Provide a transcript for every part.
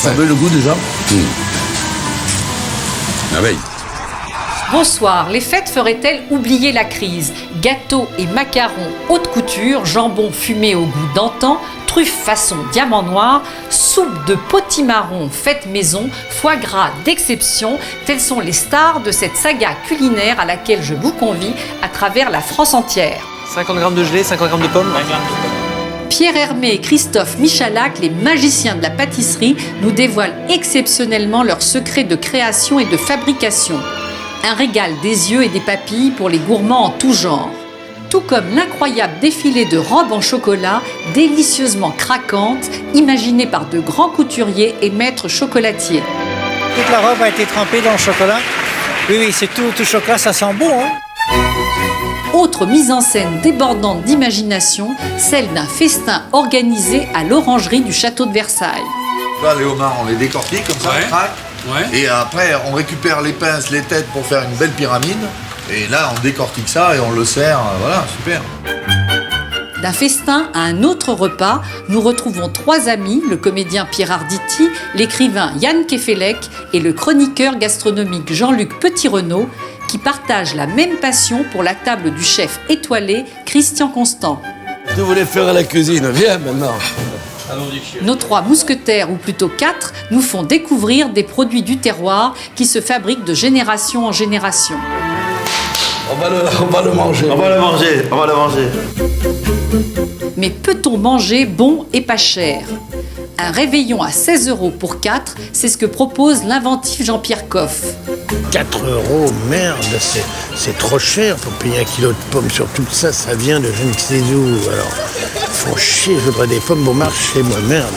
Vous avez le goût déjà Merveille. Bonsoir, les fêtes feraient-elles oublier la crise? Gâteaux et macarons haute couture, jambon fumé au goût d'antan, truffes façon diamant noir, soupe de potimarron faite maison, foie gras d'exception, telles sont les stars de cette saga culinaire à laquelle je vous convie à travers la France entière. 50 grammes de gelée, 50 grammes de pommes. Pierre Hermé et Christophe Michalak, les magiciens de la pâtisserie, nous dévoilent exceptionnellement leurs secrets de création et de fabrication. Un régal des yeux et des papilles pour les gourmands en tout genre. Tout comme l'incroyable défilé de robes en chocolat, délicieusement craquantes, imaginées par de grands couturiers et maîtres chocolatiers. Toute la robe a été trempée dans le chocolat. Oui, c'est tout chocolat, ça sent bon, hein. Autre mise en scène débordante d'imagination, celle d'un festin organisé à l'orangerie du château de Versailles. Là, les homards, on les décortique comme ça, on craque. Ouais. Et après, on récupère les pinces, les têtes pour faire une belle pyramide. Et là, on décortique ça et on le sert. Voilà, super. D'un festin à un autre repas, nous retrouvons trois amis, le comédien Pierre Arditi, l'écrivain Yann Kefelec et le chroniqueur gastronomique Jean-Luc Petit-Renaud, qui partagent la même passion pour la table du chef étoilé Christian Constant. Tu voulais faire à la cuisine, viens maintenant. Nos trois mousquetaires, ou plutôt quatre, nous font découvrir des produits du terroir qui se fabriquent de génération en génération. On va le manger. On va le manger. Mais peut-on manger bon et pas cher? Un réveillon à 16 € pour 4, c'est ce que propose l'inventif Jean-Pierre Coff. 4 €, merde, c'est trop cher pour payer 1 kilo de pommes. Surtout que ça vient de je ne sais où. Alors, faut chier, je voudrais des pommes au marché, moi, merde.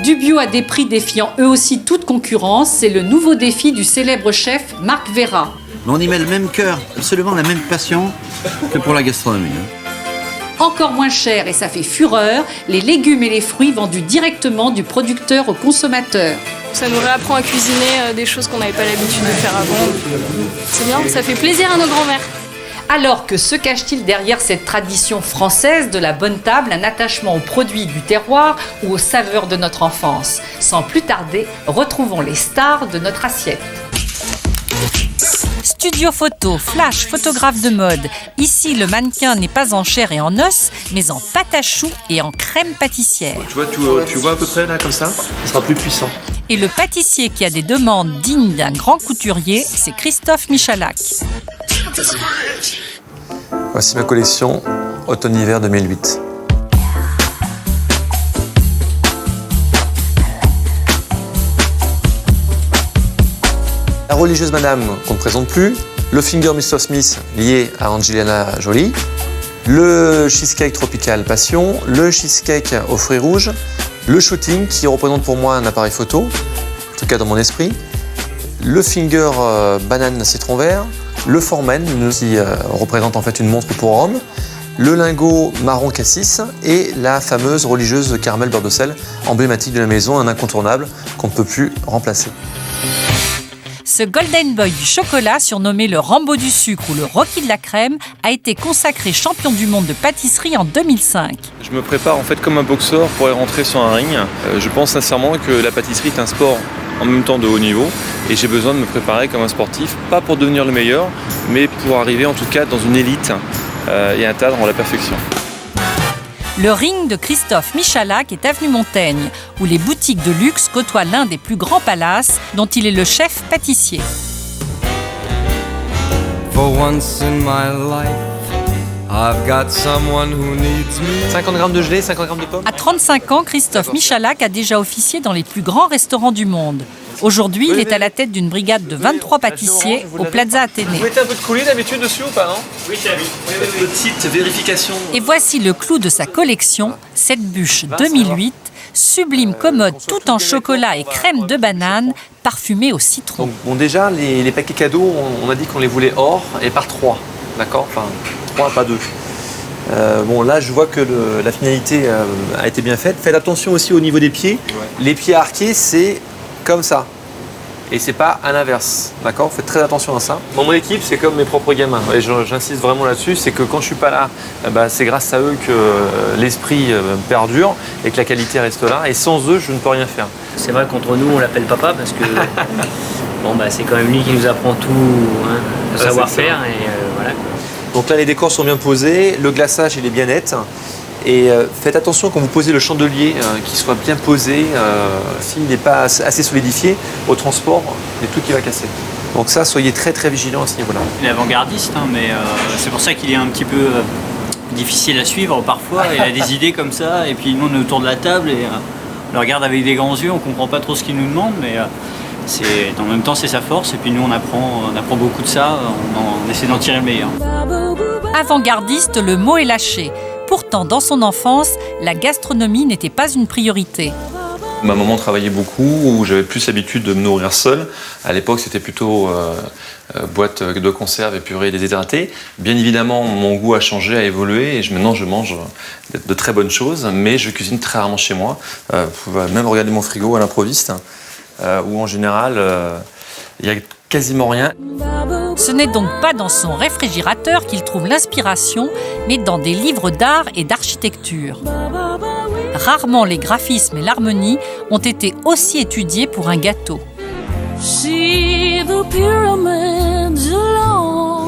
Du bio à des prix défiant eux aussi toute concurrence, c'est le nouveau défi du célèbre chef Marc Vera. Mais on y met le même cœur, absolument la même passion que pour la gastronomie. Encore moins cher et ça fait fureur, les légumes et les fruits vendus directement du producteur au consommateur. Ça nous réapprend à cuisiner des choses qu'on n'avait pas l'habitude de faire avant. C'est bien, ça fait plaisir à nos grands-mères. Alors que se cache-t-il derrière cette tradition française de la bonne table, un attachement aux produits du terroir ou aux saveurs de notre enfance? Sans plus tarder, retrouvons les stars de notre assiette. Studio photo, flash, photographe de mode. Ici, le mannequin n'est pas en chair et en os, mais en pâte à choux et en crème pâtissière. Tu vois à peu près là, comme ça, ce sera plus puissant. Et le pâtissier qui a des demandes dignes d'un grand couturier, c'est Christophe Michalak. Voici ma collection automne-hiver 2008. La religieuse madame qu'on ne présente plus, le finger Mr. Smith lié à Angelina Jolie, le cheesecake tropical passion, le cheesecake aux fruits rouges, le shooting qui représente pour moi un appareil photo, en tout cas dans mon esprit, le finger banane citron vert, le foreman qui représente en fait une montre pour homme, le lingot marron cassis et la fameuse religieuse caramel beurre de sel, emblématique de la maison, un incontournable qu'on ne peut plus remplacer. Ce Golden Boy du chocolat, surnommé le Rambo du sucre ou le Rocky de la crème, a été consacré champion du monde de pâtisserie en 2005. Je me prépare en fait comme un boxeur pour y rentrer sur un ring. Je pense sincèrement que la pâtisserie est un sport en même temps de haut niveau et j'ai besoin de me préparer comme un sportif, pas pour devenir le meilleur, mais pour arriver en tout cas dans une élite et atteindre la perfection. Le ring de Christophe Michalak est avenue Montaigne, où les boutiques de luxe côtoient l'un des plus grands palaces dont il est le chef pâtissier. For once in my life, I've got someone who needs me. 50 grammes de gelée, 50 grammes de pommes. À 35 ans, Christophe Michalak a déjà officié dans les plus grands restaurants du monde. Aujourd'hui, il est à la tête d'une brigade de 23 pâtissiers au Plaza Athénée. Vous mettez un peu de coulis d'habitude dessus ou pas, non? Oui, c'est petite vérification. Et voici le clou de sa collection, cette bûche 2008, sublime commode tout en chocolat et crème de banane, parfumée au citron. Donc, bon, déjà, les paquets cadeaux, on a dit qu'on les voulait or et par 3, d'accord? Enfin, 3, pas 2. Bon, là, je vois que la finalité a été bien faite. Faites attention aussi au niveau des pieds. Ouais. Les pieds arqués, c'est comme ça. Et c'est pas à l'inverse, d'accord? Faites très attention à ça. Dans mon équipe, c'est comme mes propres gamins. Et j'insiste vraiment là-dessus, c'est que quand je suis pas là, c'est grâce à eux que l'esprit perdure et que la qualité reste là. Et sans eux, je ne peux rien faire. C'est vrai qu'entre nous, on l'appelle papa parce que bon, bah, c'est quand même lui qui nous apprend tout, hein, le savoir-faire. Et voilà. Donc là, les décors sont bien posés, le glaçage, il est bien net. Et faites attention quand vous posez le chandelier, qu'il soit bien posé. S'il n'est pas assez solidifié, au transport, il y a tout qui va casser. Donc ça, soyez très très vigilants à ce niveau-là. Il est avant-gardiste, hein, mais c'est pour ça qu'il est un petit peu difficile à suivre parfois. Il a des idées comme ça, et puis nous, on est autour de la table et on le regarde avec des grands yeux, on comprend pas trop ce qu'il nous demande, mais en même temps, c'est sa force. Et puis nous, on apprend beaucoup de ça, on essaie d'en tirer le meilleur. Avant-gardiste, le mot est lâché. Pourtant, dans son enfance, la gastronomie n'était pas une priorité. Ma maman travaillait beaucoup, où j'avais plus l'habitude de me nourrir seul. À l'époque, c'était plutôt boîte de conserve et purée déshydratée. Bien évidemment, mon goût a changé, a évolué, et maintenant je mange de très bonnes choses, mais je cuisine très rarement chez moi. Vous pouvez même regarder mon frigo à l'improviste, où en général, il y a quasiment rien. Ce n'est donc pas dans son réfrigérateur qu'il trouve l'inspiration, mais dans des livres d'art et d'architecture. Rarement les graphismes et l'harmonie ont été aussi étudiés pour un gâteau.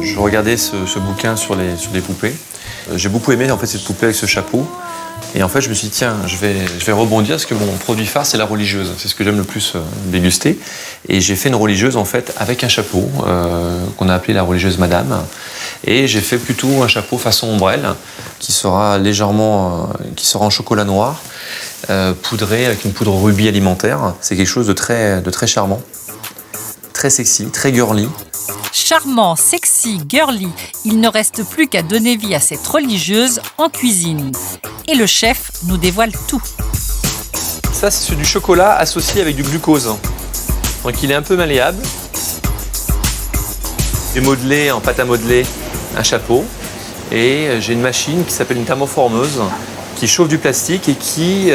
Je regardais ce bouquin sur les poupées. J'ai beaucoup aimé en fait cette poupée avec ce chapeau. Et en fait, je me suis dit, tiens, je vais rebondir parce que mon produit phare, c'est la religieuse. C'est ce que j'aime le plus déguster. Et j'ai fait une religieuse, en fait, avec un chapeau qu'on a appelé la religieuse Madame. Et j'ai fait plutôt un chapeau façon ombrelle qui sera en chocolat noir, poudré avec une poudre rubis alimentaire. C'est quelque chose de très charmant, très sexy, très girly. Charmant, sexy, girly, il ne reste plus qu'à donner vie à cette religieuse en cuisine. Et le chef nous dévoile tout. Ça, c'est du chocolat associé avec du glucose. Donc il est un peu malléable. J'ai modelé en pâte à modeler un chapeau. Et j'ai une machine qui s'appelle une thermoformeuse qui chauffe du plastique et qui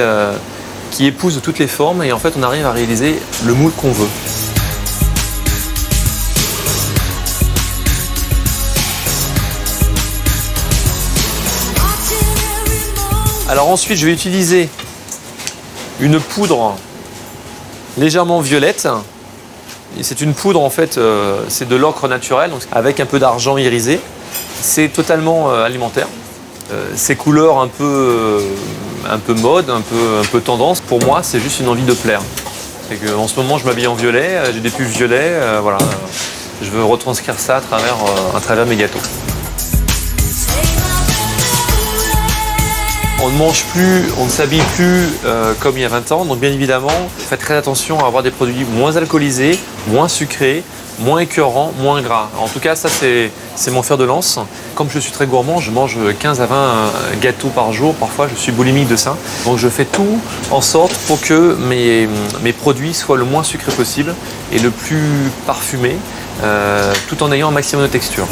épouse toutes les formes. Et en fait, on arrive à réaliser le moule qu'on veut. Alors ensuite, je vais utiliser une poudre légèrement violette. Et c'est une poudre, en fait, c'est de l'ocre naturel, donc avec un peu d'argent irisé. C'est totalement alimentaire. Ces couleurs un peu mode, un peu tendance, pour moi, c'est juste une envie de plaire. C'est qu'en ce moment, je m'habille en violet, j'ai des pulls violets, voilà. Je veux retranscrire ça à travers mes gâteaux. On ne mange plus, on ne s'habille plus comme il y a 20 ans, donc bien évidemment, faites très attention à avoir des produits moins alcoolisés, moins sucrés, moins écœurants, moins gras. En tout cas, ça c'est mon fer de lance. Comme je suis très gourmand, je mange 15 à 20 gâteaux par jour, parfois je suis boulimique de ça. Donc je fais tout en sorte pour que mes produits soient le moins sucrés possible et le plus parfumés, tout en ayant un maximum de texture.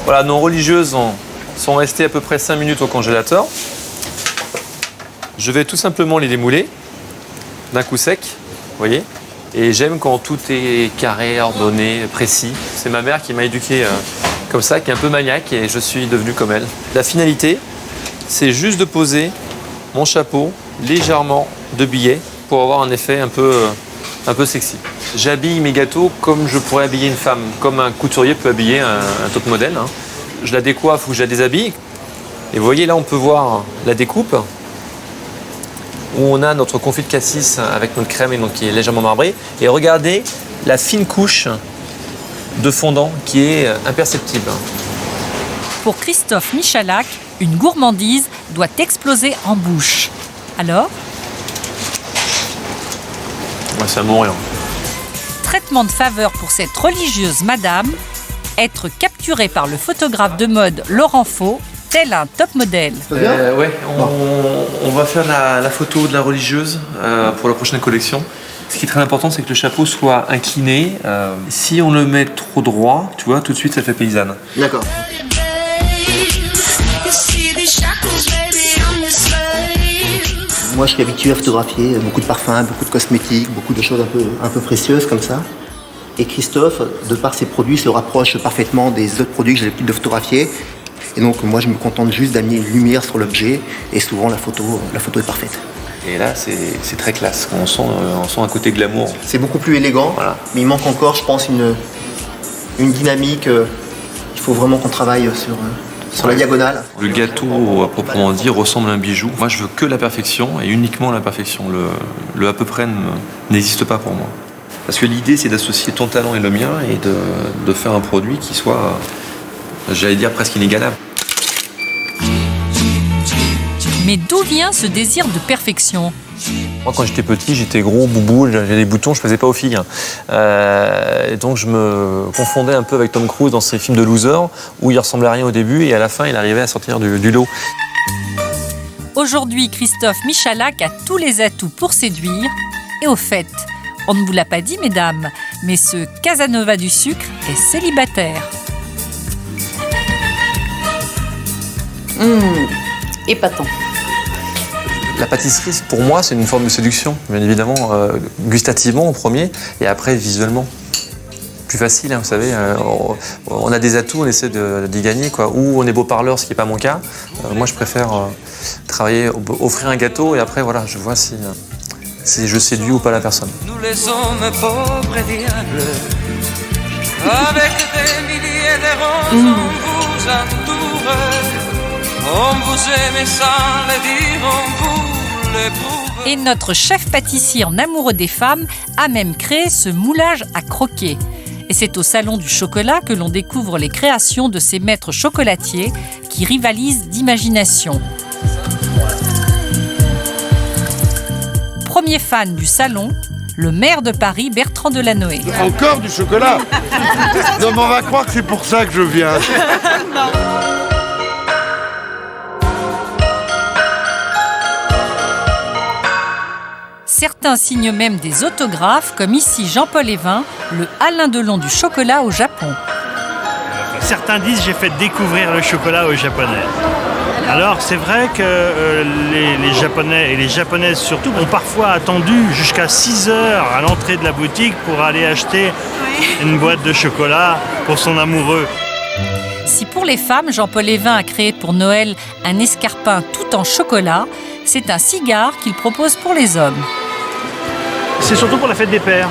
Voilà, nos religieuses sont restées à peu près 5 minutes au congélateur. Je vais tout simplement les démouler d'un coup sec, vous voyez. Et j'aime quand tout est carré, ordonné, précis. C'est ma mère qui m'a éduqué comme ça, qui est un peu maniaque, et je suis devenu comme elle. La finalité, c'est juste de poser mon chapeau légèrement de billets pour avoir un effet un peu sexy. J'habille mes gâteaux comme je pourrais habiller une femme, comme un couturier peut habiller un top modèle. Hein. Je la décoiffe ou je la déshabille. Et vous voyez, là, on peut voir la découpe, où on a notre confit de cassis avec notre crème et donc qui est légèrement marbrée. Et regardez la fine couche de fondant qui est imperceptible. Pour Christophe Michalak, une gourmandise doit exploser en bouche. Alors ? Ouais, c'est à mourir. Traitement de faveur pour cette religieuse madame, être capturée par le photographe de mode Laurent Faux, tel un top modèle. Ouais, on va faire la photo de la religieuse pour la prochaine collection. Ce qui est très important, c'est que le chapeau soit incliné. Si on le met trop droit, tu vois, tout de suite, ça fait paysanne. D'accord. Moi, je suis habitué à photographier beaucoup de parfums, beaucoup de cosmétiques, beaucoup de choses un peu précieuses comme ça. Et Christophe, de par ses produits, se rapproche parfaitement des autres produits que j'ai l'habitude de photographier. Et donc moi je me contente juste d'amener une lumière sur l'objet et souvent la photo est parfaite. Et là c'est très classe, on sent un côté glamour. C'est beaucoup plus élégant, voilà. Mais il manque encore je pense une dynamique. Il faut vraiment qu'on travaille sur la diagonale. Le gâteau à proprement dit ressemble à un bijou. Moi je veux que la perfection et uniquement la perfection. Le à peu près n'existe pas pour moi. Parce que l'idée c'est d'associer ton talent et le mien et de faire un produit qui soit, j'allais dire, presque inégalable. Mais d'où vient ce désir de perfection ? Moi, quand j'étais petit, j'étais gros, boubou, j'avais des boutons, je faisais pas aux filles. Et donc, je me confondais un peu avec Tom Cruise dans ses films de loser, où il ressemblait à rien au début et à la fin, il arrivait à sortir du lot. Aujourd'hui, Christophe Michalak a tous les atouts pour séduire. Et au fait, on ne vous l'a pas dit, mesdames, mais ce Casanova du sucre est célibataire. Épatant. La pâtisserie, pour moi, c'est une forme de séduction, bien évidemment, gustativement en premier, et après visuellement. Plus facile, hein, vous savez, on a des atouts, on essaie d'y gagner, quoi. Ou on est beau parleur, ce qui n'est pas mon cas. Moi, je préfère travailler, offrir un gâteau, et après, voilà, je vois si je séduis ou pas la personne. Nous les hommes pauvres et diables, avec des milliers de roses, on vous entoure. On vous aime sans le dire, on vous l'éprouve. Et notre chef pâtissier en amoureux des femmes a même créé ce moulage à croquer. Et c'est au Salon du Chocolat que l'on découvre les créations de ces maîtres chocolatiers qui rivalisent d'imagination. Premier fan du salon, le maire de Paris, Bertrand Delanoë. Encore du chocolat? Non, mais on va croire que c'est pour ça que je viens. Certains signent même des autographes, comme ici Jean-Paul Evin, le Alain Delon du chocolat au Japon. Certains disent j'ai fait découvrir le chocolat aux Japonais. Alors c'est vrai que les Japonais et les Japonaises surtout ont parfois attendu jusqu'à 6 heures à l'entrée de la boutique pour aller acheter une boîte de chocolat pour son amoureux. Si pour les femmes, Jean-Paul Evin a créé pour Noël un escarpin tout en chocolat, c'est un cigare qu'il propose pour les hommes. C'est surtout pour la fête des pères.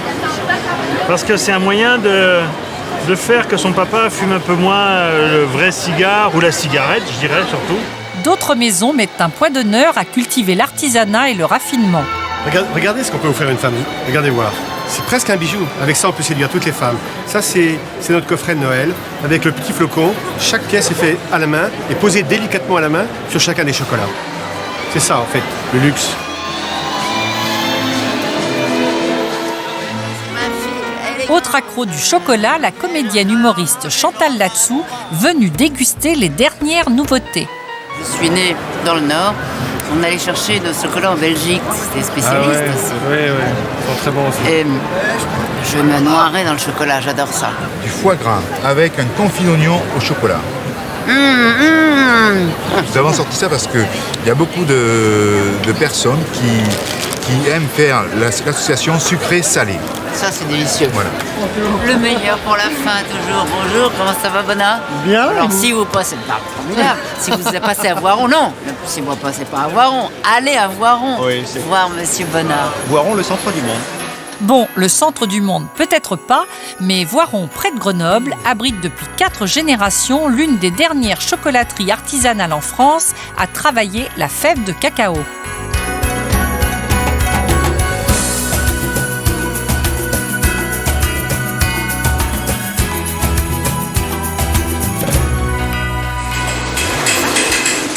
Parce que c'est un moyen de faire que son papa fume un peu moins le vrai cigare ou la cigarette, je dirais surtout. D'autres maisons mettent un point d'honneur à cultiver l'artisanat et le raffinement. Regardez ce qu'on peut offrir à une femme. Regardez voir. C'est presque un bijou. Avec ça, on peut séduire toutes les femmes. Ça, c'est notre coffret de Noël avec le petit flocon. Chaque pièce est faite à la main et posée délicatement à la main sur chacun des chocolats. C'est ça, en fait, le luxe. Autre accro du chocolat, la comédienne humoriste Chantal Latsou, venue déguster les dernières nouveautés. Je suis née dans le Nord. On allait chercher nos chocolats en Belgique. C'était spécialiste aussi. Oui, ils sont très bons aussi. Et je me noirais dans le chocolat, j'adore ça. Du foie gras avec un confit d'oignon au chocolat. Nous avons sorti ça parce qu'il y a beaucoup de personnes qui aiment faire l'association sucré-salé. Ça, c'est délicieux. Voilà. Le meilleur pour la fin, toujours. Bonjour, comment ça va, Bonnard? Bien. Alors, si vous passez pas formidable, si vous passez à Voiron, non. Si vous passez pas à Voiron, allez à Voiron. Oui, voir Monsieur Bonnard. Voiron, le centre du monde. Bon, le centre du monde, peut-être pas, mais Voiron, près de Grenoble, abrite depuis 4 générations l'une des dernières chocolateries artisanales en France à travailler la fève de cacao.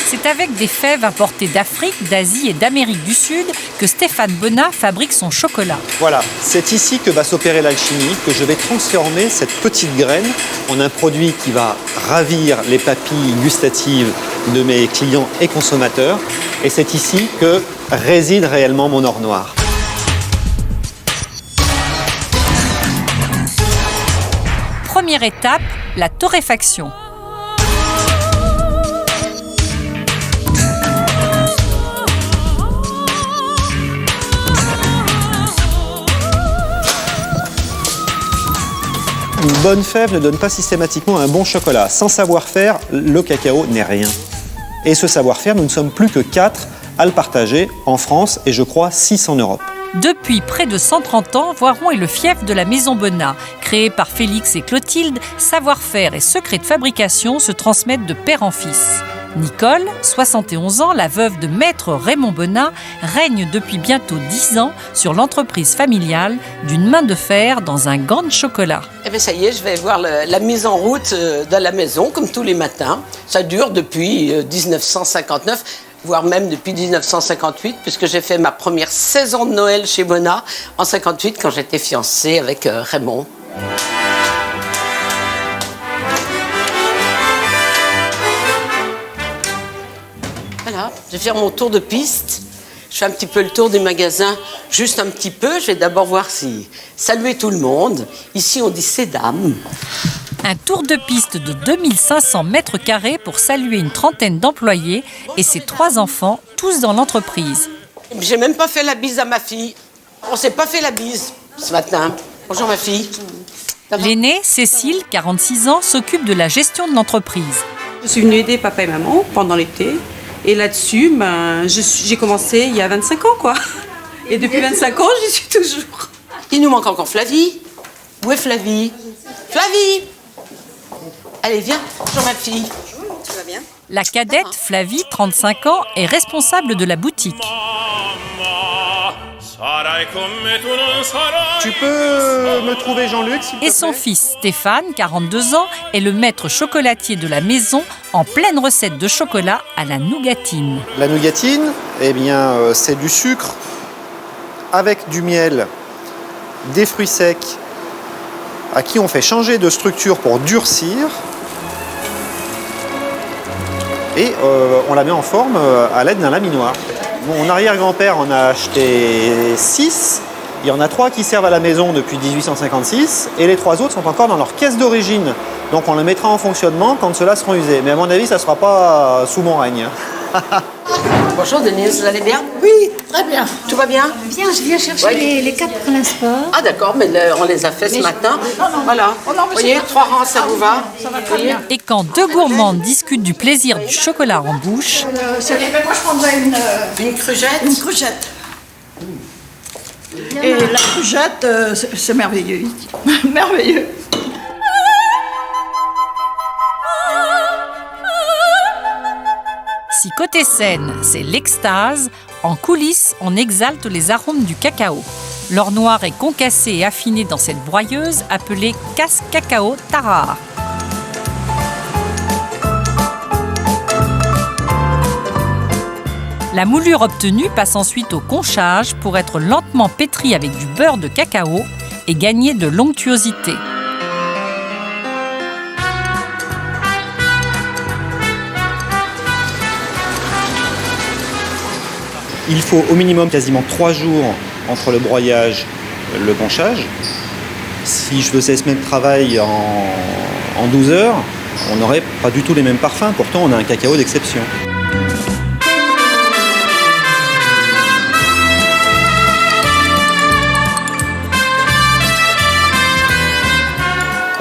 C'est avec des fèves importées d'Afrique, d'Asie et d'Amérique du Sud que Stéphane Bonnat fabrique son chocolat. Voilà, c'est ici que va s'opérer l'alchimie, que je vais transformer cette petite graine en un produit qui va ravir les papilles gustatives de mes clients et consommateurs. Et c'est ici que réside réellement mon or noir. Première étape, la torréfaction. Une bonne fève ne donne pas systématiquement un bon chocolat. Sans savoir-faire, le cacao n'est rien. Et ce savoir-faire, nous ne sommes plus que 4 à le partager en France et je crois 6 en Europe. Depuis près de 130 ans, Voiron est le fief de la Maison Bonnat. Créé par Félix et Clotilde, savoir-faire et secrets de fabrication se transmettent de père en fils. Nicole, 71 ans, la veuve de maître Raymond Bonnat, règne depuis bientôt 10 ans sur l'entreprise familiale d'une main de fer dans un gant de chocolat. Eh bien ça y est, je vais voir la mise en route de la maison, comme tous les matins. Ça dure depuis 1959, voire même depuis 1958, puisque j'ai fait ma première saison de Noël chez Bonnat en 58, quand j'étais fiancée avec Raymond. Voilà, je vais faire mon tour de piste. Je fais un petit peu le tour des magasins, juste un petit peu. Je vais d'abord voir si saluer tout le monde. Ici, on dit ces dames. Un tour de piste de 2500 mètres carrés pour saluer une trentaine d'employés et ses 3 enfants, tous dans l'entreprise. J'ai même pas fait la bise à ma fille. On s'est pas fait la bise ce matin. Bonjour ma fille. L'aînée, Cécile, 46 ans, s'occupe de la gestion de l'entreprise. Je suis venue aider papa et maman pendant l'été. Et là-dessus, j'ai commencé il y a 25 ans, quoi. Et depuis 25 ans, j'y suis toujours. Il nous manque encore Flavie. Où est Flavie? Flavie! Allez, viens. Bonjour ma fille. Tu vas bien? La cadette, Flavie, 35 ans, est responsable de la boutique. Tu peux me trouver Jean-Luc, s'il te plaît ? Et son fils, Stéphane, 42 ans, est le maître chocolatier de la maison en pleine recette de chocolat à la nougatine. La nougatine, eh bien, c'est du sucre avec du miel, des fruits secs, à qui on fait changer de structure pour durcir. Et on la met en forme à l'aide d'un laminoir. Mon arrière-grand-père en a acheté 6. Il y en a 3 qui servent à la maison depuis 1856 et les 3 autres sont encore dans leur caisse d'origine. Donc on les mettra en fonctionnement quand ceux-là seront usés. Mais à mon avis, ça ne sera pas sous mon règne. Bonjour Denise, vous allez bien? Oui, très bien. Tout va bien? Bien, je viens chercher les 4 pour l'instant. Ah d'accord, mais on les a fait ce matin. Voilà. Vous voyez, 3 rangs, ça vous va? Ça va très bien. Et quand 2 gourmandes discutent du plaisir du chocolat en bouche... moi, je prendrais une crugette. Une crugette. Et la crugette, c'est merveilleux. Merveilleux. Si côté scène, c'est l'extase, en coulisses, on exalte les arômes du cacao. L'or noir est concassé et affiné dans cette broyeuse appelée casse-cacao tarare. La moulure obtenue passe ensuite au conchage pour être lentement pétrie avec du beurre de cacao et gagner de l'onctuosité. Il faut au minimum quasiment 3 jours entre le broyage et le conchage. Si je faisais ce même travail en 12 heures, on n'aurait pas du tout les mêmes parfums. Pourtant, on a un cacao d'exception.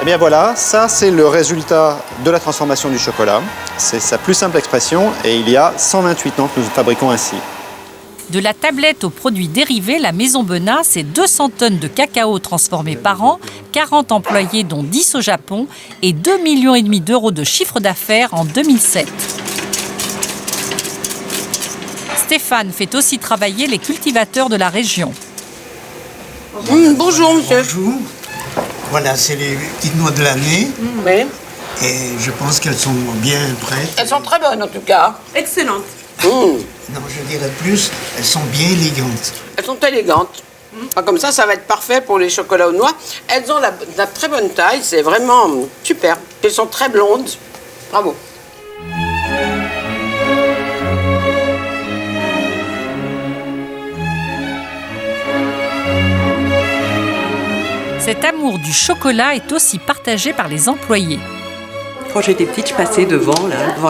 Eh bien voilà, ça c'est le résultat de la transformation du chocolat. C'est sa plus simple expression et il y a 128 ans que nous fabriquons ainsi. De la tablette aux produits dérivés, la Maison Bonnat, c'est 200 tonnes de cacao transformés par an, 40 employés dont 10 au Japon et 2,5 millions d'euros de chiffre d'affaires en 2007. Stéphane fait aussi travailler les cultivateurs de la région. Bonjour monsieur. Bonjour. Voilà, c'est les petites noix de l'année. Oui. Et je pense qu'elles sont bien prêtes. Elles sont très bonnes en tout cas. Excellentes. Non, je dirais plus, elles sont bien élégantes. Elles sont élégantes. Comme ça va être parfait pour les chocolats aux noix. Elles ont la très bonne taille, c'est vraiment super. Elles sont très blondes. Bravo. Cet amour du chocolat est aussi partagé par les employés. Quand j'étais petite, je passais devant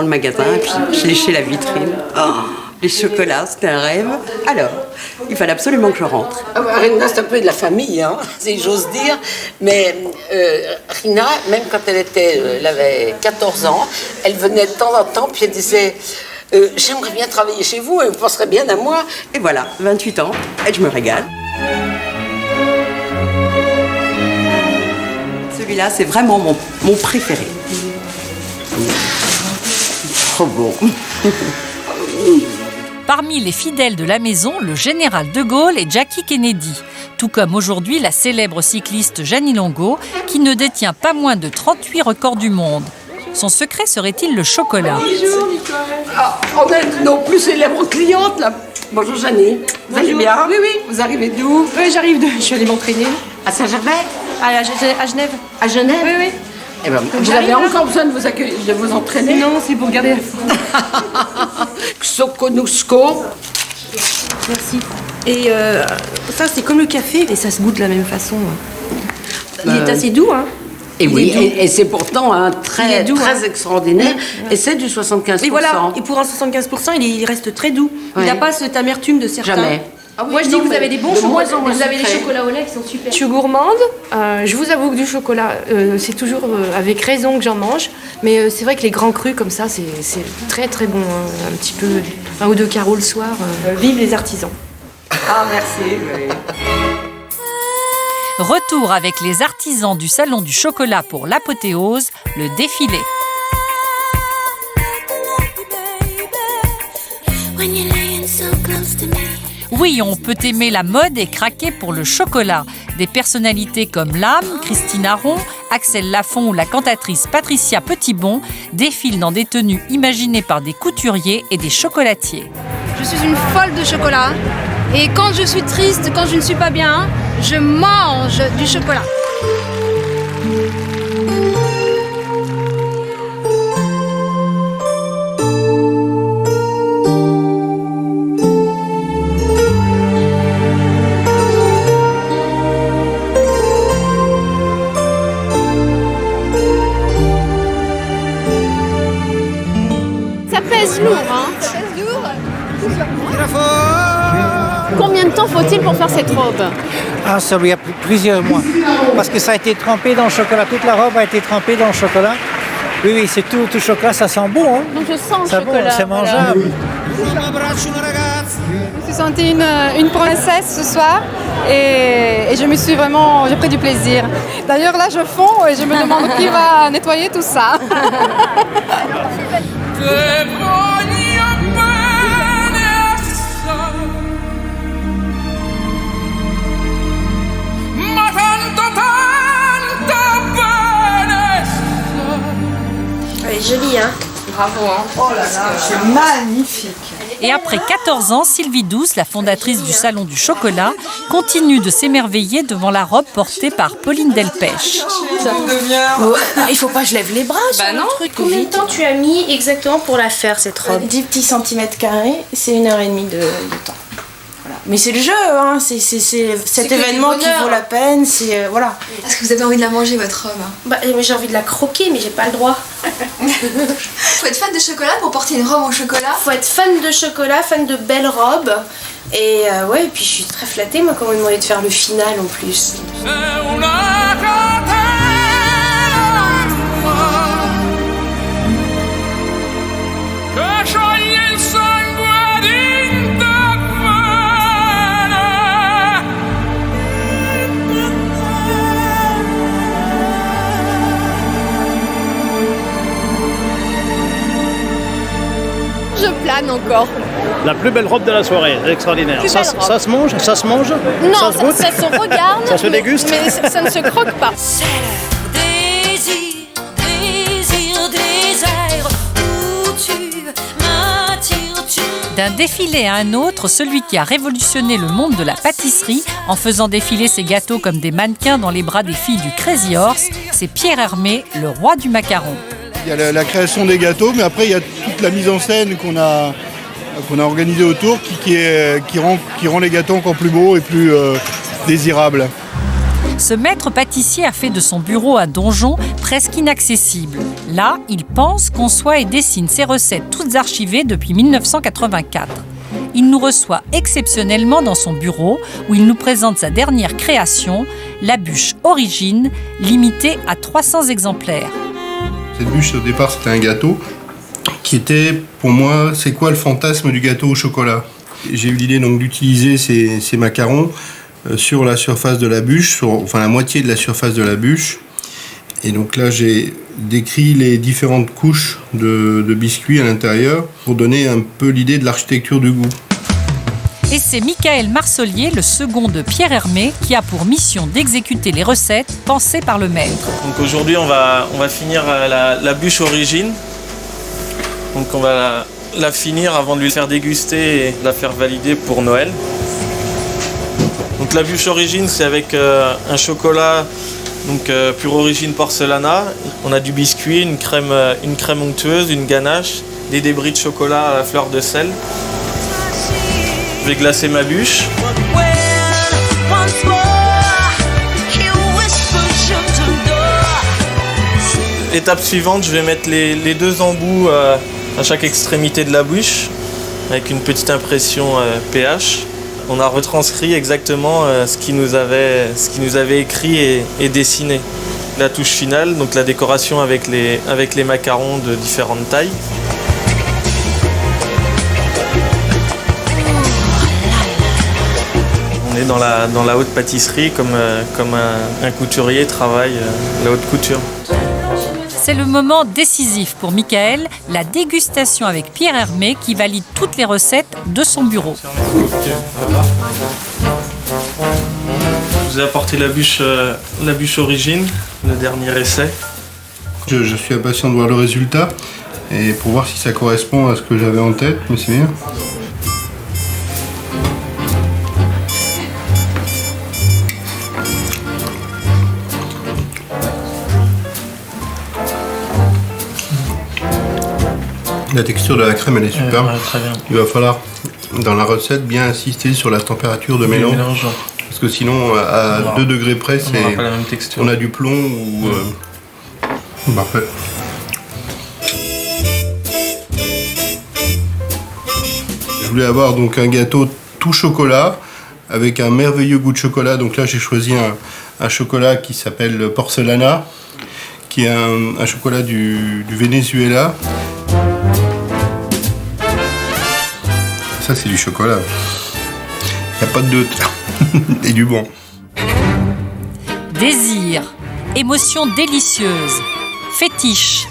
le magasin et puis je léchais la vitrine. Oh, Les chocolats, c'était un rêve. Alors, il fallait absolument que je rentre. Rina, c'est un peu de la famille, hein, si j'ose dire. Mais Rina, même quand elle avait 14 ans, elle venait de temps en temps, puis elle disait j'aimerais bien travailler chez vous, et vous penserez bien à moi. Et voilà, 28 ans, et je me régale. Celui-là, c'est vraiment mon préféré. Trop beau. Parmi les fidèles de la maison, le général de Gaulle et Jackie Kennedy, tout comme aujourd'hui la célèbre cycliste Jeannie Longo, qui ne détient pas moins de 38 records du monde. Son secret serait-il le chocolat? Bonjour, Nicole. On est nos plus célèbres clientes, là. Bonjour, Jeannie. Vous allez bien? Oui, oui. Vous arrivez d'où? Oui, j'arrive je suis allée m'entraîner. À Saint-Gervais? À Genève. À Genève? Oui, oui. Eh ben, vous avez encore besoin de vous accueillir, de vous entraîner? Non, c'est pour garder la forme. Xoconousco. Merci. Et ça, c'est comme le café, et ça se goûte de la même façon. Il est assez doux, hein. Et oui, et c'est pourtant très extraordinaire. Et c'est du 75%. Et voilà, et pour un 75%, il reste très doux. Il n'a pas cette amertume de certains. Jamais. Ah oui, moi je dis que vous avez des bons chocolats, vous avez les chocolats au lait qui sont super. Je suis gourmande, je vous avoue que du chocolat, c'est toujours avec raison que j'en mange, mais c'est vrai que les grands crus comme ça, c'est très très bon, un petit peu, 1 ou 2 carreaux le soir. Vive les artisans. Ah merci. Oui. Retour avec les artisans du Salon du Chocolat pour l'apothéose, le défilé. Oui, on peut aimer la mode et craquer pour le chocolat. Des personnalités comme Lame, Christine Aron, Axel Lafont ou la cantatrice Patricia Petitbon défilent dans des tenues imaginées par des couturiers et des chocolatiers. Je suis une folle de chocolat et quand je suis triste, quand je ne suis pas bien, je mange du chocolat. Ça pèse lourd, hein? Combien de temps faut-il pour faire cette robe? Ah, ça lui a pris plusieurs mois. Parce que ça a été trempé dans le chocolat. Toute la robe a été trempée dans le chocolat. Oui, oui, c'est tout chocolat, ça sent bon. Hein? Donc je sens le ça chocolat. Bon, c'est mangeable. Je me suis sentie une princesse ce soir et j'ai pris du plaisir. D'ailleurs là je fonds et je me demande qui va nettoyer tout ça. Elle est jolie, hein? Bravo, hein? Oh là là, c'est magnifique. Et après 14 ans, Sylvie Douce, la fondatrice du Salon du Chocolat, continue de s'émerveiller devant la robe portée par Pauline Delpech. Il faut pas que je lève les bras sur le truc. Combien de temps tu as mis exactement pour la faire, cette robe? 10 petits centimètres carrés, c'est 1h30 de temps. Voilà. Mais c'est le jeu, hein. C'est cet événement qui vaut la peine. Voilà. Est-ce que vous avez envie de la manger, votre robe? Bah, j'ai envie de la croquer, mais j'ai pas le droit. Faut être fan de chocolat pour porter une robe en chocolat? Faut être fan de chocolat, fan de belles robes. Et ouais, et puis je suis très flattée, moi, quand on m'a demandé de faire le final en plus. Je plane encore. La plus belle robe de la soirée, extraordinaire. Ça se mange? Ça se mange? Non, ça se goûte? ça se regarde. Ça se déguste? Mais ça ne se croque pas. C'est le désir des airs où tu m'attires. D'un défilé à un autre, celui qui a révolutionné le monde de la pâtisserie en faisant défiler ses gâteaux comme des mannequins dans les bras des filles du Crazy Horse, c'est Pierre Hermé, le roi du macaron. Il y a la création des gâteaux, mais après il y a toute la mise en scène qu'on a organisée autour qui rend les gâteaux encore plus beaux et plus désirables. Ce maître pâtissier a fait de son bureau à donjon presque inaccessible. Là, il pense, conçoit et dessine ses recettes toutes archivées depuis 1984. Il nous reçoit exceptionnellement dans son bureau où il nous présente sa dernière création, la bûche Origine, limitée à 300 exemplaires. Cette bûche, au départ, c'était un gâteau qui était, pour moi, c'est quoi le fantasme du gâteau au chocolat? J'ai eu l'idée donc d'utiliser ces macarons sur la surface de la bûche, enfin la moitié de la surface de la bûche. Et donc là, j'ai décrit les différentes couches de biscuits à l'intérieur pour donner un peu l'idée de l'architecture du goût. Et c'est Michael Marcelier, le second de Pierre Hermé, qui a pour mission d'exécuter les recettes pensées par le maître. Donc aujourd'hui, on va finir la bûche Origine. Donc on va la finir avant de lui faire déguster et la faire valider pour Noël. Donc la bûche Origine, c'est avec un chocolat donc pure origine porcelana. On a du biscuit, une crème onctueuse, une ganache, des débris de chocolat à la fleur de sel. Je vais glacer ma bûche. Étape suivante, je vais mettre les deux embouts à chaque extrémité de la bûche avec une petite impression pH. On a retranscrit exactement ce qui nous avait écrit et dessiné. La touche finale, donc la décoration avec les macarons de différentes tailles. On est dans la haute pâtisserie comme un couturier travaille la haute couture. C'est le moment décisif pour Michael, la dégustation avec Pierre Hermé qui valide toutes les recettes de son bureau. Je vous ai apporté la bûche Origine, le dernier essai. Je suis impatient de voir le résultat et pour voir si ça correspond à ce que j'avais en tête, mais c'est bien. La texture de la crème, elle est super. Très bien. Il va falloir, dans la recette, bien insister sur la température de mélange. Parce que sinon, à 2 degrés près, on a du plomb ou... Parfait. Je voulais avoir donc un gâteau tout chocolat, avec un merveilleux goût de chocolat. Donc là, j'ai choisi un chocolat qui s'appelle Porcelana, qui est un chocolat du Venezuela. Ça, c'est du chocolat. Il n'y a pas de doute. Et du bon. Désir, émotion délicieuse, fétiche.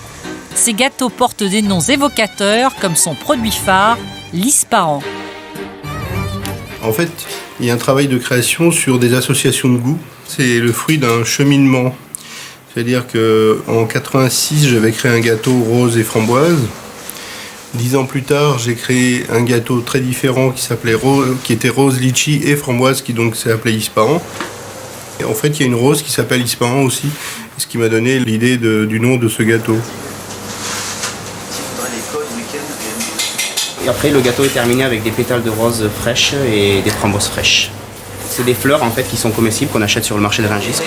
Ces gâteaux portent des noms évocateurs comme son produit phare, l'Ispahan. En fait, il y a un travail de création sur des associations de goût. C'est le fruit d'un cheminement. C'est-à-dire qu'en 86, j'avais créé un gâteau rose et framboise. 10 ans plus tard, j'ai créé un gâteau très différent qui était rose, litchi et framboise, qui donc s'est appelé Ispahan. Et en fait, il y a une rose qui s'appelle Ispahan aussi, ce qui m'a donné l'idée du nom de ce gâteau. Et après, le gâteau est terminé avec des pétales de rose fraîches et des framboises fraîches. C'est des fleurs en fait qui sont comestibles qu'on achète sur le marché de Rungis.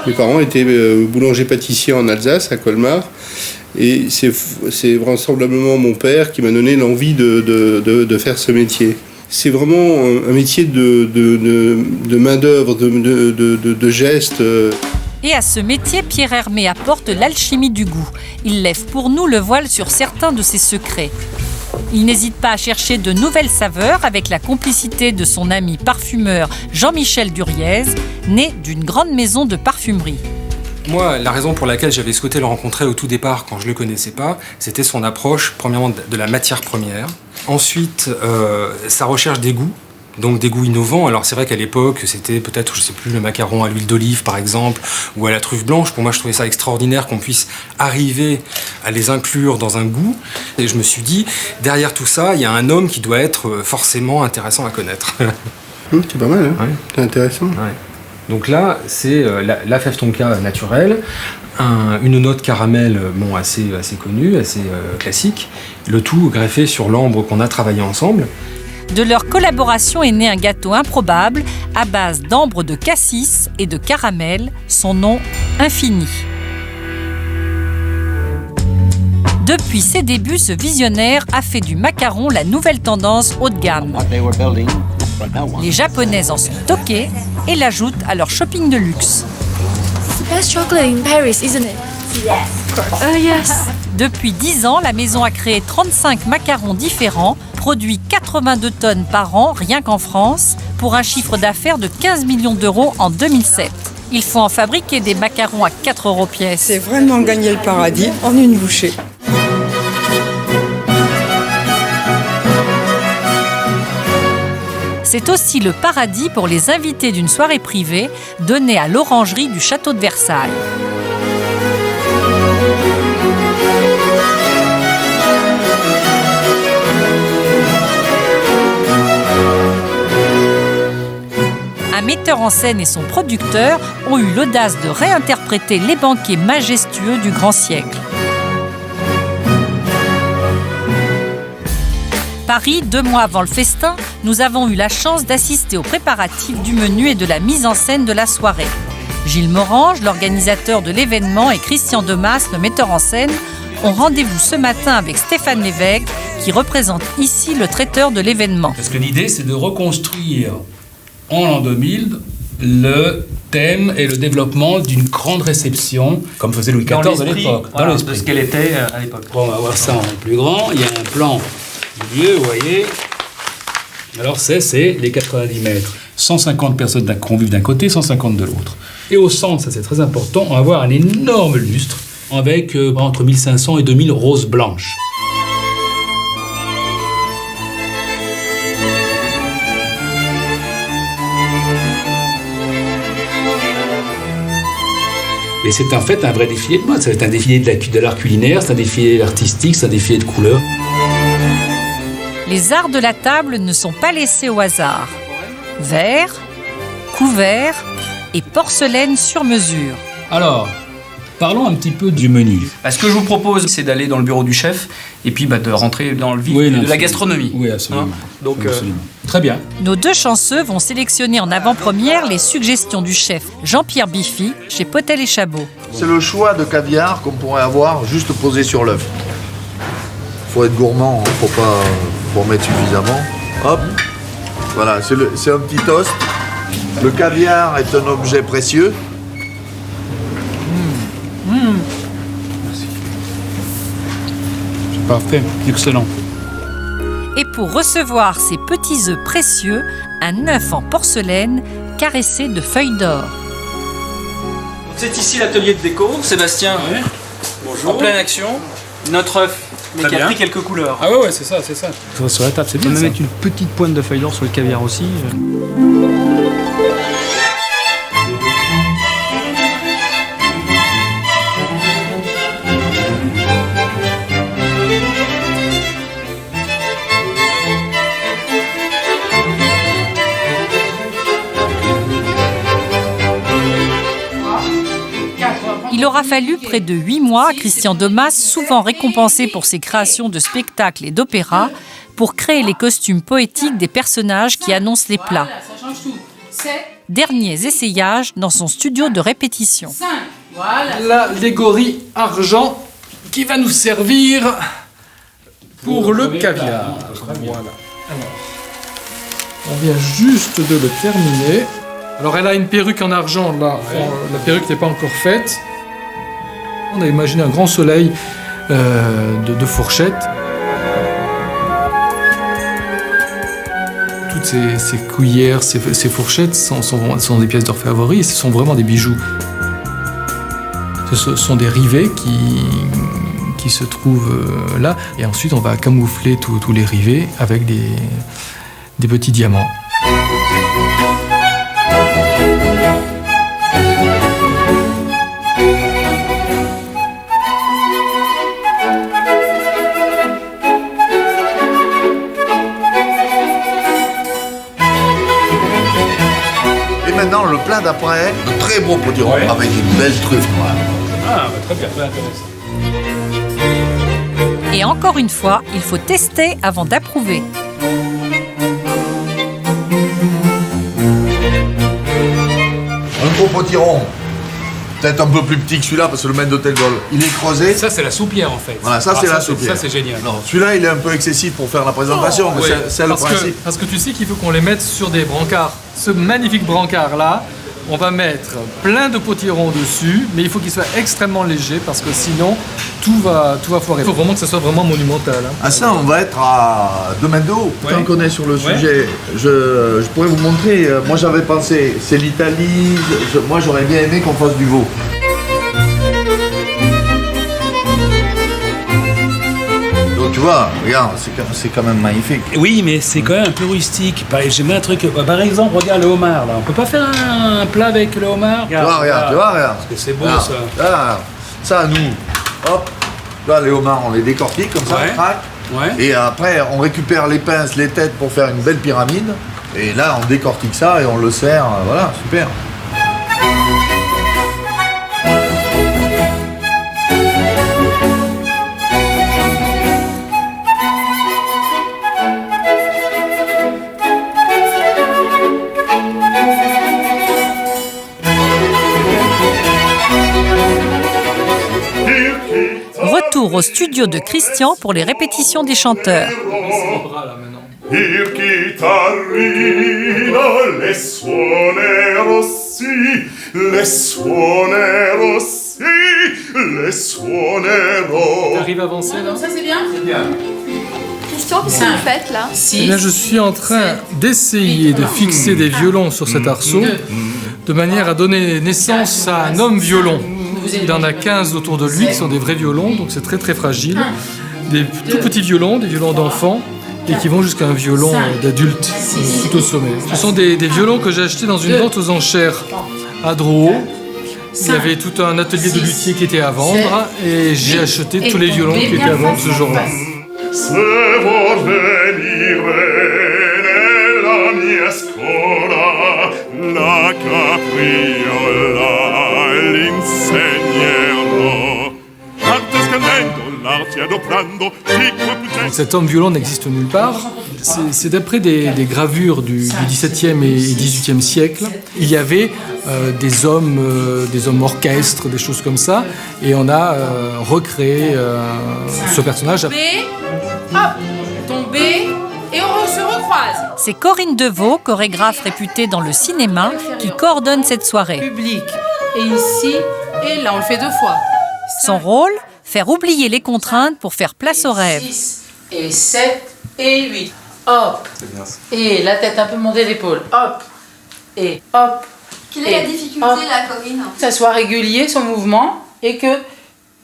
Mes parents étaient boulanger-pâtissiers en Alsace, à Colmar. Et c'est vraisemblablement mon père qui m'a donné l'envie de faire ce métier. C'est vraiment un métier de main-d'œuvre, de gestes. Et à ce métier, Pierre Hermé apporte l'alchimie du goût. Il lève pour nous le voile sur certains de ses secrets. Il n'hésite pas à chercher de nouvelles saveurs avec la complicité de son ami parfumeur Jean-Michel Duriez, né d'une grande maison de parfumerie. Moi, la raison pour laquelle j'avais souhaité le rencontrer au tout départ, quand je ne le connaissais pas, c'était son approche, premièrement, de la matière première. Ensuite, sa recherche des goûts. Donc des goûts innovants. Alors c'est vrai qu'à l'époque, c'était peut-être, je sais plus, le macaron à l'huile d'olive par exemple, ou à la truffe blanche. Pour moi, je trouvais ça extraordinaire qu'on puisse arriver à les inclure dans un goût. Et je me suis dit, derrière tout ça, il y a un homme qui doit être forcément intéressant à connaître. C'est pas mal, hein, ouais. C'est intéressant. Ouais. Donc là, c'est la fève tonka naturelle, une note caramel assez connue, assez classique, le tout greffé sur l'ambre qu'on a travaillé ensemble. De leur collaboration est né un gâteau improbable à base d'ambre de cassis et de caramel, son nom Infini. Depuis ses débuts, ce visionnaire a fait du macaron la nouvelle tendance haut de gamme. Les Japonaises en sont toquées et l'ajoutent à leur shopping de luxe. The best chocolate in Paris, isn't it? Yes. Yes. Depuis 10 ans, la maison a créé 35 macarons différents, produit 82 tonnes par an, rien qu'en France, pour un chiffre d'affaires de 15 millions d'euros en 2007. Il faut en fabriquer des macarons à 4 € pièce. C'est vraiment gagner le paradis en une bouchée. C'est aussi le paradis pour les invités d'une soirée privée donnée à l'orangerie du château de Versailles. Un metteur en scène et son producteur ont eu l'audace de réinterpréter les banquets majestueux du grand siècle. Paris, 2 mois avant le festin, nous avons eu la chance d'assister aux préparatifs du menu et de la mise en scène de la soirée. Gilles Morange, l'organisateur de l'événement, et Christian Demas, le metteur en scène, ont rendez-vous ce matin avec Stéphane Lévesque, qui représente ici le traiteur de l'événement. Parce que l'idée, c'est de reconstruire en l'an 2000 le thème et le développement d'une grande réception, comme faisait Louis XIV à l'époque. Voilà, dans l'esprit. De ce qu'elle était à l'époque. Bon, on va voir ça en plus grand. Il y a un plan du lieu, vous voyez. Alors c'est les 90 mètres. 150 personnes convives d'un côté, 150 de l'autre. Et au centre, ça c'est très important, on va voir un énorme lustre avec entre 1500 et 2000 roses blanches. Et c'est en fait un vrai défilé de mode. C'est un défilé de l'art culinaire, c'est un défilé artistique, c'est un défilé de couleurs. Les arts de la table ne sont pas laissés au hasard. Verre, couverts et porcelaine sur mesure. Alors, parlons un petit peu du menu. Ce que je vous propose, c'est d'aller dans le bureau du chef et puis de rentrer dans le vif de la gastronomie. Oui, absolument. Donc, absolument. Très bien. Nos 2 chanceux vont sélectionner en avant-première les suggestions du chef Jean-Pierre Biffy chez Potel et Chabot. C'est le choix de caviar qu'on pourrait avoir juste posé sur l'œuf. Il faut être gourmand, faut pas en mettre suffisamment. Hop, voilà, c'est un petit toast. Le caviar est un objet précieux. Merci. C'est parfait, excellent. Et pour recevoir ces petits œufs précieux, un œuf en porcelaine caressé de feuilles d'or. C'est ici l'atelier de déco, Sébastien. Ouais. Bonjour. En pleine action. Notre œuf, mais qui a pris quelques couleurs. Ah ouais, c'est ça, c'est ça. Sur la table, c'est bien. On va mettre une petite pointe de feuilles d'or sur le caviar aussi. Il aura fallu près de 8 mois à Christian Demas, souvent récompensé pour ses créations de spectacles et d'opéra, pour créer les costumes poétiques des personnages qui annoncent les plats. Derniers essayages dans son studio de répétition. L'allégorie argent qui va nous servir pour le caviar. Voilà. Alors, on vient juste de le terminer. Alors elle a une perruque en argent là, la perruque n'est pas encore faite. On a imaginé un grand soleil de fourchettes. Toutes ces cuillères, ces fourchettes sont des pièces d'orfèvrerie et ce sont vraiment des bijoux. Ce sont des rivets qui se trouvent là et ensuite on va camoufler tous les rivets avec des petits diamants. Maintenant, le plat d'après, de très beaux potirons avec une belle truffe noire. Ah, très bien, très intéressant. Et encore une fois, il faut tester avant d'approuver. gros potiron, peut-être un peu plus petit que celui-là parce que le maître d'hôtel Gaulle, il est creusé. Ça, c'est la soupière en fait. Voilà, ça c'est la soupière. Ça, c'est génial. Non, celui-là, il est un peu excessif pour faire la présentation, mais c'est le principe. Parce que tu sais qu'il faut qu'on les mette sur des brancards. Ce magnifique brancard-là, on va mettre plein de potirons dessus, mais il faut qu'il soit extrêmement léger parce que sinon, tout va foirer. Il faut vraiment que ça soit vraiment monumental. Hein. Ah ça, on va être à 2 mètres de haut. Tant qu'on est sur le sujet, je pourrais vous montrer. Moi, j'avais pensé, c'est l'Italie. Moi, j'aurais bien aimé qu'on fasse du veau. Tu vois, regarde, c'est quand même magnifique. Oui, mais c'est quand même un peu rustique. J'aime un truc. Par exemple, regarde le homard là. On peut pas faire un plat avec le homard. Tu vois, regarde. Parce que c'est beau regarde, ça. Là, ça, nous, hop, là, les homards, on les décortique comme ça, crac. Et après, on récupère les pinces, les têtes pour faire une belle pyramide. Et là, on décortique ça et on le sert. Voilà, super. Retour au studio de Christian pour les répétitions des chanteurs. Il chitarrino le suonerò sì, le suonerò sì, le suonerò. T'arrives à avancer là? Ça c'est bien? C'est bien. Christian, qu'est-ce que vous faites là? Eh bien, je suis en train d'essayer de fixer des violons sur cet arceau de manière à donner naissance à un homme violon. Il en a 15 autour de lui qui sont des vrais violons, donc c'est très très fragile. Des tout petits violons, des violons d'enfants, et qui vont jusqu'à un violon d'adulte, tout au sommet. Ce sont des violons que j'ai achetés dans une vente aux enchères à Drouot. Il y avait tout un atelier de luthier qui était à vendre, et j'ai acheté tous les violons qui étaient à vendre ce jour-là. Se vuol venire nella mia scuola, la capriola l'insegnerò. Arte scandendo, l'arte adoprando, Donc cet homme violon n'existe nulle part. C'est d'après des gravures du XVIIe et XVIIIe siècle. Il y avait des hommes orchestres, des choses comme ça, et on a recréé ce personnage. B, hop, tombé, et on se recroise. C'est Corinne Deveau, chorégraphe réputée dans le cinéma, qui coordonne cette soirée. Public, et ici, et là, on le fait 2 fois. Son rôle, faire oublier les contraintes pour faire place au rêve. 6, et 7, et 8. Hop. Et la tête un peu montée d'épaule. Hop. Et hop. Quelle est la difficulté là, Corinne? Que ça soit régulier son mouvement et que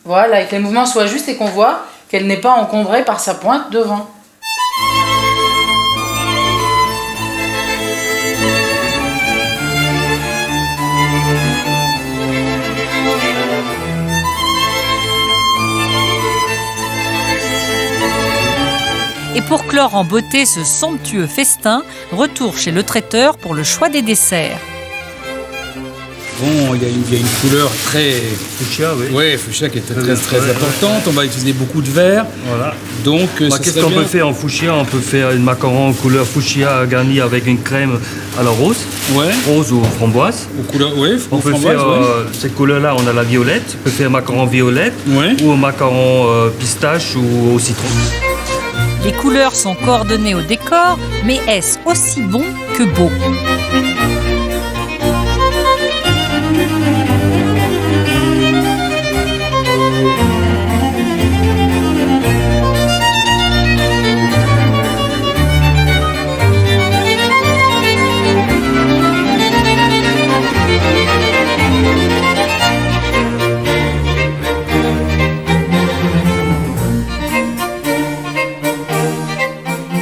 voilà, et que les mouvements soient justes et qu'on voit qu'elle n'est pas encombrée par sa pointe devant. Et pour clore en beauté ce somptueux festin, retour chez le traiteur pour le choix des desserts. Bon, il y a une couleur très fuchsia, oui. Oui, fuchsia qui est très importante. On va utiliser beaucoup de vert. Voilà. Donc, qu'est-ce qu'on peut faire en fuchsia? On peut faire un macaron couleur fuchsia garni avec une crème à la rose. Ouais. Rose ou framboise. On peut faire cette couleur-là, on a la violette. On peut faire macaron violette ou un macaron pistache ou au citron. Les couleurs sont coordonnées au décor, mais est-ce aussi bon que beau?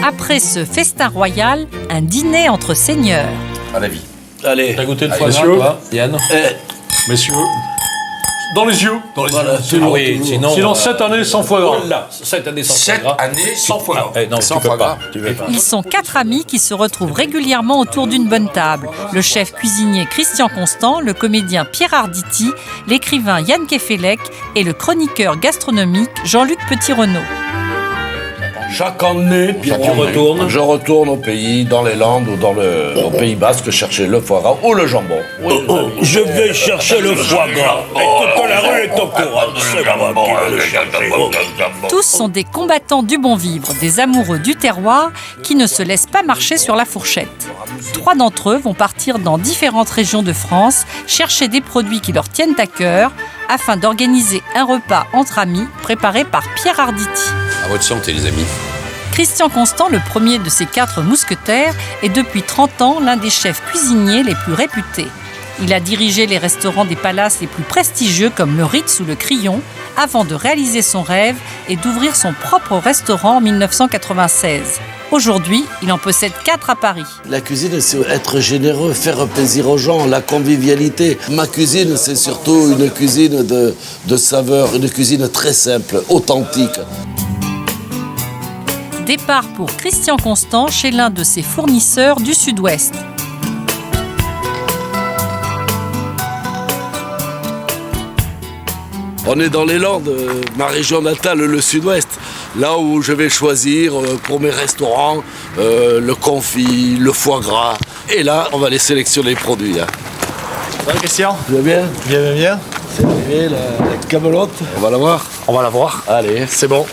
Après ce festin royal, un dîner entre seigneurs. À la vie. Allez, t'as goûté de allez, foie messieurs, gras, Yann messieurs, dans les yeux. Voilà, sinon cette année sans foie gras. Voilà, cette année sans foie gras. Cette année sans foie gras. Non, sans foie gras. Ils sont 4 amis qui se retrouvent régulièrement autour d'une bonne table. Le chef cuisinier Christian Constant, le comédien Pierre Arditi, l'écrivain Yann Kefelec et le chroniqueur gastronomique Jean-Luc Petit-Renaud. Chaque année, Pierre, tu retournes? Je retourne au pays, dans les Landes ou au Pays Basque, chercher le foie gras ou le jambon. Oui, je vais chercher le foie gras. Et toute la rue est au courant. C'est moi qui vais le chercher. Tous sont des combattants du bon vivre, des amoureux du terroir qui ne se laissent pas marcher sur la fourchette. 3 d'entre eux vont partir dans différentes régions de France chercher des produits qui leur tiennent à cœur afin d'organiser un repas entre amis préparé par Pierre Arditi. À votre santé, les amis. Christian Constant, le premier de ces 4 mousquetaires, est depuis 30 ans l'un des chefs cuisiniers les plus réputés. Il a dirigé les restaurants des palaces les plus prestigieux comme le Ritz ou le Crillon, avant de réaliser son rêve et d'ouvrir son propre restaurant en 1996. Aujourd'hui, il en possède 4 à Paris. La cuisine, c'est être généreux, faire plaisir aux gens, la convivialité. Ma cuisine, c'est surtout une cuisine de saveurs, une cuisine très simple, authentique. Départ pour Christian Constant chez l'un de ses fournisseurs du Sud-Ouest. On est dans les Landes, ma région natale, le Sud-Ouest. Là où je vais choisir pour mes restaurants le confit, le foie gras. Et là, on va les sélectionner les produits. Hein. Ça va, Christian? Tu vas bien? Bien. C'est arrivé, la camelote. On va la voir? On va la voir. Allez, c'est bon.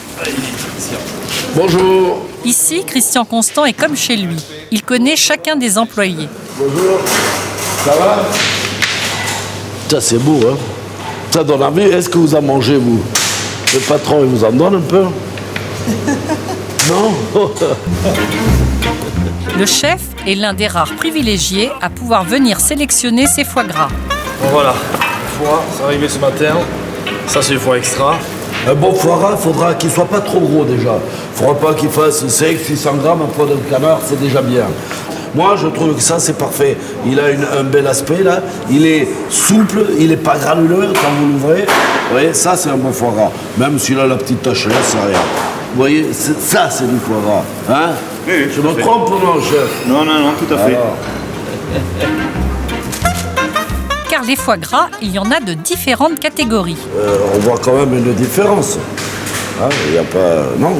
Bonjour. Ici, Christian Constant est comme chez lui. Il connaît chacun des employés. Bonjour. Ça va? Ça, c'est beau, hein? Ça donne envie. Est-ce que vous en mangez, vous? Le patron, il vous en donne un peu? Non? Le chef est l'un des rares privilégiés à pouvoir venir sélectionner ses foie gras. Bon, voilà, le foie, c'est arrivé ce matin. Ça, c'est le foie extra. Un bon foie gras, il faudra qu'il soit pas trop gros déjà. Il ne faudra pas qu'il fasse 500-600 grammes. Un foie de canard, c'est déjà bien. Moi, je trouve que ça, c'est parfait. Il a un bel aspect, là. Il est souple, il n'est pas granuleux quand vous l'ouvrez. Vous voyez, ça, c'est un bon foie gras. Même s'il a la petite tache là, c'est rien. Vous voyez, ça, c'est du foie gras. Hein? Oui, je me trompe ou non, chef? Non, tout à fait. Alors. Car les foie gras, il y en a de différentes catégories. On voit quand même une différence. Hein, il n'y a pas... Non.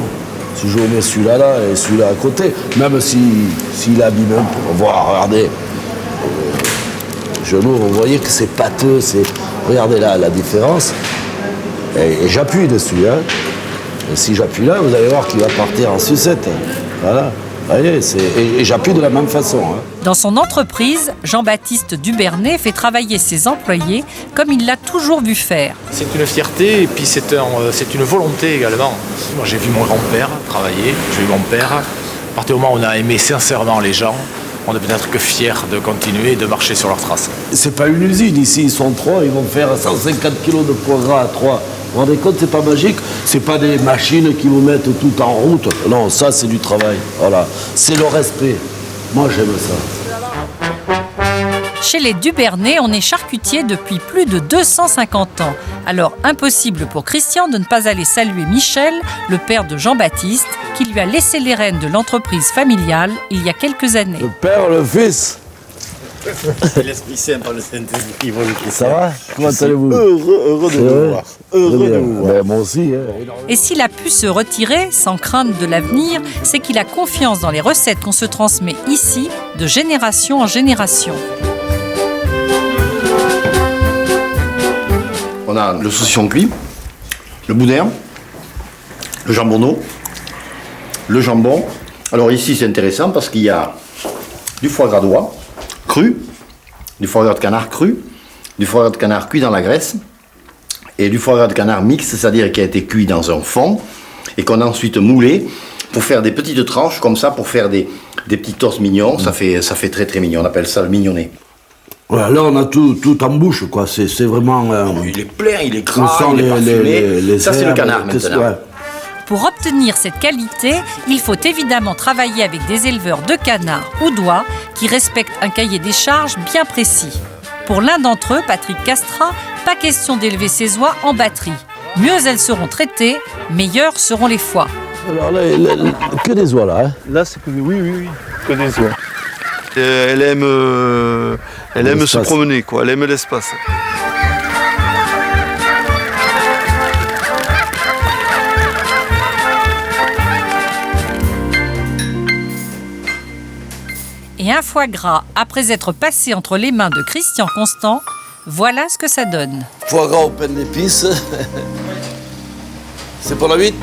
Si je mets celui-là là et celui-là à côté, même s'il abîme un peu, on va regarder. Je l'ouvre, vous voyez que c'est pâteux, regardez là la différence. Et j'appuie dessus. Hein. Et si j'appuie là, vous allez voir qu'il va partir en sucette. Voilà. Voyez, et j'appuie de la même façon. Hein. Dans son entreprise, Jean-Baptiste Dubernay fait travailler ses employés comme il l'a toujours vu faire. C'est une fierté et puis c'est une volonté également. Moi, j'ai vu mon grand-père travailler, j'ai vu mon père. À partir du moment où on a aimé sincèrement les gens, on ne peut être que fier de continuer et de marcher sur leurs traces. C'est pas une usine ici, ils sont 3, ils vont faire 150 kilos de foie gras à 3. Vous vous rendez compte, c'est pas magique, c'est pas des machines qui vous mettent tout en route. Non, ça c'est du travail. Voilà, c'est le respect. Moi j'aime ça. Chez les Dubernay, on est charcutier depuis plus de 250 ans. Alors impossible pour Christian de ne pas aller saluer Michel, le père de Jean-Baptiste, qui lui a laissé les rênes de l'entreprise familiale il y a quelques années. Le père, le fils. L'Esprit Saint par le Saint-Esprit. Ça va? Comment allez-vous? Heureux de vous voir. Heureux de vous voir. Ben, moi aussi. Hein. Et s'il a pu se retirer sans crainte de l'avenir, c'est qu'il a confiance dans les recettes qu'on se transmet ici, de génération en génération. On a le saucisson cuit, le boudin, le jambonneau, le jambon. Alors ici c'est intéressant parce qu'il y a du foie gras d'oie cru, du foie gras de canard cru, du foie gras de canard cuit dans la graisse et du foie gras de canard mixte, c'est-à-dire qui a été cuit dans un fond et qu'on a ensuite moulé pour faire des petites tranches comme ça, pour faire des petits torses mignons. Ça fait très très mignon, on appelle ça le mignonnet. Voilà, là on a tout en bouche, quoi. C'est vraiment... il est plein, il est gras, il est parfumé. Ça c'est le canard maintenant. Ouais. Pour obtenir cette qualité, il faut évidemment travailler avec des éleveurs de canards ou d'oies qui respectent un cahier des charges bien précis. Pour l'un d'entre eux, Patrick Castra, pas question d'élever ses oies en batterie. Mieux elles seront traitées, meilleurs seront les foies. Alors là, que des oies là. Hein. Là, c'est que oui, que des oies. Elle aime se promener, quoi. Elle aime l'espace. foie gras après être passé entre les mains de Christian Constant, voilà ce que ça donne. Foie gras au pain d'épices. C'est pour la 8.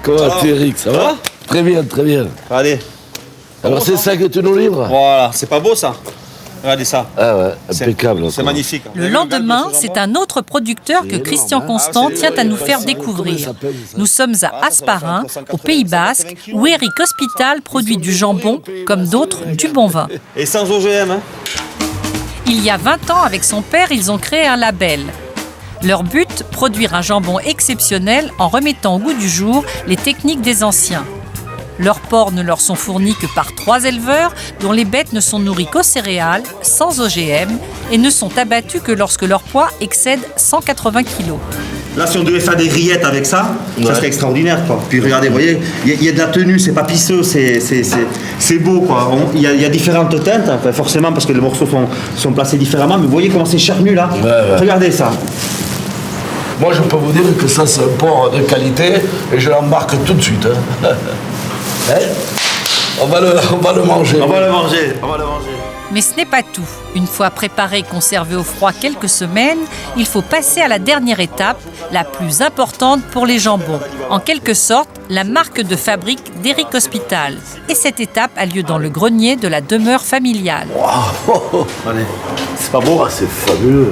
Comment tu, Eric, ça va? Très bien, très bien. Regardez. Alors c'est ça que tu nous livres? Voilà, c'est pas beau ça? Regardez ça. Ah ouais, impeccable. C'est magnifique. Le lendemain, c'est un autre producteur que Christian Constant tient à nous faire découvrir. Nous sommes à Hasparren, au Pays Basque, où Eric Hospital produit du jambon, comme d'autres, du bon vin. Et sans OGM, hein? Il y a 20 ans, avec son père, ils ont créé un label. Leur but, produire un jambon exceptionnel en remettant au goût du jour les techniques des anciens. Leurs porcs ne leur sont fournis que par 3 éleveurs dont les bêtes ne sont nourries qu'aux céréales, sans OGM, et ne sont abattus que lorsque leur poids excède 180 kg. Là, si on devait faire des rillettes avec ça, ça serait extraordinaire, quoi. Puis regardez, vous voyez, il y a de la tenue, c'est pas pisseux, c'est beau, quoi. Il y a différentes teintes, enfin, forcément, parce que les morceaux sont placés différemment, mais vous voyez comment c'est charnu, là? Regardez ça. Moi, je peux vous dire que ça, c'est un porc de qualité et je l'embarque tout de suite. Hein. On va le manger. On va le manger. Mais ce n'est pas tout. Une fois préparé et conservé au froid quelques semaines, il faut passer à la dernière étape, la plus importante pour les jambons. En quelque sorte, la marque de fabrique d'Eric Hospital. Et cette étape a lieu dans le grenier de la demeure familiale. Wow. Allez, c'est pas beau? C'est fabuleux.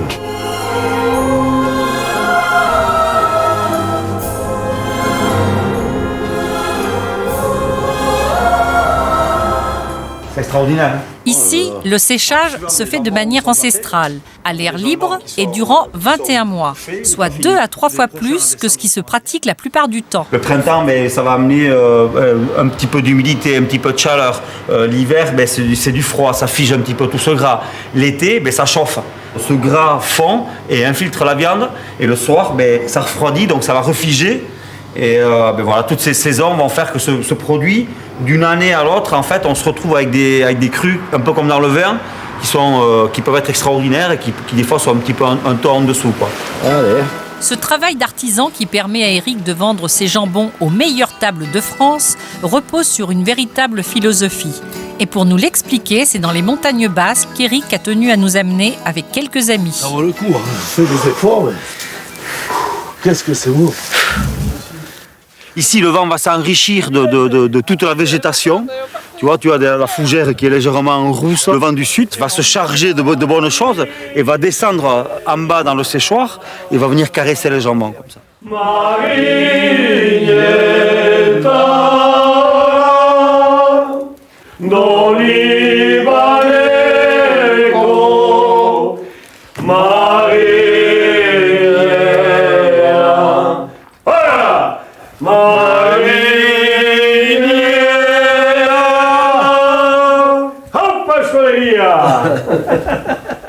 C'est extraordinaire. Ici, le séchage se fait de manière ancestrale, à l'air libre et durant 21 mois, soit 2 à 3 fois plus que ce qui se pratique la plupart du temps. Le printemps, ça va amener un petit peu d'humidité, un petit peu de chaleur. L'hiver, c'est du froid, ça fige un petit peu tout ce gras. L'été, ça chauffe. Ce gras fond et infiltre la viande. Et le soir, ça refroidit, donc ça va refiger. Et voilà, toutes ces saisons vont faire que ce produit, d'une année à l'autre, en fait, on se retrouve avec des crus, un peu comme dans le vin, qui peuvent être extraordinaires et qui des fois sont un petit peu un ton en dessous, quoi. Allez. Ce travail d'artisan qui permet à Eric de vendre ses jambons aux meilleures tables de France repose sur une véritable philosophie. Et pour nous l'expliquer, c'est dans les montagnes basques qu'Eric a tenu à nous amener avec quelques amis. Ça vaut le coup, hein. Fais des efforts, mais qu'est-ce que c'est beau. Ici, le vent va s'enrichir de toute la végétation. Tu vois la fougère qui est légèrement rousse. Le vent du sud va se charger de bonnes choses et va descendre en bas dans le séchoir et va venir caresser les jambons comme ça.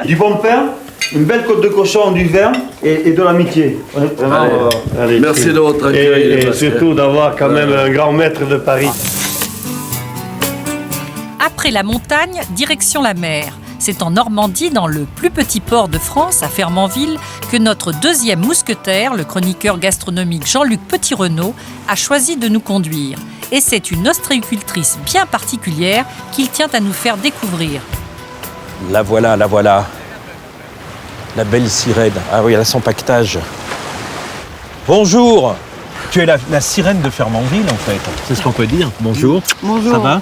Du bon pain, une belle côte de cochon, du vin et de l'amitié. Allez, merci de votre accueil. Et surtout d'avoir quand même un grand maître de Paris. Après la montagne, direction la mer. C'est en Normandie, dans le plus petit port de France, à Fernandville, que notre deuxième mousquetaire, le chroniqueur gastronomique Jean-Luc Petit-Renaud, a choisi de nous conduire. Et c'est une ostréicultrice bien particulière qu'il tient à nous faire découvrir. La voilà, la voilà. La belle sirène. Ah oui, elle a son paquetage. Bonjour. Tu es la sirène de Fernandville, en fait. C'est ce qu'on peut dire. Bonjour. Bonjour. Ça va?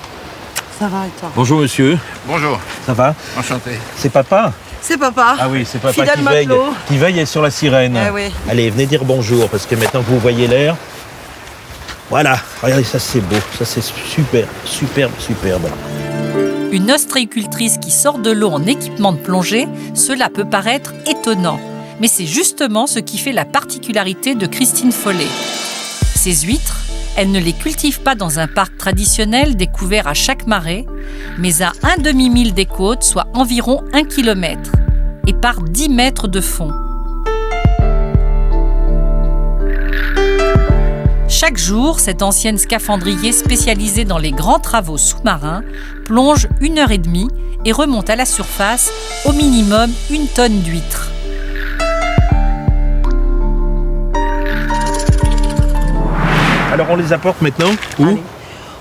Ça va et toi? Bonjour, monsieur. Bonjour. Ça va? Enchanté. C'est papa? C'est papa. Ah oui, c'est papa Fidèle qui veille sur la sirène. Eh oui. Allez, venez dire bonjour, parce que maintenant que vous voyez l'air... Voilà, regardez, ça c'est beau. Ça c'est super, superbe, superbe. Une ostréicultrice qui sort de l'eau en équipement de plongée, cela peut paraître étonnant. Mais c'est justement ce qui fait la particularité de Christine Follet. Ces huîtres, elle ne les cultive pas dans un parc traditionnel découvert à chaque marée, mais à un demi-mille des côtes, soit environ 1 kilomètre, et par 10 mètres de fond. Chaque jour, cette ancienne scaphandrier spécialisée dans les grands travaux sous-marins plonge 1h30 et remonte à la surface au minimum 1 tonne d'huîtres. Alors on les apporte maintenant où? Allez.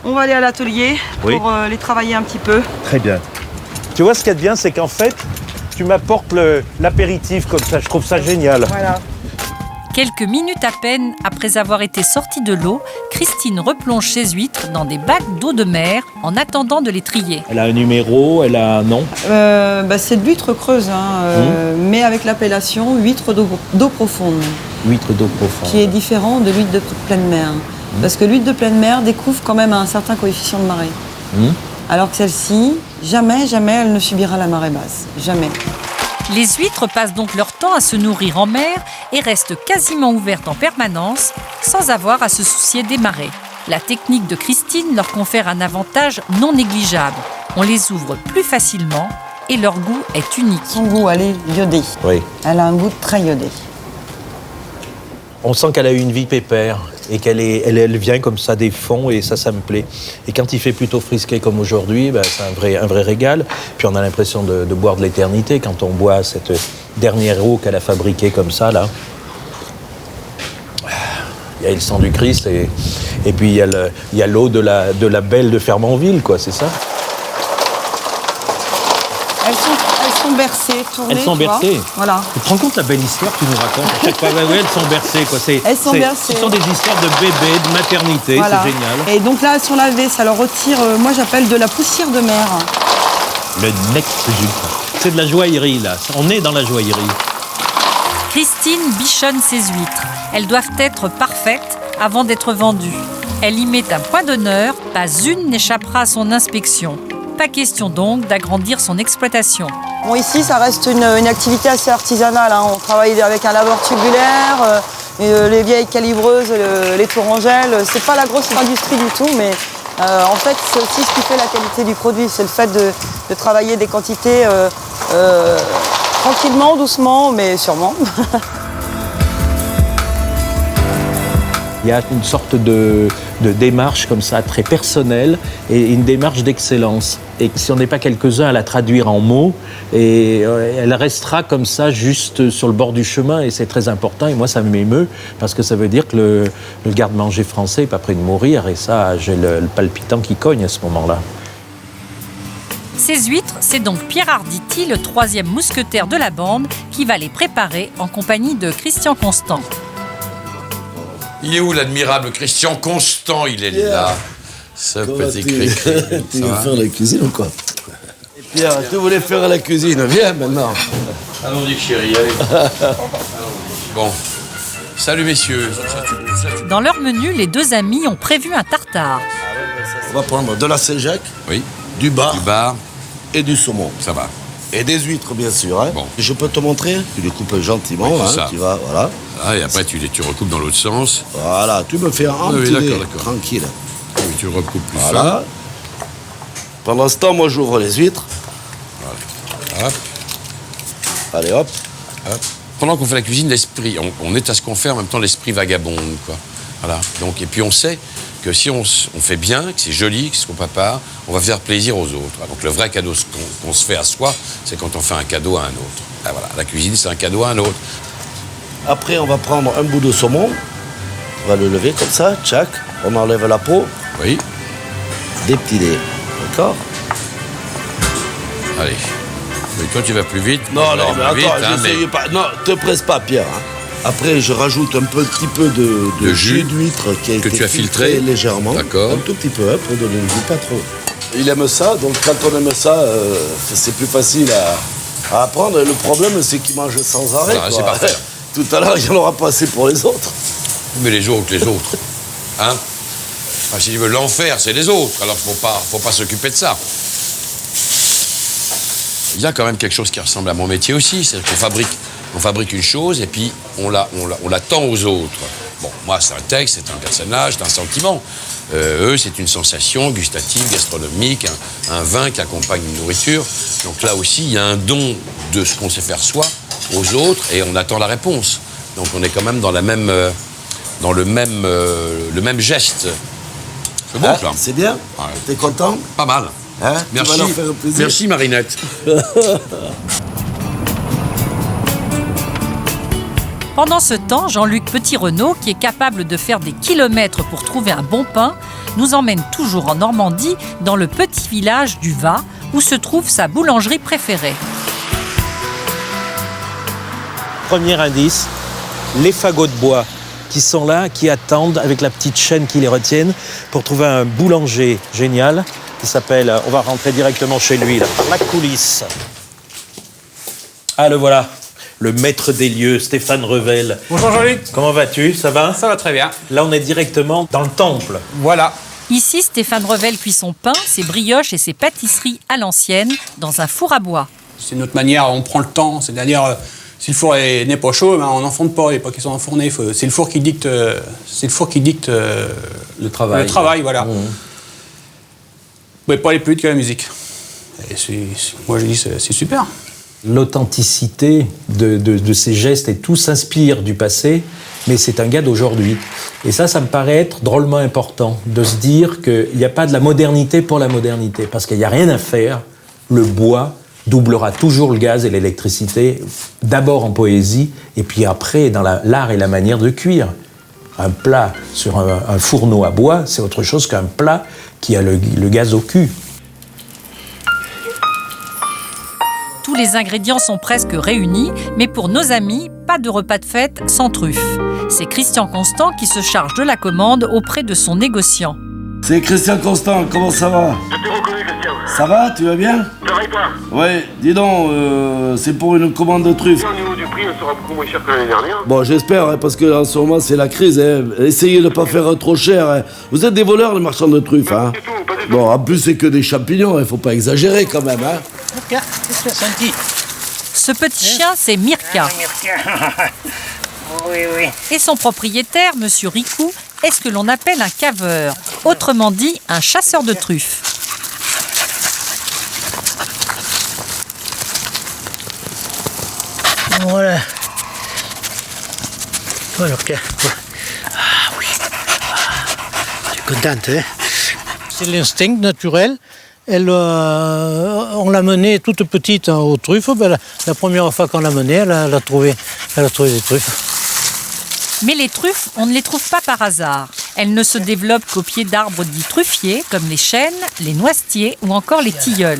On va aller à l'atelier Oui. pour les travailler un petit peu. Très bien. Tu vois, ce qu'il y a de bien, c'est qu'en fait, tu m'apportes l'apéritif comme ça. Je trouve ça génial. Voilà. Quelques minutes à peine après avoir été sortie de l'eau, Christine replonge ses huîtres dans des bacs d'eau de mer en attendant de les trier. Elle a un numéro, elle a un nom. C'est de l'huître creuse, mais avec l'appellation huître d'eau profonde, Huître d'eau profonde. qui est différent de l'huître de pleine mer. Parce que l'huître de pleine mer découvre quand même un certain coefficient de marée. Alors que celle-ci, jamais elle ne subira la marée basse. Jamais. Les huîtres passent donc leur temps à se nourrir en mer et restent quasiment ouvertes en permanence, sans avoir à se soucier des marées. La technique de Christine leur confère un avantage non négligeable. On les ouvre plus facilement et leur goût est unique. Son goût, elle est iodée. Oui. Elle a un goût très iodé. On sent qu'elle a eu une vie pépère et qu'elle vient comme ça des fonds et ça me plaît. Et quand il fait plutôt frisqué comme aujourd'hui, c'est un vrai régal. Puis on a l'impression de boire de l'éternité quand on boit cette dernière eau qu'elle a fabriquée comme ça, là. Il y a le sang du Christ et puis il y a l'eau de la belle de Fermanville, quoi, c'est ça? Elles sont bercées, tournées. Elles sont bercées. Voilà. Tu te rends compte la belle histoire que tu nous racontes à chaque fois? Oui, elles sont bercées, quoi. Elles sont bercées. Ce sont des histoires de bébés, de maternité, Voilà. c'est génial. Et donc là, elles sont lavées, ça leur retire, moi j'appelle de la poussière de mer. Le next c'est de la joaillerie, là. On est dans la joaillerie. Christine bichonne ses huîtres. Elles doivent être parfaites avant d'être vendues. Elle y met un point d'honneur, pas une n'échappera à son inspection. Pas question donc d'agrandir son exploitation. Bon, ici, ça reste une activité assez artisanale. On travaille avec un laveur tubulaire, les vieilles calibreuses, les tourangelles. C'est pas la grosse industrie du tout, mais en fait, c'est aussi ce qui fait la qualité du produit. C'est le fait de travailler des quantités tranquillement, doucement, mais sûrement. Il y a une sorte de démarche comme ça, très personnelle, et une démarche d'excellence. Et si on n'est pas quelques-uns à la traduire en mots, et elle restera comme ça, juste sur le bord du chemin, et c'est très important. Et moi, ça m'émeut, parce que ça veut dire que le garde-manger français n'est pas près de mourir, et ça, j'ai le palpitant qui cogne à ce moment-là. Ces huîtres, c'est donc Pierre Arditi, le troisième mousquetaire de la bande, qui va les préparer en compagnie de Christian Constant. Il est où l'admirable Christian Constant? Il est là. Ce petit cri-cri. Tu veux faire la cuisine ou quoi? Et Pierre, tu voulais faire la cuisine, viens maintenant. Allons-y chérie, allez. Bon, salut messieurs. Dans leur menu, les deux amis ont prévu un tartare. On va prendre de la Saint-Jacques, oui, du bar et du saumon. Ça va. Et des huîtres, bien sûr. Bon. Je peux te montrer? Tu les coupes gentiment. Oui, ça. Tu vas, voilà. Ah, et après, tu recoupes dans l'autre sens. Voilà, tu me fais un petit lait, tranquille. Oui, tu recoupes plus voilà. fin. Pendant ce temps, moi, j'ouvre les huîtres. Voilà. Hop. Allez, hop. Hop. Pendant qu'on fait la cuisine, l'esprit, on est à ce qu'on fait, en même temps, l'esprit vagabonde, quoi. Voilà. Donc, et puis, on sait que si on fait bien, que c'est joli, que c'est ce qu'on prépare, on va faire plaisir aux autres. Donc le vrai cadeau qu'on se fait à soi, c'est quand on fait un cadeau à un autre. Ah, voilà. La cuisine, c'est un cadeau à un autre. Après, on va prendre un bout de saumon. On va le lever comme ça, tchac. On enlève la peau. Oui. Des petits dés. D'accord? Allez. Mais toi, tu vas plus vite. Non, non, mais attends, vite, j'essaye pas. Non, te presse pas, Pierre. Après, je rajoute un petit peu de jus d'huître qui a été tu as filtré légèrement. D'accord. Un tout petit peu, pour donner le goût, pas trop. Il aime ça, donc quand on aime ça, c'est plus facile à apprendre. Et le problème, c'est qu'il mange sans arrêt. Ah, c'est parfait. Tout à l'heure, il y en aura pas assez pour les autres. Mais les autres. Hein? Enfin, si tu veux l'enfer, c'est les autres. Alors, faut pas s'occuper de ça. Il y a quand même quelque chose qui ressemble à mon métier aussi. C'est qu'on fabrique une chose et puis on la tend aux autres. Bon, moi, c'est un texte, c'est un personnage, c'est un sentiment. Eux, c'est une sensation gustative, gastronomique, un vin qui accompagne une nourriture. Donc là aussi, il y a un don de ce qu'on sait faire soi aux autres et on attend la réponse. Donc on est quand même dans le même geste. C'est bon, ça. C'est bien. Ouais. T'es content? Pas mal. Hein? Merci. Tu vas leur faire plaisir. Merci, Marinette. Pendant ce temps, Jean-Luc Petit-Renaud, qui est capable de faire des kilomètres pour trouver un bon pain, nous emmène toujours en Normandie, dans le petit village du Va, où se trouve sa boulangerie préférée. Premier indice, les fagots de bois qui sont là, qui attendent avec la petite chaîne qui les retiennent pour trouver un boulanger génial qui s'appelle, on va rentrer directement chez lui, là, par la coulisse. Ah, le voilà, le maître des lieux, Stéphane Revel. Bonjour Jean-Luc. Comment vas-tu? Ça va? Ça va très bien. Là, on est directement dans le temple. Voilà. Ici, Stéphane Revel cuit son pain, ses brioches et ses pâtisseries à l'ancienne dans un four à bois. C'est notre manière, on prend le temps, c'est-à-dire si le four n'est pas chaud, ben on n'enfourne pas, il n'est pas qu'ils sont enfournés. C'est le four qui dicte, le travail. Voilà. Vous ne pouvez pas aller plus vite que la musique. Et moi, je dis c'est super. L'authenticité de ses gestes et tout s'inspire du passé, mais c'est un gars d'aujourd'hui. Et ça me paraît être drôlement important, de se dire qu'il n'y a pas de la modernité pour la modernité, parce qu'il n'y a rien à faire. Le bois doublera toujours le gaz et l'électricité, d'abord en poésie, et puis après dans l'art et la manière de cuire. Un plat sur un fourneau à bois, c'est autre chose qu'un plat qui a le gaz au cul. Tous les ingrédients sont presque réunis, mais pour nos amis, pas de repas de fête sans truffe. C'est Christian Constant qui se charge de la commande auprès de son négociant. C'est Christian Constant, comment ça va? Je t'ai reconnu, Christian. Ça va, tu vas bien? Ça va et toi? Ouais, dis donc, c'est pour une commande de truffes. Au niveau du prix, elle sera beaucoup moins chère que l'année dernière. Bon, j'espère, hein, parce qu'en ce moment, c'est la crise. Hein. Essayez de ne pas faire trop cher. Hein. Vous êtes des voleurs, les marchands de truffes. Hein. Pas du tout. Bon, en plus, c'est que des champignons. Il ne faut pas exagérer, quand même. Hein. Ce petit chien, c'est Mirka. Oui. Et son propriétaire, Monsieur Ricou, est ce que l'on appelle un caveur, autrement dit un chasseur de truffes. Voilà. Voilà, ok. Ah oui. Tu es contente, hein? C'est l'instinct naturel. On l'a menée toute petite aux truffes. Ben, la première fois qu'on l'a menée, elle a trouvé des truffes. Mais les truffes, on ne les trouve pas par hasard. Elles ne se développent qu'au pied d'arbres dits truffiers, comme les chênes, les noisetiers ou encore les tilleuls.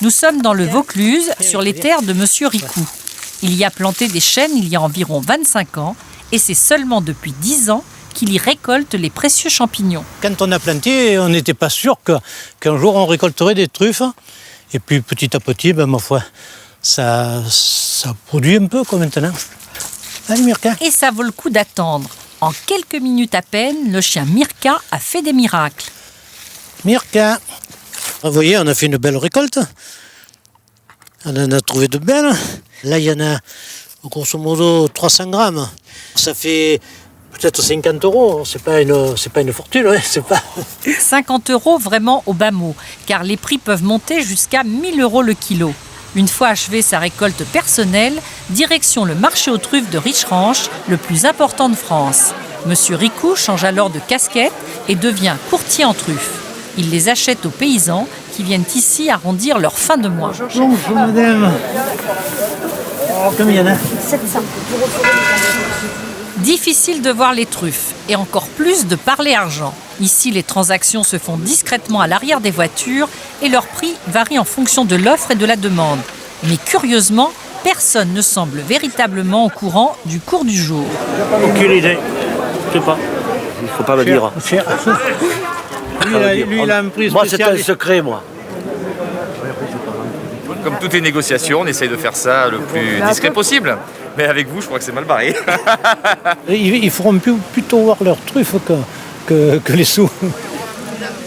Nous sommes dans le Vaucluse, sur les terres de Monsieur Ricou. Il y a planté des chênes il y a environ 25 ans, et c'est seulement depuis 10 ans qu'il y récolte les précieux champignons. Quand on a planté, on n'était pas sûr qu'un jour on récolterait des truffes. Et puis petit à petit, ben, ma foi, ça produit un peu comme maintenant. Allez, Mirka. Et ça vaut le coup d'attendre. En quelques minutes à peine, le chien Mirka a fait des miracles. Mirka. Vous voyez, on a fait une belle récolte. On en a trouvé de belles. Là, il y en a grosso modo 300 grammes. Ça fait peut-être 50 €. C'est pas une fortune, hein, c'est pas... 50 € vraiment au bas mot, car les prix peuvent monter jusqu'à 1000 € le kilo. Une fois achevée sa récolte personnelle, direction le marché aux truffes de Richeranche, le plus important de France. Monsieur Ricou change alors de casquette et devient courtier en truffes. Il les achète aux paysans qui viennent ici arrondir leur fin de mois. Bonjour madame. Combien il y en a? 700. Difficile de voir les truffes et encore plus de parler argent. Ici, les transactions se font discrètement à l'arrière des voitures et leur prix varie en fonction de l'offre et de la demande. Mais curieusement, personne ne semble véritablement au courant du cours du jour. Aucune idée. Je sais pas. Il faut pas me dire. Cher. Lui, il a un prix spécial. Moi, c'est un secret, moi. Comme toutes les négociations, on essaye de faire ça le plus discret possible. Mais avec vous, je crois que c'est mal barré. Ils feront plutôt voir leurs truffes que les sous.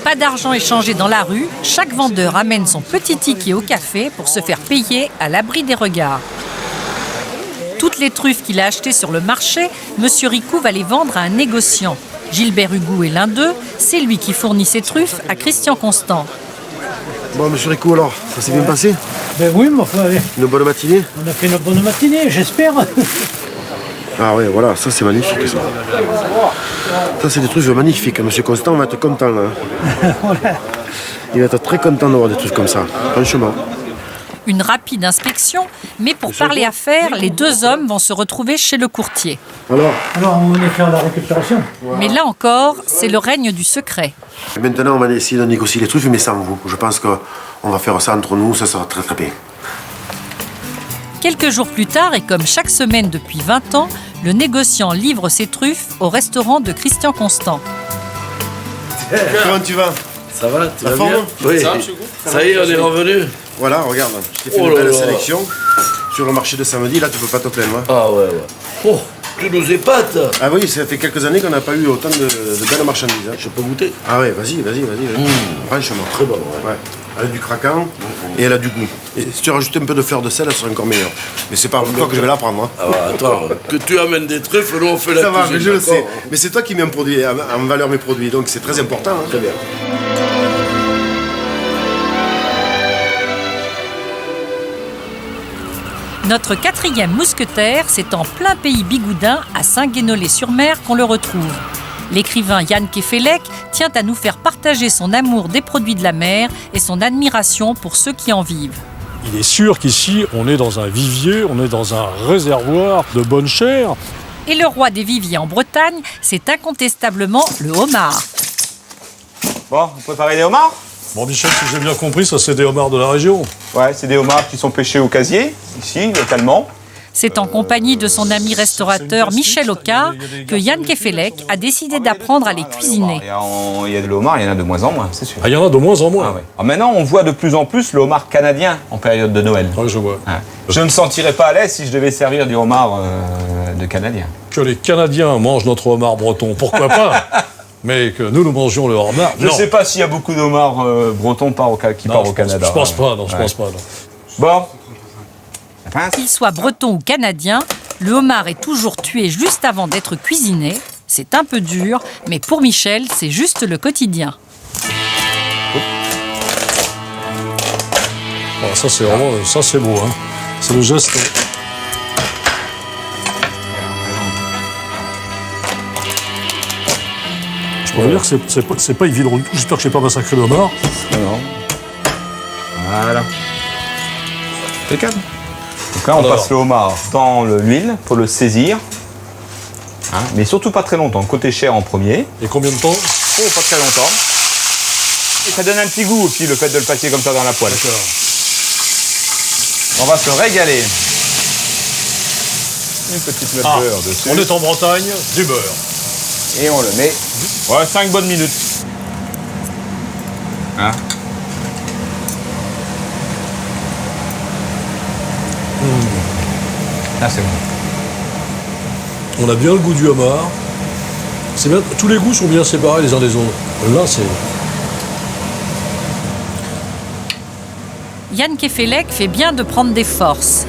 Pas d'argent échangé dans la rue, chaque vendeur amène son petit ticket au café pour se faire payer à l'abri des regards. Toutes les truffes qu'il a achetées sur le marché, Monsieur Ricou va les vendre à un négociant. Gilbert Hugo est l'un d'eux, c'est lui qui fournit ses truffes à Christian Constant. Bon, Monsieur Ricou, alors, ça s'est bien passé? Ben oui, mais enfin, allez. Une bonne matinée? On a fait une bonne matinée, j'espère. Ah ouais, voilà, ça c'est magnifique, ça. Ça, c'est des truffes magnifiques. Monsieur Constant va être content, là. Voilà. Il va être très content d'avoir des truffes comme ça, franchement. Une rapide inspection, mais pour parler affaires, les deux hommes vont se retrouver chez le courtier. Alors, on est faire la récupération. Mais là encore, c'est le règne du secret. Maintenant, on va essayer de négocier les trucs, mais sans vous. Je pense qu'on va faire ça entre nous, ça sera très très bien. Quelques jours plus tard, et comme chaque semaine depuis 20 ans, le négociant livre ses truffes au restaurant de Christian Constant. Comment tu vas? Ça va, tu vas forme? bien? Oui. Ça y est, on est revenu. Voilà, regarde, je t'ai fait une belle sélection. Sur le marché de samedi, là, tu peux pas te plaindre. Ah ouais. Oh, tu nous épates. Ah oui, ça fait quelques années qu'on n'a pas eu autant de belles marchandises. Hein. Je peux goûter? Ah ouais, vas-y. Franchement. Très bon, ouais. Elle a du craquant et elle a du goût. Et si tu rajoutes un peu de fleur de sel, elle sera encore meilleure. Mais c'est pas toi que je vais la prendre. Hein. Ah bah, attends, que tu amènes des truffes, nous on fait la cuisine. Ça va, mais je le sais. Hein. Mais c'est toi qui mets en valeur mes produits, donc c'est très important. Hein. Très bien. Notre quatrième mousquetaire, c'est en plein pays bigoudin, à Saint-Guénolé-sur-Mer, qu'on le retrouve. L'écrivain Jan Kefelec tient à nous faire partager son amour des produits de la mer et son admiration pour ceux qui en vivent. Il est sûr qu'ici, on est dans un vivier, on est dans un réservoir de bonne chair. Et le roi des viviers en Bretagne, c'est incontestablement le homard. Bon, vous préparez des homards? Bon, Michel, si j'ai bien compris, ça c'est des homards de la région. Ouais, c'est des homards qui sont pêchés au casier, ici, localement. C'est en compagnie de son ami restaurateur Michel Ocard que Jan Kefelec a décidé d'apprendre à les cuisiner. Il y a de l'homard, il y en a de moins en moins, c'est sûr. Ah, il y en a de moins en moins. Ah, ouais. Alors maintenant, on voit de plus en plus le homard canadien en période de Noël. Oui, je vois. Ah. Je ne me sentirais pas à l'aise si je devais servir du homard de canadien. Que les Canadiens mangent notre homard breton, pourquoi pas? Mais que nous mangions le homard, je ne sais pas s'il y a beaucoup d'homards bretons qui partent au Canada. Je pense pas, non, je pense pas. Non. Bon. Qu'il soit breton ou canadien, le homard est toujours tué juste avant d'être cuisiné. C'est un peu dur, mais pour Michel, c'est juste le quotidien. Bon, ça c'est vraiment, ça c'est beau, hein. C'est le geste. Je peux dire que c'est pas évident du tout. J'espère que je n'ai pas massacré le homard. Non. Voilà. Impeccable. Donc là, on passe le homard dans l'huile pour le saisir. Hein, mais surtout pas très longtemps. Côté chair en premier. Et combien de temps? Oh, pas très longtemps. Et ça donne un petit goût aussi, le fait de le passer comme ça dans la poêle. On va se régaler. Une petite note de beurre dessus. On est en Bretagne, du beurre. Et on le met. Ouais, 5 bonnes minutes. Hein? Là, c'est bon. On a bien le goût du homard. C'est bien, tous les goûts sont bien séparés les uns des autres. Là, c'est... Jan Kefelec fait bien de prendre des forces.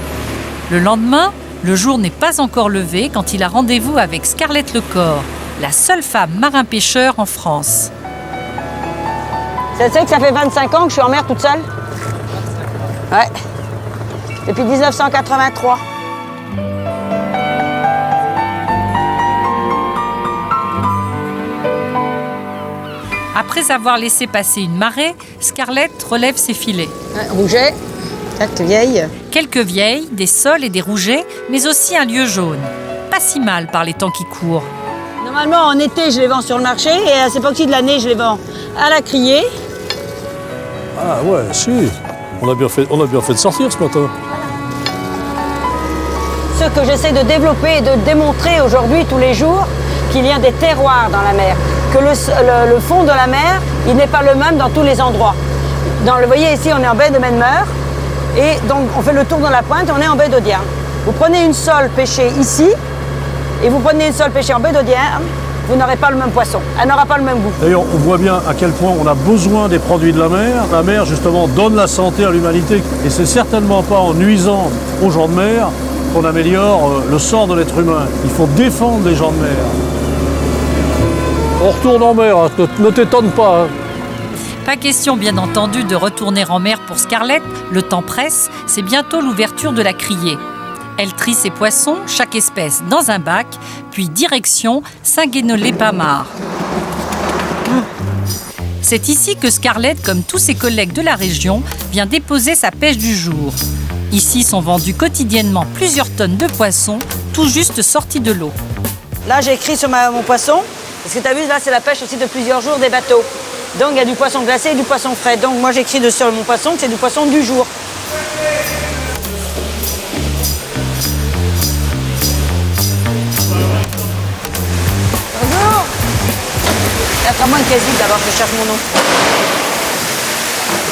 Le lendemain, le jour n'est pas encore levé quand il a rendez-vous avec Scarlett Lecor, la seule femme marin-pêcheur en France. Tu sais que ça fait 25 ans que je suis en mer toute seule? Ouais. Depuis 1983. Après avoir laissé passer une marée, Scarlett relève ses filets. Rouget, quelques vieilles. Quelques vieilles, des sols et des rougets, mais aussi un lieu jaune. Pas si mal par les temps qui courent. Normalement, en été, je les vends sur le marché et à cette époque-ci de l'année, je les vends à la criée. Ah ouais, si. On a bien fait de sortir ce matin. Ce que j'essaie de développer et de démontrer aujourd'hui, tous les jours, qu'il y a des terroirs dans la mer. Que le fond de la mer, il n'est pas le même dans tous les endroits. Vous voyez ici, on est en baie de Menmer. Et donc, on fait le tour dans la pointe et on est en baie d'Audierne. Vous prenez une sole pêchée ici et vous prenez une sole pêchée en baie d'Audierne, vous n'aurez pas le même poisson. Elle n'aura pas le même goût. D'ailleurs, on voit bien à quel point on a besoin des produits de la mer. La mer, justement, donne la santé à l'humanité. Et c'est certainement pas en nuisant aux gens de mer qu'on améliore le sort de l'être humain. Il faut défendre les gens de mer. On retourne en mer, hein. Ne t'étonne pas. Hein. Pas question, bien entendu, de retourner en mer pour Scarlett. Le temps presse, c'est bientôt l'ouverture de la criée. Elle trie ses poissons, chaque espèce dans un bac, puis direction Saint-Guénolé-Pamart. C'est ici que Scarlett, comme tous ses collègues de la région, vient déposer sa pêche du jour. Ici sont vendus quotidiennement plusieurs tonnes de poissons, tout juste sortis de l'eau. Là, j'ai écrit sur mon poisson, parce que tu as vu, là, c'est la pêche aussi de plusieurs jours des bateaux. Donc, il y a du poisson glacé et du poisson frais. Donc, moi, j'écris sur mon poisson que c'est du poisson du jour. Bonjour. Attends-moi une quasi d'abord, que je cherche mon nom.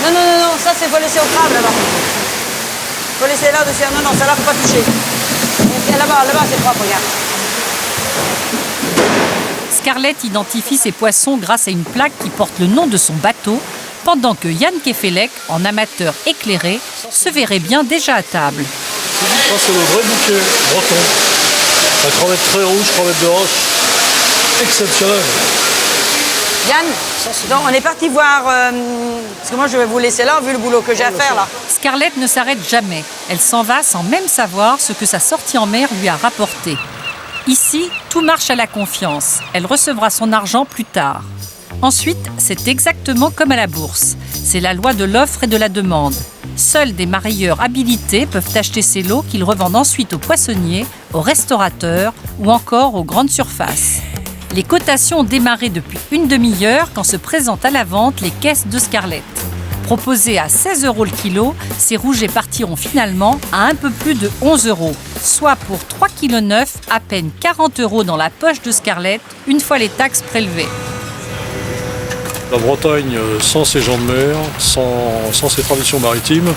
Non, ça, c'est faut laisser au crabe, là-bas. Faut laisser là-dessus. Non, ça là, faut pas toucher. Et là-bas, c'est propre, regarde. Scarlett identifie ses poissons grâce à une plaque qui porte le nom de son bateau, pendant que Yann Kefelec, en amateur éclairé, se verrait bien déjà à table. Ça, c'est le vrai bouquet breton. La crevette très rouge, crevette de roche. Exceptionnel. Yann, donc on est parti voir, parce que moi je vais vous laisser là, vu le boulot que j'ai à faire là. Scarlett ne s'arrête jamais. Elle s'en va sans même savoir ce que sa sortie en mer lui a rapporté. Ici, tout marche à la confiance. Elle recevra son argent plus tard. Ensuite, c'est exactement comme à la bourse. C'est la loi de l'offre et de la demande. Seuls des marailleurs habilités peuvent acheter ces lots qu'ils revendent ensuite aux poissonniers, aux restaurateurs ou encore aux grandes surfaces. Les cotations ont démarré depuis une demi-heure quand se présentent à la vente les caisses de Scarlett. Proposées à 16 € le kilo, ces rougets partiront finalement à un peu plus de 11 €, soit pour 3,9 kg, à peine 40 € dans la poche de Scarlett, une fois les taxes prélevées. La Bretagne, sans ses gens de mer, sans ses traditions maritimes,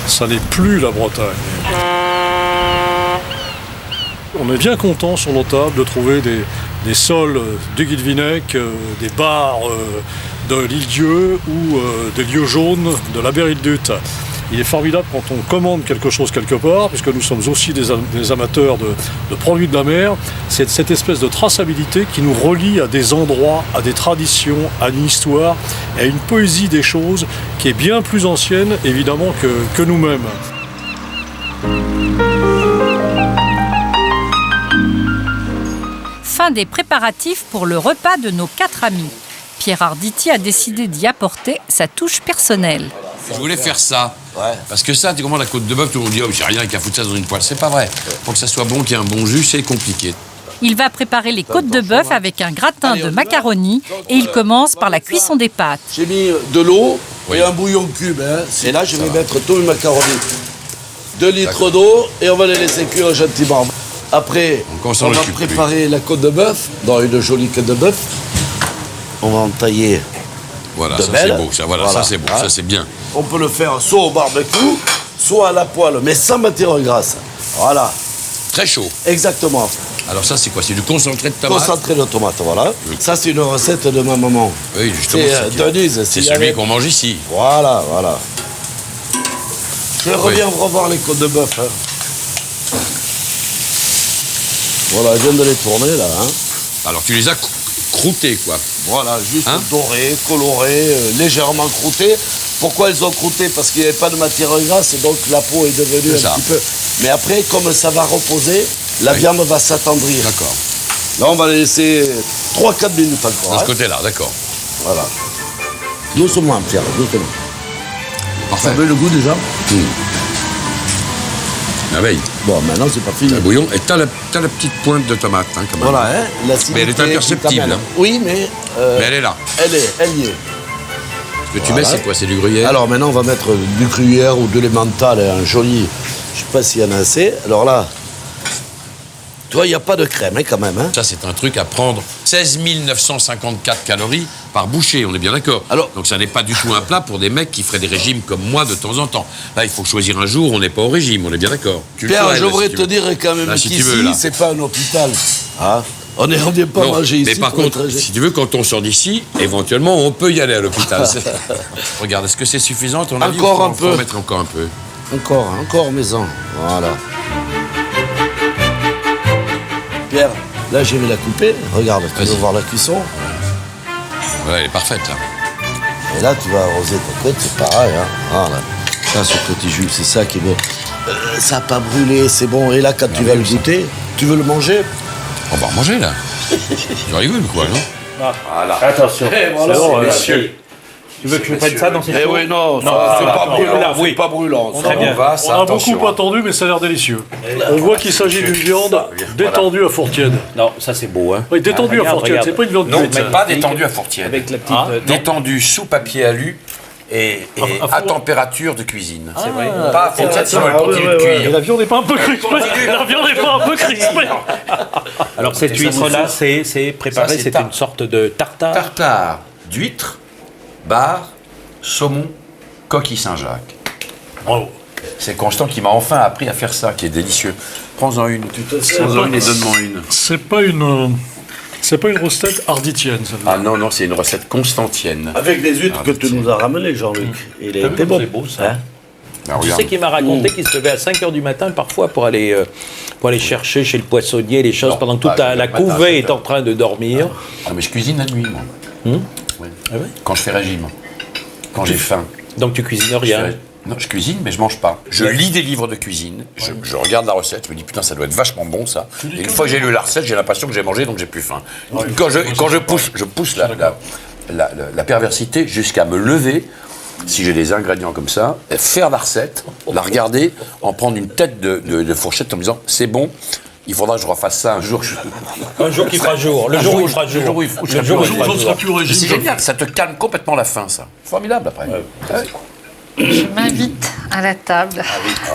ça n'est plus la Bretagne. On est bien content sur nos tables de trouver des sols du Guilvinec, des bars de l'Île-Dieu ou des lieux jaunes de la Berry-de-Dutte. Il est formidable quand on commande quelque chose quelque part, puisque nous sommes aussi des amateurs de produits de la mer, c'est cette espèce de traçabilité qui nous relie à des endroits, à des traditions, à une histoire, et à une poésie des choses qui est bien plus ancienne, évidemment, que nous-mêmes. Fin des préparatifs pour le repas de nos 4 amis. Pierre Arditi a décidé d'y apporter sa touche personnelle. Je voulais faire ça. Parce que ça, tu comprends, la côte de bœuf, tout le monde dit oh, j'ai rien qu'à foutre ça dans une poêle. C'est pas vrai. Pour que ça soit bon, qu'il y ait un bon jus, c'est compliqué. Il va préparer les côtes de bœuf avec un gratin de macaroni et il commence par la cuisson des pâtes. J'ai mis de l'eau et un bouillon cube. Et là, je vais mettre tous les macaronis. 2 litres d'eau et on va les laisser cuire gentiment. Après, on va préparer la côte de bœuf dans une jolie côte de bœuf. On va en tailler. Voilà, ça c'est beau, ça c'est beau, ça c'est bien. On peut le faire soit au barbecue, soit à la poêle, mais sans matière grasse. Voilà. Très chaud. Exactement. Alors ça c'est quoi? C'est du concentré de tomate? Concentré de tomate, voilà. Oui. Ça c'est une recette de ma maman. Oui, justement. C'est celui qu'on mange ici. Voilà. Je reviens revoir les côtes de bœuf. Voilà, je viens de les tourner là. Alors tu les as croûtées quoi? Voilà, juste dorées, colorées, légèrement croûtées. Pourquoi elles ont croûté? Parce qu'il n'y avait pas de matière grasse et donc la peau est devenue un petit peu... Mais après, comme ça va reposer, la viande va s'attendrir. D'accord. Là, on va les laisser 3-4 minutes encore. De ce côté-là, d'accord. Voilà. Doucement, Pierre, doucement. Parfait. Ça veut le goût déjà? Merveille. Bon, maintenant, c'est pas fini. Le bouillon, et t'as la petite pointe de tomate, quand même. Voilà, mais elle est imperceptible. Oui, mais... mais elle est là. Elle y est. Ce que tu mets, c'est quoi? C'est du gruyère? Alors maintenant, on va mettre du gruyère ou de l'emmental, un joli... Je sais pas s'il y en a assez. Alors là, tu vois, il n'y a pas de crème, quand même. Ça, c'est un truc à prendre. 16 954 calories par bouchée, on est bien d'accord. Donc ça n'est pas du tout un plat pour des mecs qui feraient des régimes comme moi de temps en temps. Là, il faut choisir un jour, on n'est pas au régime, on est bien d'accord. Pierre, je voudrais te dire quand même qu'ici, c'est pas un hôpital. On n'est pas manger ici. Mais par contre, si tu veux, quand on sort d'ici, éventuellement, on peut y aller à l'hôpital. Regarde, est-ce que c'est suffisant à ton avis? Encore un peu. Faut en mettre encore un peu. Encore maison. Voilà. Pierre, là, je vais la couper. Regarde, tu veux voir la cuisson? Ouais, elle est parfaite, là. Et là, tu vas arroser ta côte, c'est pareil. Voilà. Ça, ce petit jus, c'est ça qui veut... ça n'a pas brûlé, c'est bon. Et là, quand tu vas le goûter, tu veux le manger? On va en manger, là. Tu rigoles, quoi, non? Voilà. Attention. Voilà, messieurs. Tu veux que je prenne ça dans ces Eh choses? oui, non, Non, c'est pas brûlant. là, oui. C'est pas brûlant. On ça. a, va, ça, on a attention, beaucoup hein. entendu, mais ça a l'air délicieux. On voit qu'il s'agit d'une viande détendue à four tiède. Non, ça c'est beau. Hein. Oui, détendue à four tiède, c'est pas une viande Non, cuite. mais ça. pas détendu à four tiède. Avec la petite. Détendu sous papier alu et à température de cuisine. C'est vrai. Pas à four tiède, sinon elle continue de Et cuire. la viande n'est pas un peu crispée. La viande n'est pas un peu crispée. Alors cette huître-là, c'est préparé, Ça, c'est c'est une sorte de tartare. Tartare d'huître, bar, saumon, coquille Saint-Jacques. Bravo. C'est Constant qui m'a enfin appris à faire ça, qui est délicieux. Prends-en une. Prends-en une et donne-moi une. C'est pas une recette arditienne, celle-là. Ah non, non, c'est une recette constantienne. Avec des huîtres que tu nous as ramenées, Jean-Luc. Il était bon. C'est beau ça. Hein? Ben, Tu regarde. sais qu'il m'a raconté qu'il se levait à 5h du matin parfois pour aller chercher chez le poissonnier les choses Non, pendant que toute pas la le matin, couvée est 5 en train de dormir. Ah, mais je cuisine la nuit, moi. Oui. Ah ouais. Quand je fais régime. Quand j'ai faim. Donc tu cuisines rien. Non, je cuisine, mais je mange pas. Je lis des livres de cuisine, je regarde la recette, je me dis putain, ça doit être vachement bon ça. Et une fois que j'ai lu la recette, j'ai l'impression que j'ai mangé, donc j'ai plus faim. Quand je pousse la perversité jusqu'à me lever, si j'ai des ingrédients comme ça, faire la recette, la regarder, en prendre une tête de fourchette en me disant c'est bon. Il faudra que je refasse ça un jour. Un jour qui fera jour. Le jour où il fera jour. Le jour où il fera Le jour où il sera plus au régime. C'est génial, ça te calme complètement la faim, ça. Formidable après. Ouais. Je m'invite à la table.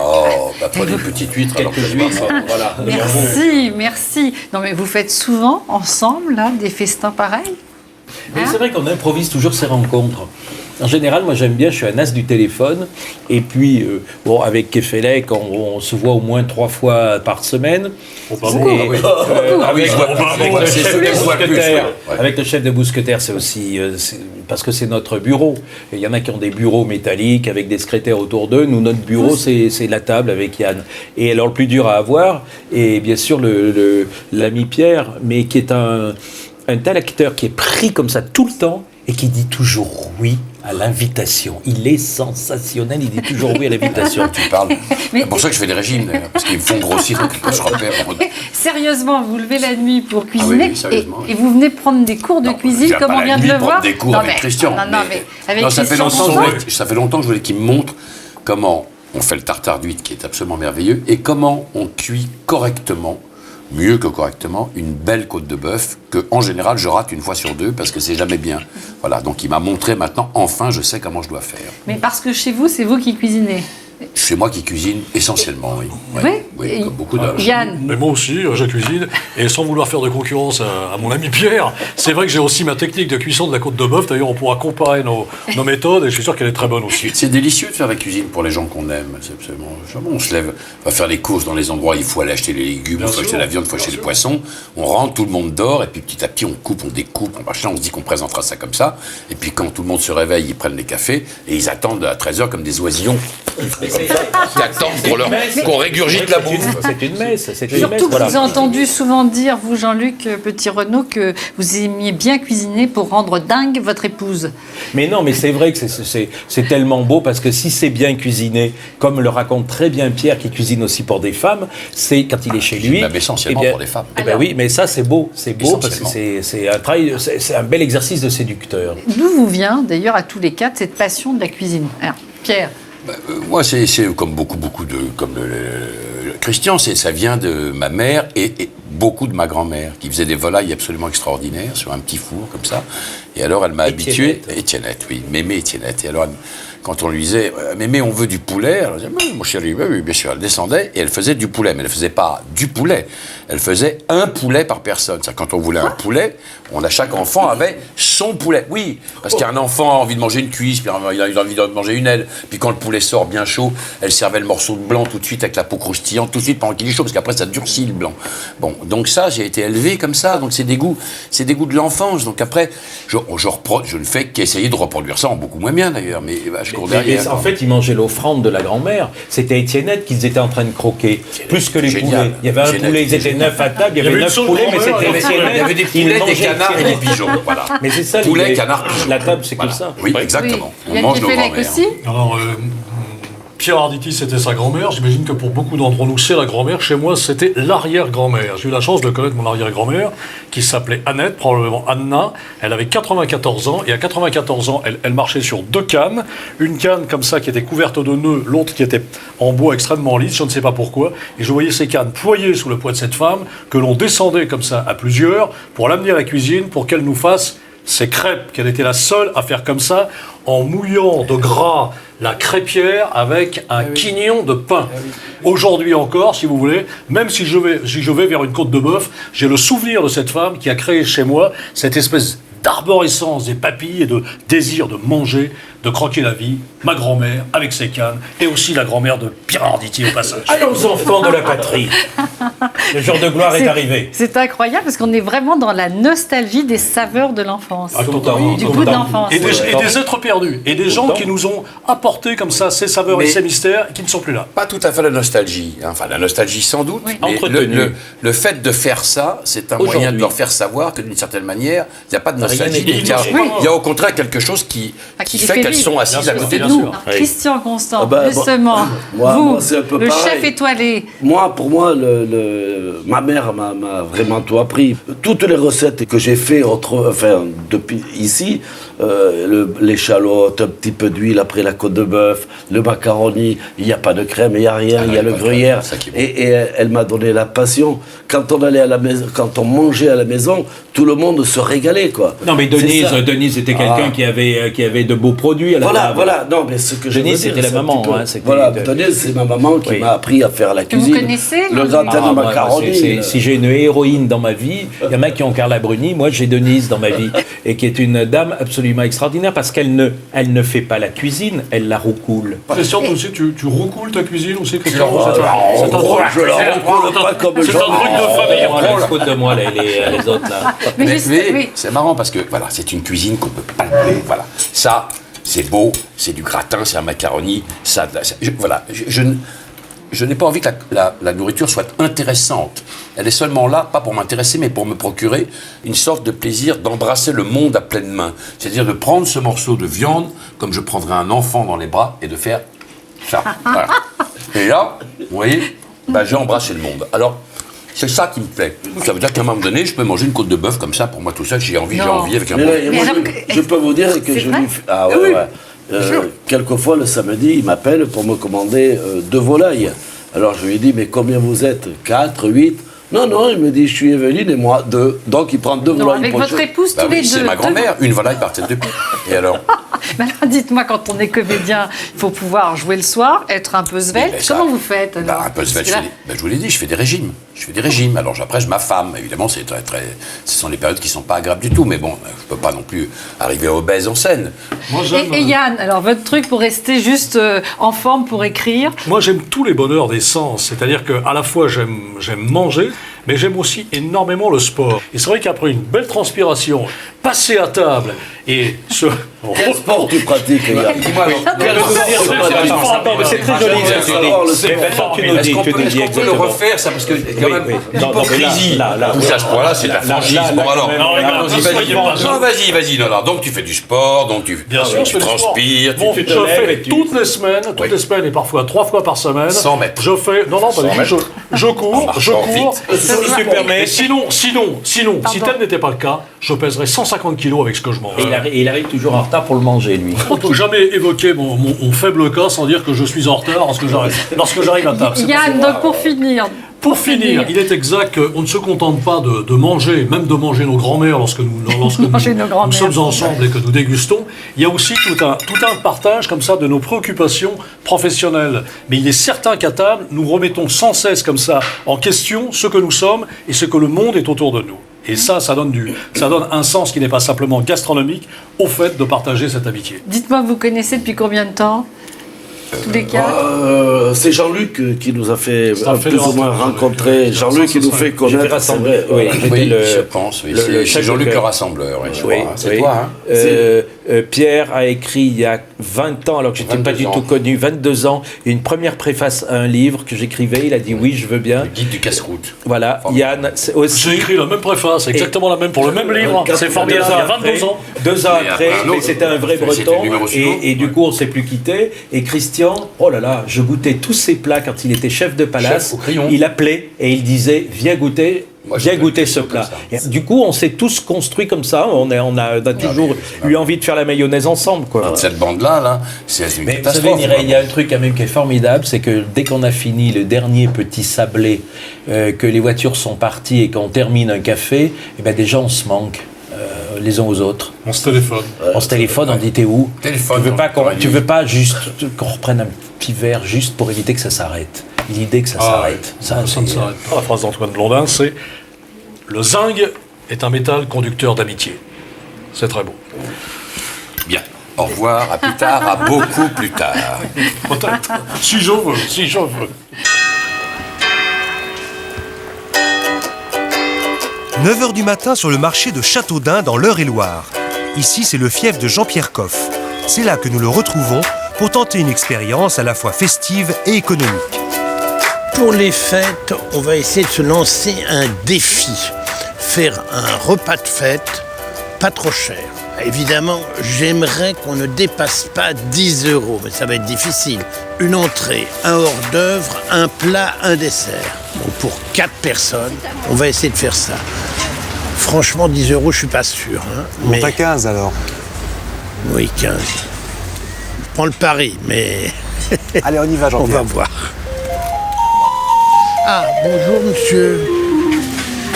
Oh, bah prenez une petite huître alors que je passe. Voilà. Merci. Non mais vous faites souvent ensemble là des festins pareils? Mais c'est vrai qu'on improvise toujours ces rencontres. En général, moi j'aime bien, je suis un as du téléphone. Et puis, avec Kefelec, on se voit au moins 3 fois par semaine. Avec le chef de Bousquetaire, c'est aussi parce que c'est notre bureau. Il y en a qui ont des bureaux métalliques avec des secrétaires autour d'eux. Nous, notre bureau, c'est la table avec Yann. Et alors, le plus dur à avoir, et bien sûr l'ami Pierre, mais qui est un tel acteur qui est pris comme ça tout le temps et qui dit toujours oui à l'invitation. Il est sensationnel, il dit toujours oui à l'invitation. Tu parles. C'est pour ça que je fais des régimes, d'ailleurs, parce qu'ils me font grossir quand je repère. Sérieusement, vous levez la nuit pour cuisiner oui, sérieusement, et vous venez prendre des cours de cuisine comme on vient de le voir. Des cours avec Christian. Non, mais avec ça fait Christian. longtemps que je voulais qu'il me montre comment on fait le tartare d'huître, qui est absolument merveilleux, et comment on cuit correctement, mieux que correctement, une belle côte de bœuf que, en général, je rate une fois sur 2 parce que c'est jamais bien. Voilà, donc il m'a montré maintenant, enfin, je sais comment je dois faire. Mais parce que chez vous, c'est vous qui cuisinez. C'est moi qui cuisine essentiellement, oui. Oui, comme beaucoup d'hommes. Yann. Mais moi aussi, je cuisine. Et sans vouloir faire de concurrence à mon ami Pierre, c'est vrai que j'ai aussi ma technique de cuisson de la côte de bœuf. D'ailleurs, on pourra comparer nos méthodes et je suis sûr qu'elle est très bonne aussi. C'est délicieux de faire la cuisine pour les gens qu'on aime. C'est absolument. On se lève, on va faire les courses dans les endroits où il faut aller acheter les légumes, il faut acheter la viande, il faut acheter les poissons. On rentre, tout le monde dort, et puis petit à petit, on coupe, on découpe, on machin, on se dit qu'on présentera ça comme ça. Et puis quand tout le monde se réveille, ils prennent les cafés et ils attendent à 13h comme des oisillons. Qui attendent qu'on régurgite la bouffe. C'est une messe. Surtout que je vous ai entendu souvent dire, vous Jean-Luc Petit-Renaud, que vous aimiez bien cuisiner pour rendre dingue votre épouse. Mais non, mais c'est vrai que c'est tellement beau parce que si c'est bien cuisiné, comme le raconte très bien Pierre qui cuisine aussi pour des femmes, c'est quand il est chez lui. Même essentiellement pour des femmes. Eh ben oui, mais ça c'est beau parce que c'est un travail, c'est un bel exercice de séducteur. D'où vous vient d'ailleurs à tous les quatre cette passion de la cuisine? Alors, Pierre. Moi, c'est comme beaucoup de comme Christian, ça vient de ma mère et beaucoup de ma grand-mère qui faisait des volailles absolument extraordinaires sur un petit four comme ça. Et alors, elle m'a habitué. Étiennette, oui, Mémé Étiennette. Et alors, quand on lui disait Mémé, on veut du poulet, elle disait mon chéri, oui, bien sûr. Elle descendait et elle faisait du poulet, mais elle ne faisait pas du poulet. Elle faisait un poulet par personne. C'est-à-dire, quand on voulait un poulet, chaque enfant avait son poulet. Oui, parce qu'un enfant a envie de manger une cuisse, puis il a envie de manger une aile. Puis quand le poulet sort bien chaud, elle servait le morceau de blanc tout de suite avec la peau croustillante, tout de suite pendant qu'il est chaud, parce qu'après ça durcit le blanc. Bon, donc ça, j'ai été élevé comme ça. Donc c'est des goûts de l'enfance. Donc après, je ne fais qu'essayer de reproduire ça en beaucoup moins bien d'ailleurs, mais je cours derrière. Mais en fait, ils mangeaient l'offrande de la grand-mère. C'était Étiennette qu'ils étaient en train de croquer, plus que les poulets. Il y avait un poulet, ils étaient 9 à table, il y avait 9 poulets, mais c'était Étiennette. Il y avait des poulets, des canards et des pigeons. Voilà. Mais c'est ça, poulet, canard, pigeon. La table, c'est comme ça. Oui, exactement. On mange nos grand-mères. Alors, Pierre Arditi, c'était sa grand-mère. J'imagine que pour beaucoup d'entre nous, c'est la grand-mère. Chez moi, c'était l'arrière-grand-mère. J'ai eu la chance de connaître mon arrière-grand-mère, qui s'appelait Annette, probablement Anna. Elle avait 94 ans, et à 94 ans, elle marchait sur 2 cannes. Une canne comme ça qui était couverte de nœuds, l'autre qui était en bois extrêmement lisse, je ne sais pas pourquoi. Et je voyais ces cannes ployées sous le poids de cette femme, que l'on descendait comme ça à plusieurs, pour l'amener à la cuisine, pour qu'elle nous fasse ces crêpes, qu'elle était la seule à faire comme ça, en mouillant de gras la crêpière avec un quignon de pain. Aujourd'hui encore, si vous voulez, même si je vais vers une côte de bœuf, j'ai le souvenir de cette femme qui a créé chez moi cette espèce d'arborescence des papilles et de désir de manger, de croquer la vie, ma grand-mère avec ses cannes, et aussi la grand-mère de Pierre Arditi au passage. Allons enfants de la patrie. Le jour de gloire est arrivé. C'est incroyable parce qu'on est vraiment dans la nostalgie des saveurs de l'enfance. Ah, totalement, du goût de l'enfance. Et des êtres perdus, et des gens qui nous ont apporté comme ça ces saveurs et ces mystères qui ne sont plus là. Pas tout à fait la nostalgie, enfin la nostalgie sans doute, mais le fait de faire ça, c'est un moyen de leur faire savoir que d'une certaine manière, il n'y a pas de nostalgie. Il y a au contraire quelque chose qui fait qu'elles sont assises à côté de nous. Christian Constant, justement, moi, c'est un peu le pareil. chef étoilé. Pour moi, ma mère m'a vraiment tout appris. Toutes les recettes que j'ai fait depuis ici, l'échalote, un petit peu d'huile après la côte de bœuf, le macaroni, il n'y a pas de crème, il n'y a rien, il y a le gruyère. Et elle m'a donné la passion. Quand on allait à la maison, quand on mangeait à la maison, tout le monde se régalait, quoi. Non, mais Denise était quelqu'un qui avait de beaux produits à la table. Voilà, non, mais ce que je veux dire, c'était la maman. Denise, c'est ma maman qui m'a appris à faire la cuisine. Vous connaissez le gratin de macaroni. Si j'ai une héroïne dans ma vie, il y en a qui ont Carla Bruni, moi j'ai Denise dans ma vie, et qui est une dame absolument extraordinaire parce qu'elle ne fait pas la cuisine, elle la roucoule. Christian, toi aussi, tu roucoules ta cuisine aussi, Je la roucoule pas comme c'est un truc de famille. On la faute de moi, les autres là. Mais c'est marrant parce que voilà, c'est une cuisine qu'on peut palper. Voilà, ça, c'est beau, c'est du gratin, c'est un macaroni. Je n'ai pas envie que la nourriture soit intéressante. Elle est seulement là, pas pour m'intéresser, mais pour me procurer une sorte de plaisir d'embrasser le monde à pleine main. C'est-à-dire de prendre ce morceau de viande, comme je prendrais un enfant dans les bras, et de faire ça. Voilà. Et là, vous voyez, j'ai embrassé le monde. Alors, c'est ça qui me plaît. Ça veut dire qu'à un moment donné, je peux manger une côte de bœuf comme ça, pour moi tout seul, j'ai envie avec un je peux vous dire que je lui fais... Ah ouais. Quelquefois, le samedi, il m'appelle pour me commander 2 volailles. Alors je lui dis, mais combien vous êtes 4, 8 ? Non, il me dit, je suis Evelyne et moi 2. Donc il prend 2 volailles. Avec votre épouse, tous les deux. C'est ma grand-mère, une volaille par tête de pied. Et alors Mais alors, dites-moi, quand on est comédien, il faut pouvoir jouer le soir, être un peu svelte. Comment vous faites alors Un peu svelte, je vous l'ai dit, je fais des régimes. Alors après, je m'affame. Évidemment, ce sont les périodes qui ne sont pas agréables du tout. Mais bon, je ne peux pas non plus arriver obèse en scène. Et Yann, alors votre truc pour rester juste en forme pour écrire? Moi, j'aime tous les bonheurs des sens. C'est-à-dire qu'à la fois, j'aime manger, mais j'aime aussi énormément le sport. Et c'est vrai qu'après une belle transpiration, passer à table et se... Quel sport tu pratiques, Yann? Dis-moi, c'est très joli. Est-ce qu'on peut le refaire, ça? Parce que quand même, l'hypocrisie, tout à ce point-là, c'est de la franchise. Bon alors, vas-y. Donc tu fais du sport, donc tu transpires. Je fais toutes les semaines et parfois 3 fois par semaine. 100 mètres. Je fais, non, pas du tout, je cours. Sinon, si tel n'était pas le cas, je pèserais 150 kilos avec ce que je mange. Et il arrive toujours en retard pour le manger, lui. On ne peut jamais évoquer mon faible cas sans dire que je suis en retard lorsque j'arrive à table. Yann, donc pour finir, il est exact qu'on ne se contente pas de manger, même de manger nos grands-mères lorsque nous sommes ensemble et que nous dégustons. Il y a aussi tout un partage comme ça de nos préoccupations professionnelles. Mais il est certain qu'à table, nous remettons sans cesse comme ça en question ce que nous sommes et ce que le monde est autour de nous. Et ça donne un sens qui n'est pas simplement gastronomique au fait de partager cette amitié. Dites-moi, vous connaissez depuis combien de temps tous les quatre? C'est Jean-Luc qui nous a fait plus ou moins rencontrer. Jean-Luc qui nous fait connaître. Oui, je pense. C'est Jean-Luc le rassembleur. C'est toi, Pierre a écrit il y a 20 ans, alors que je n'étais pas du tout connu, 22 ans, une première préface à un livre que j'écrivais. Il a dit oui, je veux bien. Le guide du casse-croûte. Voilà. Yann aussi. J'ai écrit la même préface, exactement la même, pour le même livre. C'est formidable, il y a 22 ans. 2 ans après, mais c'était un vrai breton. Et du coup, on ne s'est plus quitté. Et Christian Christian, oh là là, je goûtais tous ses plats quand il était chef de palace. Chef au crayon. Il appelait et il disait viens goûter. Viens goûter ce plat. Du coup, on s'est tous construits comme ça. On a toujours eu envie de faire la mayonnaise ensemble, quoi. Cette bande-là, c'est une Mais vous catastrophe. savez, Mireille, il y a un truc quand même qui est formidable, c'est que dès qu'on a fini le dernier petit sablé, que les voitures sont parties et qu'on termine un café, eh ben déjà on se manque les uns aux autres. On se téléphone. On se téléphone, on dit t'es où? Tu veux pas juste qu'on reprenne un petit verre juste pour éviter que ça s'arrête. L'idée que ça s'arrête. Ça ne s'arrête pas. La phrase d'Antoine Blondin, c'est « Le zinc est un métal conducteur d'amitié ». C'est très beau. Bien. Au revoir, à plus tard, à beaucoup plus tard. Peut-être. Si je veux, si je veux. 9h du matin sur le marché de Châteaudun dans l'Eure-et-Loire. Ici, c'est le fief de Jean-Pierre Coff. C'est là que nous le retrouvons pour tenter une expérience à la fois festive et économique. Pour les fêtes, on va essayer de se lancer un défi. Faire un repas de fête pas trop cher. Évidemment, j'aimerais qu'on ne dépasse pas 10 €, mais ça va être difficile. Une entrée, un hors-d'œuvre, un plat, un dessert. Donc pour 4 personnes, on va essayer de faire ça. Franchement, 10 €, je suis pas sûr. Hein, mais... à 15 alors. Oui, 15. Je prends le pari, mais... Allez, on y va, Jean-Pierre. On va voir. Ah, bonjour monsieur.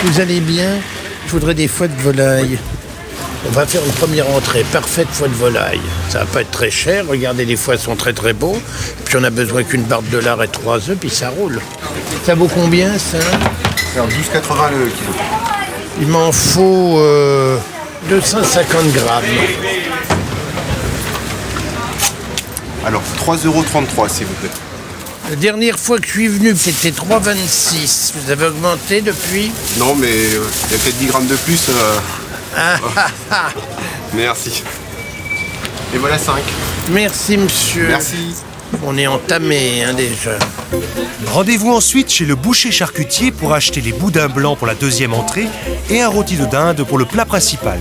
Vous allez bien? Je voudrais des foies de volaille. On va faire une première entrée, parfaite foie de volaille. Ça va pas être très cher, regardez, les foies sont très très beaux. Puis on a besoin qu'une barbe de lard et 3 œufs, puis ça roule. Ça vaut combien ça? Alors 12,80 le kilo. Il m'en faut 250 grammes. Alors 3,33 € s'il vous plaît. La dernière fois que je suis venu, c'était 3,26. Vous avez augmenté depuis? Non mais il y a peut-être 10 grammes de plus. Merci. Et voilà 5. Merci monsieur. Merci. On est entamé hein, déjà. Rendez-vous ensuite chez le boucher charcutier pour acheter les boudins blancs pour la deuxième entrée et un rôti de dinde pour le plat principal.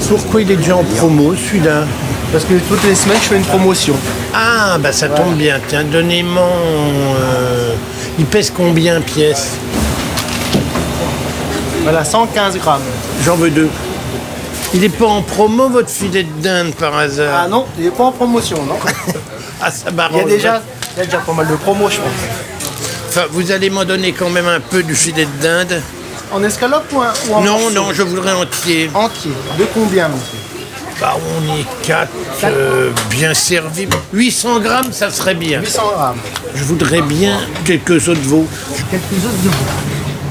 Pourquoi il est déjà en promo celui-là? Parce que toutes les semaines je fais une promotion. Ah bah ça tombe bien, tiens, donnez-moi... Il pèse combien pièce? Voilà, 115 grammes. J'en veux 2. Il n'est pas en promo votre filet de dinde par hasard? Ah non, il n'est pas en promotion, non. Ah ça m'arrange. Il y a déjà pas mal de promos, je pense. Enfin, vous allez m'en donner quand même un peu du filet de dinde? En escalope ou en Non, morceaux? non, je voudrais entier. Entier. De combien, monsieur? Bah, on est 4, bien servis. 800 grammes, ça serait bien. 800 grammes. Je voudrais bien quelques autres veaux. Quelques autres de vous.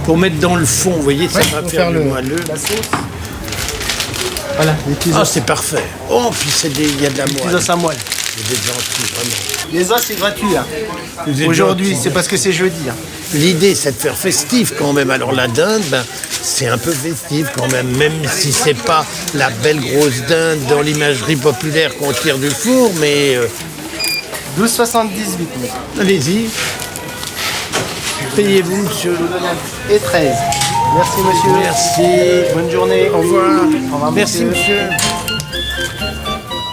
Pour mettre dans le fond, vous voyez, ça va faire le moelleux. La sauce. Voilà, les petits os. Ah, c'est parfait. Oh, puis il y a de la moelle. Les os à moelle. Vous êtes gentil, vraiment. Les os, c'est gratuit. Hein. Vous êtes Aujourd'hui, gentil. c'est parce que c'est jeudi. Hein. L'idée, c'est de faire festif quand même. Alors la dinde, ben, c'est un peu festif quand même si c'est pas la belle grosse dinde dans l'imagerie populaire qu'on tire du four, mais... 12,78. Allez-y. Payez-vous, monsieur. Et 13. Merci, monsieur. Merci. Bonne journée. Au revoir. Au revoir, Merci, monsieur.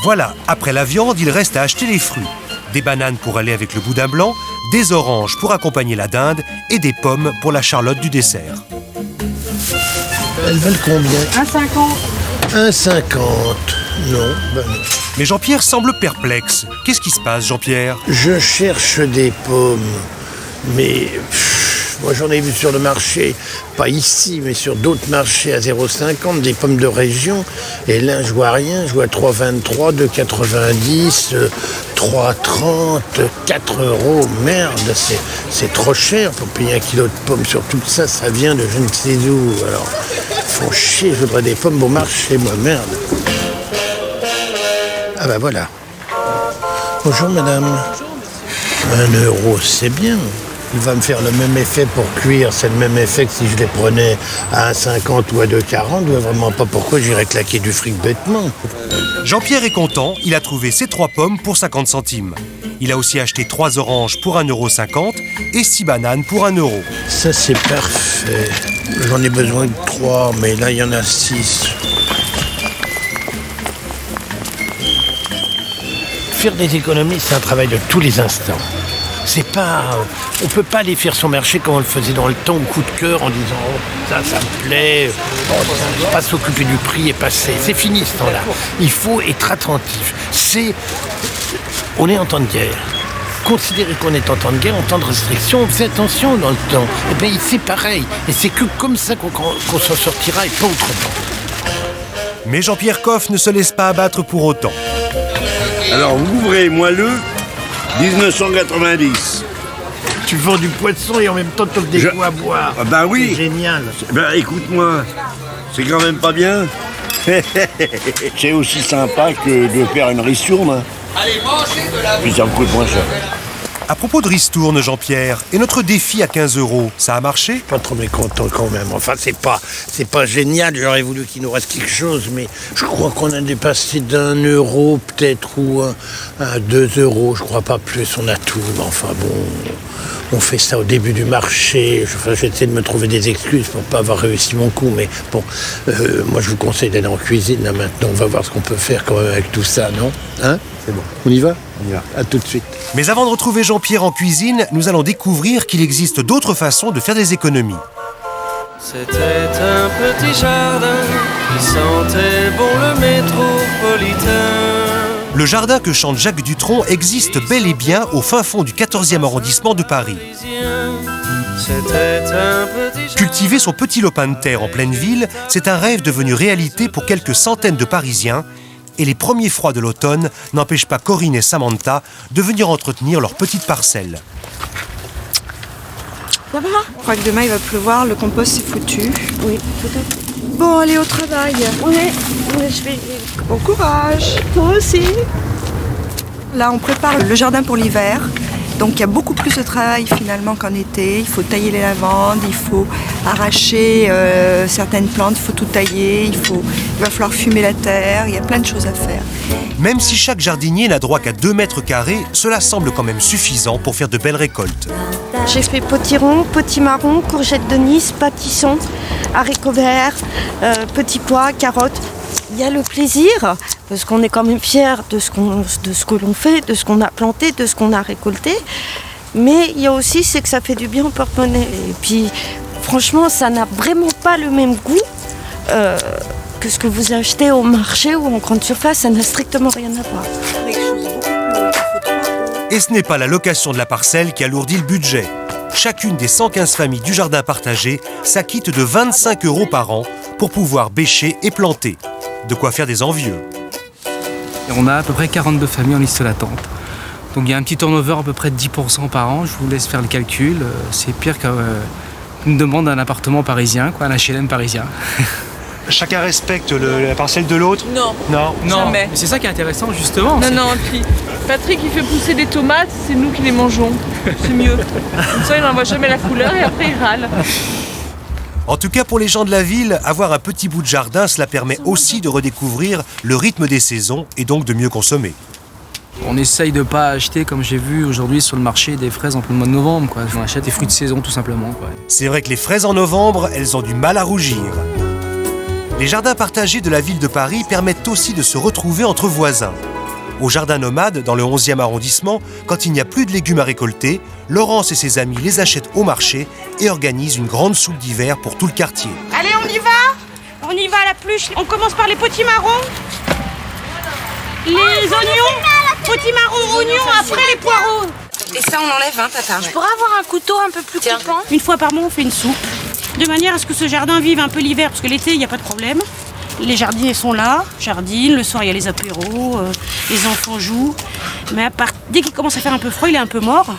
Voilà, après la viande, il reste à acheter les fruits. Des bananes pour aller avec le boudin blanc, des oranges pour accompagner la dinde et des pommes pour la charlotte du dessert. Elles valent combien? 1,50. 1,50. Non, ben non. Mais Jean-Pierre semble perplexe. Qu'est-ce qui se passe, Jean-Pierre? Je cherche des pommes, mais moi j'en ai vu sur le marché, pas ici, mais sur d'autres marchés à 0,50, des pommes de région. Et là, je vois rien, je vois 3,23, 2,90, 3,30, 4 €. Merde, c'est trop cher pour payer 1 kilo de pommes. Surtout que ça vient de je ne sais où. Alors, faut chier, je voudrais des pommes au marché, moi, merde. Ah bah voilà. Bonjour madame. 1 €, c'est bien. Il va me faire le même effet pour cuire. C'est le même effet que si je les prenais à 1,50 ou à 2,40. Je vois vraiment pas pourquoi j'irais claquer du fric bêtement. Jean-Pierre est content, il a trouvé ses 3 pommes pour 50 centimes. Il a aussi acheté 3 oranges pour 1,50 € et 6 bananes pour 1 €. Ça c'est parfait. J'en ai besoin de 3, mais là il y en a 6. Faire des économies, c'est un travail de tous les instants. C'est pas, on peut pas aller faire son marché comme on le faisait dans le temps, au coup de cœur, en disant oh, ça me plaît, pas s'occuper du prix et passer. C'est fini ce temps-là. Il faut être attentif. On est en temps de guerre. Considérer qu'on est en temps de guerre, en temps de restriction, on fait attention dans le temps. Et bien c'est pareil. Et c'est que comme ça qu'on s'en sortira et pas autrement. Mais Jean-Pierre Coff ne se laisse pas abattre pour autant. Alors, ouvrez, moi le 1990. Tu vends du poisson et en même temps tu offres des coups à boire. Ah bah oui. C'est génial. Ben écoute-moi, c'est quand même pas bien. C'est aussi sympa que de faire une ristourne. Allez, mangez de la... Puis ça me coûte moins cher. À propos de ristourne, Jean-Pierre, et notre défi à 15 €, ça a marché? Pas trop mécontent quand même. Enfin, c'est pas génial. J'aurais voulu qu'il nous reste quelque chose, mais je crois qu'on a dépassé d'1 euro peut-être ou à 2 €. Je crois pas plus. On a tout. Mais enfin bon, on fait ça au début du marché. J'essaie de me trouver des excuses pour pas avoir réussi mon coup. Mais bon, moi je vous conseille d'aller en cuisine là maintenant. On va voir ce qu'on peut faire quand même avec tout ça, non? Hein? C'est bon. On y va? On y va. À tout de suite. Mais avant de retrouver Jean-Pierre en cuisine, nous allons découvrir qu'il existe d'autres façons de faire des économies. C'était un petit jardin qui sentait bon le métropolitain. Le jardin que chante Jacques Dutronc existe bel et bien au fin fond du 14e arrondissement de Paris. Cultiver son petit lopin de terre en pleine ville, c'est un rêve devenu réalité pour quelques centaines de Parisiens. Et les premiers froids de l'automne n'empêchent pas Corinne et Samantha de venir entretenir leur petite parcelle. Ça va? Je crois que demain il va pleuvoir, le compost c'est foutu. Oui, peut-être. Bon, allez au travail. Oui, je vais. Bon courage. Toi aussi. Là, on prépare le jardin pour l'hiver. Donc il y a beaucoup plus de travail finalement qu'en été. Il faut tailler les lavandes, il faut arracher certaines plantes, il faut tout tailler, il va falloir fumer la terre, il y a plein de choses à faire. Même si chaque jardinier n'a droit qu'à 2 mètres carrés, cela semble quand même suffisant pour faire de belles récoltes. J'ai fait potiron, potimarron, courgettes de Nice, pâtisson, haricots verts, petits pois, carottes. Il y a le plaisir, parce qu'on est quand même fiers de ce que l'on fait, de ce qu'on a planté, de ce qu'on a récolté. Mais il y a aussi, c'est que ça fait du bien au porte-monnaie. Et puis, franchement, ça n'a vraiment pas le même goût que ce que vous achetez au marché ou en grande surface. Ça n'a strictement rien à voir. Et ce n'est pas la location de la parcelle qui alourdit le budget. Chacune des 115 familles du jardin partagé s'acquitte de 25 € par an pour pouvoir bêcher et planter. De quoi faire des envieux. Et on a à peu près 42 familles en liste d'attente. Donc il y a un petit turnover à peu près de 10% par an. Je vous laisse faire le calcul. C'est pire qu'une demande d'un appartement parisien, un HLM parisien. Chacun respecte la parcelle de l'autre? Non. Non. Jamais. C'est ça qui est intéressant justement. Non, puis Patrick il fait pousser des tomates, c'est nous qui les mangeons. C'est mieux. Comme ça il n'en voit jamais la couleur et après il râle. En tout cas, pour les gens de la ville, avoir un petit bout de jardin, cela permet aussi de redécouvrir le rythme des saisons et donc de mieux consommer. On essaye de ne pas acheter, comme j'ai vu aujourd'hui sur le marché, des fraises en plein mois de novembre. On achète des fruits de saison tout simplement. C'est vrai que les fraises en novembre, elles ont du mal à rougir. Les jardins partagés de la ville de Paris permettent aussi de se retrouver entre voisins. Au jardin nomade, dans le 11e arrondissement, quand il n'y a plus de légumes à récolter, Laurence et ses amis les achètent au marché et organisent une grande soupe d'hiver pour tout le quartier. Allez, on y va? On y va à la pluche. On commence par les potimarrons. Les oignons. Potimarrons, oignons, après les poireaux. Et ça, on enlève, hein, Tata. Je pourrais avoir un couteau un peu plus coupant? Une fois par mois, on fait une soupe. De manière à ce que ce jardin vive un peu l'hiver, parce que l'été, il n'y a pas de problème. Les jardiniers sont là, jardinent, le soir il y a les apéros, les enfants jouent. Mais dès qu'il commence à faire un peu froid, il est un peu mort.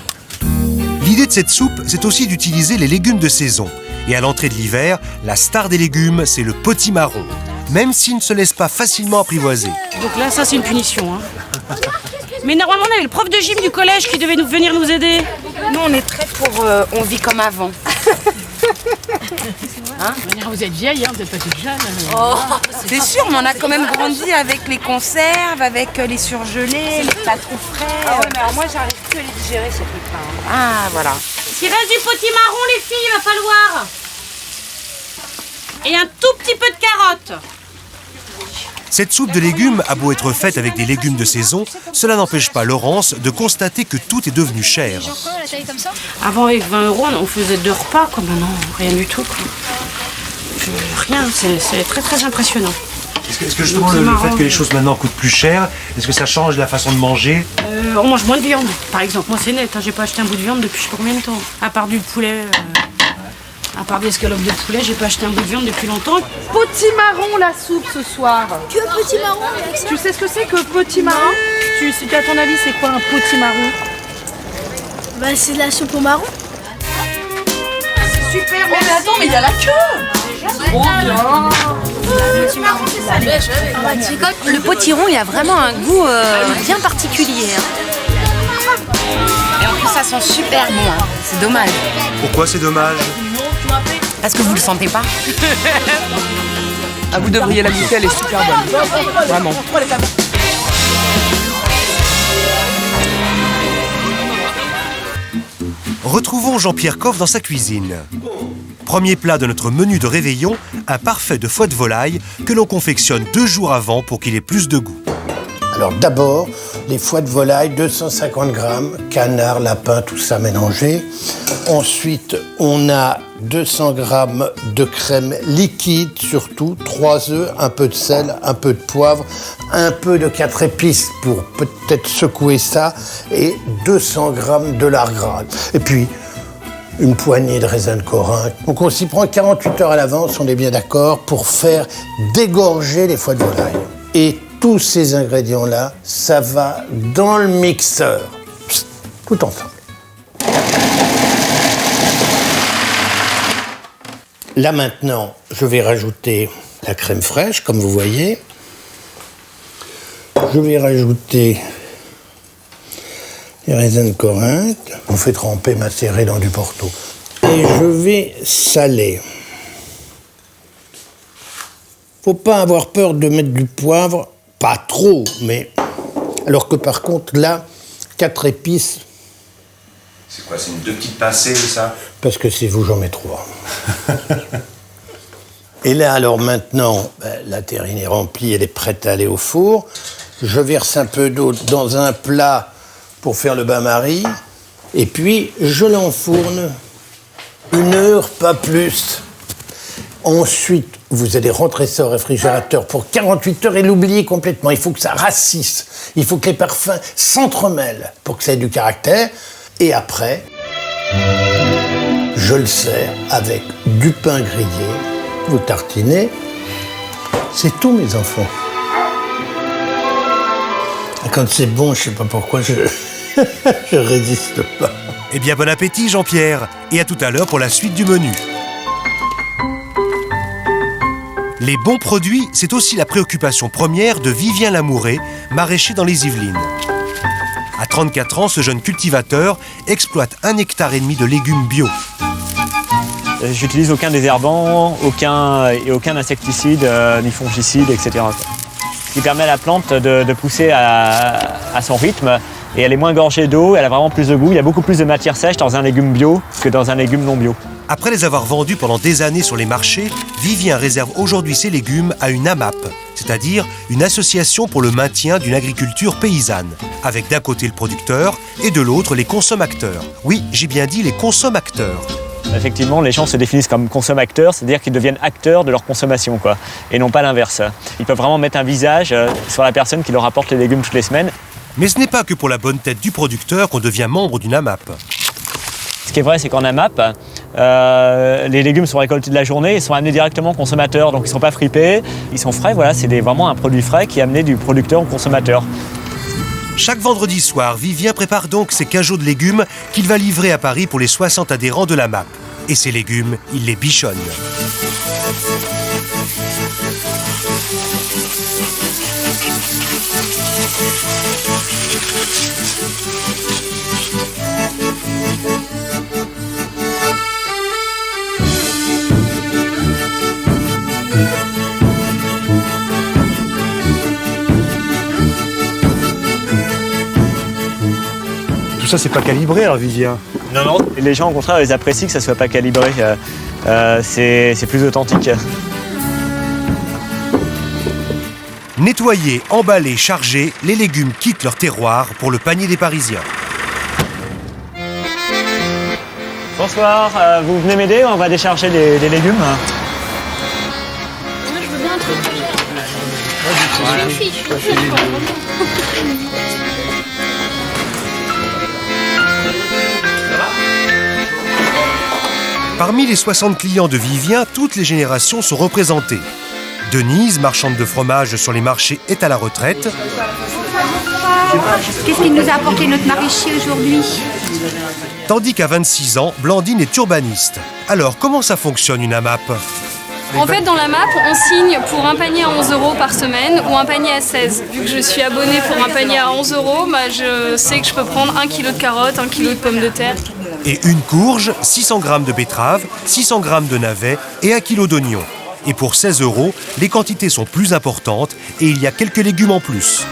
L'idée de cette soupe, c'est aussi d'utiliser les légumes de saison. Et à l'entrée de l'hiver, la star des légumes, c'est le potimarron. Même s'il ne se laisse pas facilement apprivoiser. Donc là, ça c'est une punition. Hein. Mais normalement, on avait le prof de gym du collège qui devait venir nous aider. Nous, on est très pour on vit comme avant. Hein? Vous êtes vieille, hein, vous n'êtes pas toute jeune. Oh, c'est sûr, mais on a quand même grandi avec les conserves, avec les surgelés, les plats trop frais. Ah ouais, mais alors moi, j'arrive plus à les digérer, ces trucs-là. Hein. Ah, voilà. S'il reste du potimarron, les filles, il va falloir. Et un tout petit peu de carottes. Cette soupe de légumes a beau être faite avec des légumes de saison, cela n'empêche pas Laurence de constater que tout est devenu cher. Avant, avec 20 €, on faisait 2 repas, quoi. Maintenant, rien du tout, quoi. Rien, c'est très très impressionnant. Est-ce que justement le fait que les choses maintenant coûtent plus cher, est-ce que ça change la façon de manger? On mange moins de viande, par exemple. Moi, c'est net, hein, j'ai pas acheté un bout de viande depuis je sais pas combien de temps. À part du poulet, à part des escalopes de poulet, j'ai pas acheté un bout de viande depuis longtemps. Potimarron la soupe ce soir. Que potimarron? Tu sais ce que c'est que potimarron? À ton avis, c'est quoi un potimarron? Bah, c'est de la soupe au marron. C'est super, mais attends, mais il y a la queue. Trop bien. Le potimarron, c'est ça. Le potiron, il a vraiment un goût bien particulier. Et en plus, ça sent super bon. Hein. C'est dommage. Pourquoi c'est dommage? Parce que vous le sentez pas. Ah, vous devriez la goûter, elle est super bonne. Vraiment. Retrouvons Jean-Pierre Coff dans sa cuisine. Premier plat de notre menu de réveillon, un parfait de foie de volaille que l'on confectionne 2 jours avant pour qu'il ait plus de goût. Alors d'abord, les foies de volaille, 250 grammes, canard, lapin, tout ça mélangé. Ensuite, on a 200 grammes de crème liquide, surtout 3 œufs, un peu de sel, un peu de poivre, un peu de 4 épices pour peut-être secouer ça, et 200 grammes de lard gras. Et puis, une poignée de raisin de Corinthe. Donc on s'y prend 48 heures à l'avance, on est bien d'accord, pour faire dégorger les foies de volaille. Et tous ces ingrédients-là, ça va dans le mixeur. Psst, tout ensemble. Là maintenant, je vais rajouter la crème fraîche, comme vous voyez. Je vais rajouter les raisins de Corinthe. On fait tremper, macérer dans du Porto. Et je vais saler. Faut pas avoir peur de mettre du poivre, pas trop, mais... Alors que par contre, là, 4 épices... C'est quoi, c'est 2 petites pincées, ça? Parce que c'est vous, j'en mets 3. Et là, alors maintenant, la terrine est remplie, elle est prête à aller au four. Je verse un peu d'eau dans un plat pour faire le bain-marie. Et puis, je l'enfourne 1 heure, pas plus. Ensuite, vous allez rentrer ça au réfrigérateur pour 48 heures et l'oublier complètement. Il faut que ça rassisse. Il faut que les parfums s'entremêlent pour que ça ait du caractère. Et après, je le sers avec du pain grillé. Vous tartinez. C'est tout, mes enfants. Et quand c'est bon, je sais pas pourquoi je résiste pas. Eh bien, bon appétit, Jean-Pierre. Et à tout à l'heure pour la suite du menu. Les bons produits, c'est aussi la préoccupation première de Vivien Lamouret, maraîcher dans les Yvelines. À 34 ans, ce jeune cultivateur exploite 1,5 hectare de légumes bio. J'utilise aucun désherbant, aucun insecticide, ni fongicide, etc. Ce qui permet à la plante de pousser à son rythme. Et elle est moins gorgée d'eau, elle a vraiment plus de goût. Il y a beaucoup plus de matière sèche dans un légume bio que dans un légume non bio. Après les avoir vendus pendant des années sur les marchés, Vivien réserve aujourd'hui ses légumes à une AMAP, c'est-à-dire une association pour le maintien d'une agriculture paysanne, avec d'un côté le producteur et de l'autre les consommateurs. Oui, j'ai bien dit les consommateurs. Effectivement, les gens se définissent comme consommateurs, c'est-à-dire qu'ils deviennent acteurs de leur consommation, quoi, et non pas l'inverse. Ils peuvent vraiment mettre un visage sur la personne qui leur apporte les légumes toutes les semaines. Mais ce n'est pas que pour la bonne tête du producteur qu'on devient membre d'une AMAP. Ce qui est vrai, c'est qu'en AMAP, les légumes sont récoltés de la journée et sont amenés directement aux consommateurs, donc ils ne sont pas fripés, ils sont frais, voilà, c'est vraiment un produit frais qui est amené du producteur au consommateur. Chaque vendredi soir, Vivien prépare donc ses cajots de légumes qu'il va livrer à Paris pour les 60 adhérents de l'AMAP. Et ces légumes, il les bichonne. Tout ça, c'est pas calibré, alors, Vivien? Non, non. Et les gens, au contraire, ils apprécient que ça soit pas calibré. C'est plus authentique. Nettoyés, emballés, chargés, les légumes quittent leur terroir pour le panier des Parisiens. Bonsoir, vous venez m'aider? On va décharger des légumes. Je veux bien un truc. Je suis une fille. Parmi les 60 clients de Vivien, toutes les générations sont représentées. Denise, marchande de fromage sur les marchés, est à la retraite. Qu'est-ce qu'il nous a apporté notre maraîcher aujourd'hui? Tandis qu'à 26 ans, Blandine est urbaniste. Alors, comment ça fonctionne une AMAP? En fait, dans la MAP, on signe pour un panier à 11 € par semaine ou un panier à 16. Vu que je suis abonnée pour un panier à 11 €, bah, je sais que je peux prendre 1 kg de carottes, 1 kg de pommes de terre. Et une courge, 600 g de betterave, 600 g de navets et 1 kg d'oignons. Et pour 16 €, les quantités sont plus importantes et il y a quelques légumes en plus.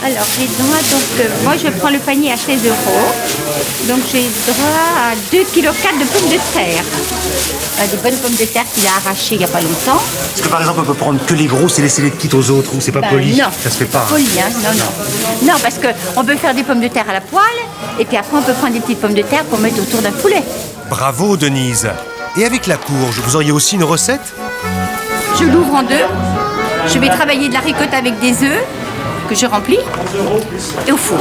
Alors j'ai droit, donc moi je prends le panier à 16 €. Donc j'ai droit à 2,4 kg de pommes de terre. Des bonnes pommes de terre qu'il a arrachées il n'y a pas longtemps. Est-ce que par exemple on peut prendre que les grosses et laisser les petites aux autres ou c'est pas poli? Non, ça se fait pas. Poli, hein, non. Non, parce qu'on peut faire des pommes de terre à la poêle et puis après on peut prendre des petites pommes de terre pour mettre autour d'un poulet. Bravo Denise. Et avec la courge, vous auriez aussi une recette? Je l'ouvre en deux. Je vais travailler de la ricotta avec des œufs que je remplis et au four.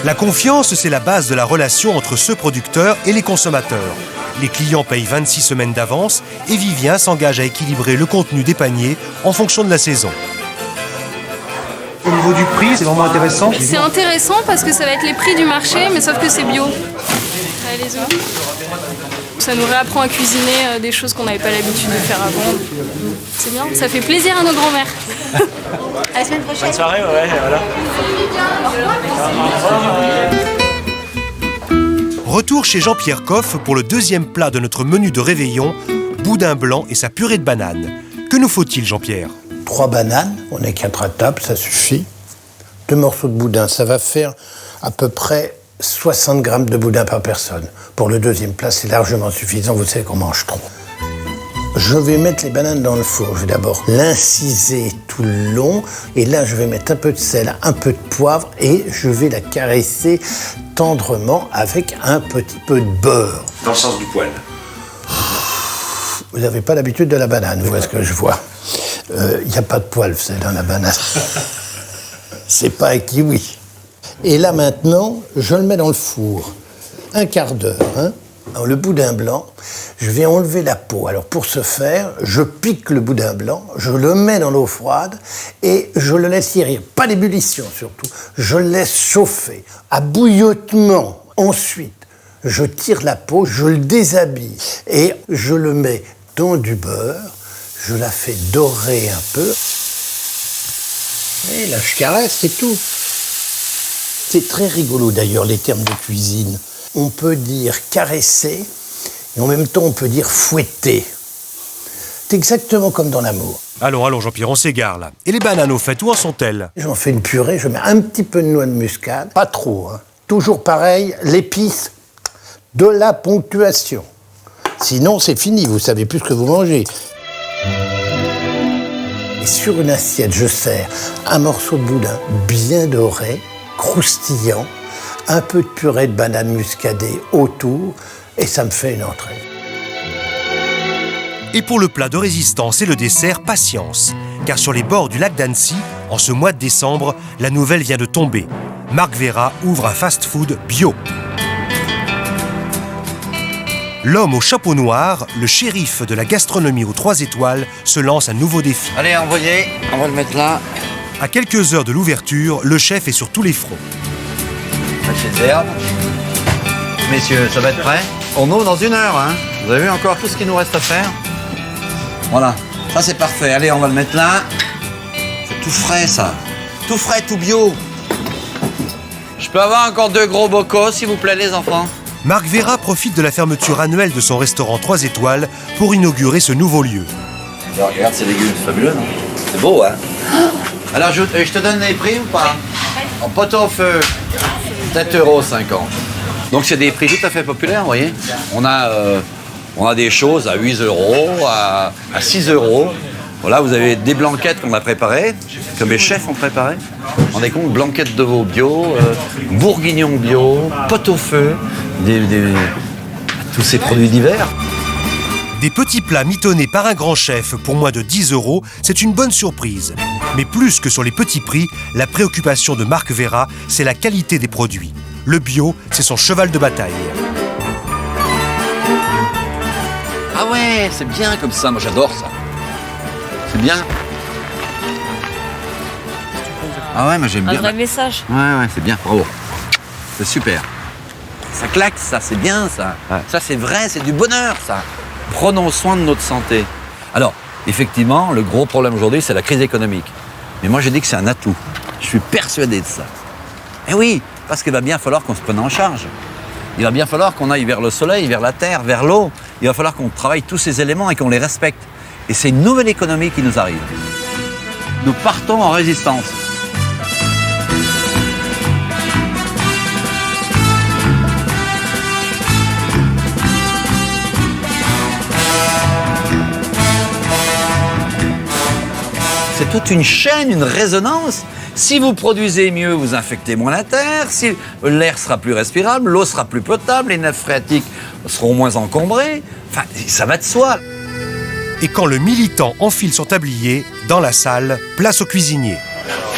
La confiance, c'est la base de la relation entre ce producteur et les consommateurs. Les clients payent 26 semaines d'avance et Vivien s'engage à équilibrer le contenu des paniers en fonction de la saison. Au niveau du prix, c'est vraiment intéressant? C'est intéressant parce que ça va être les prix du marché, mais sauf que c'est bio. Là, les œufs. Ça nous réapprend à cuisiner des choses qu'on n'avait pas l'habitude de faire avant. C'est bien, ça fait plaisir à nos grands-mères. À la semaine prochaine. Bonne soirée, ouais, voilà. Retour chez Jean-Pierre Coff pour le deuxième plat de notre menu de réveillon, boudin blanc et sa purée de bananes. Que nous faut-il, Jean-Pierre? 3 bananes, on est 4 à table, ça suffit. 2 morceaux de boudin, ça va faire à peu près 60 g de boudin par personne. Pour le deuxième plat, c'est largement suffisant, vous savez qu'on mange trop. Je vais mettre les bananes dans le four. Je vais d'abord l'inciser tout le long. Et là, je vais mettre un peu de sel, un peu de poivre et je vais la caresser tendrement avec un petit peu de beurre. Dans le sens du poil. Vous n'avez pas l'habitude de la banane, vous voyez ce que je vois. Il n'y a pas de poil, vous savez, dans la banane. C'est pas un kiwi. Et là, maintenant, je le mets dans le four. Un quart d'heure, hein. Alors, le boudin blanc, je vais enlever la peau. Alors pour ce faire, je pique le boudin blanc, je le mets dans l'eau froide et je le laisse tirer. Pas d'ébullition surtout. Je le laisse chauffer à bouillotement. Ensuite, je tire la peau, je le déshabille et je le mets dans du beurre. Je la fais dorer un peu. Et là, je caresse, c'est tout. C'est très rigolo d'ailleurs les termes de cuisine. On peut dire caresser, et en même temps on peut dire fouetter. C'est exactement comme dans l'amour. Allons, Jean-Pierre, on s'égare là. Et les bananes, au fait, où en sont-elles? J'en fais une purée, je mets un petit peu de noix de muscade, pas trop, hein. Toujours pareil, l'épice, de la ponctuation. Sinon c'est fini, vous savez plus ce que vous mangez. Et sur une assiette, je sers un morceau de boudin bien doré, croustillant, un peu de purée de banane muscadée autour, et ça me fait une entrée. Et pour le plat de résistance et le dessert, patience. Car sur les bords du lac d'Annecy, en ce mois de décembre, la nouvelle vient de tomber. Marc Vera ouvre un fast-food bio. L'homme au chapeau noir, le shérif de la gastronomie aux 3 étoiles, se lance un nouveau défi. Allez, envoyez, on va le mettre là. À quelques heures de l'ouverture, le chef est sur tous les fronts. Sachet d'herbe. Messieurs, ça va être prêt? On ouvre dans 1 heure, hein. Vous avez vu encore tout ce qu'il nous reste à faire? Voilà, ça c'est parfait. Allez, on va le mettre là. C'est tout frais, ça. Tout frais, tout bio. Je peux avoir encore 2 gros bocaux, s'il vous plaît, les enfants? Marc Vera profite de la fermeture annuelle de son restaurant 3 étoiles pour inaugurer ce nouveau lieu. Alors, regarde ces légumes, c'est fabuleux, non? C'est beau, hein? Alors, je te donne les prix ou pas? En poteau au feu. 7,50 €. Donc c'est des prix tout à fait populaires, vous voyez. On a des choses à 8 €, à 6 €. Voilà, vous avez des blanquettes qu'on a préparées, que mes chefs ont préparées. On est compte, blanquettes de veau bio, bourguignon bio, pot-au-feu, tous ces produits d'hiver. Des petits plats mitonnés par un grand chef pour moins de 10 €, c'est une bonne surprise. Mais plus que sur les petits prix, la préoccupation de Marc Vera, c'est la qualité des produits. Le bio, c'est son cheval de bataille. Ah ouais, c'est bien comme ça, moi j'adore ça. C'est bien. Ah ouais, moi j'aime bien. Un vrai message. Ouais, c'est bien, bravo. C'est super. Ça claque, ça, c'est bien, ça. Ouais. Ça, c'est vrai, c'est du bonheur, ça. Prenons soin de notre santé. Alors, effectivement, le gros problème aujourd'hui, c'est la crise économique. Mais moi, j'ai dit que c'est un atout. Je suis persuadé de ça. Eh oui, parce qu'il va bien falloir qu'on se prenne en charge. Il va bien falloir qu'on aille vers le soleil, vers la terre, vers l'eau. Il va falloir qu'on travaille tous ces éléments et qu'on les respecte. Et c'est une nouvelle économie qui nous arrive. Nous partons en résistance. C'est toute une chaîne, une résonance. Si vous produisez mieux, vous infectez moins la terre, si l'air sera plus respirable, l'eau sera plus potable, les nappes phréatiques seront moins encombrées. Enfin, ça va de soi. Et quand le militant enfile son tablier, dans la salle, place au cuisinier.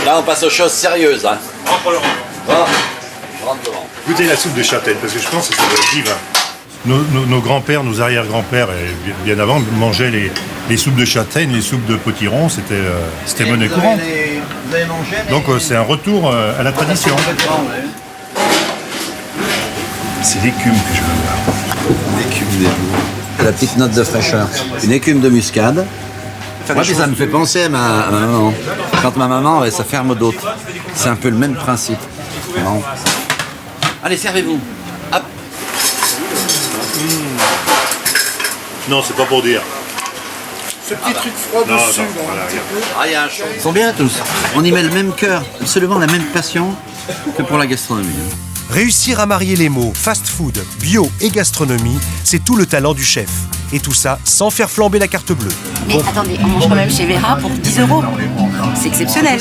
Là, on passe aux choses sérieuses. Hein. Rentre devant. Goûtez la soupe de châtaigne, parce que je pense que ça doit être divin. Nos grands-pères, nos arrière-grands-pères, et bien avant, mangeaient les soupes de châtaigne, les soupes de potiron, c'était monnaie courante. Donc c'est un retour à la tradition. C'est l'écume que je veux voir. L'écume des jours. La petite note de fraîcheur. Une écume de muscade. Moi, ça me fait penser à ma maman. Quand ma maman avait sa ferme d'hôtes. C'est un peu le même principe. Non. Allez, servez-vous. Hop. Non, c'est pas pour dire. Ce petit truc froid dessus. Il y a un chaud. Ils sont bien tous. On y met le même cœur, absolument la même passion que pour la gastronomie. Réussir à marier les mots fast-food, bio et gastronomie, c'est tout le talent du chef. Et tout ça sans faire flamber la carte bleue. Mais attendez, on mange quand même chez Vera pour 10 €. C'est exceptionnel.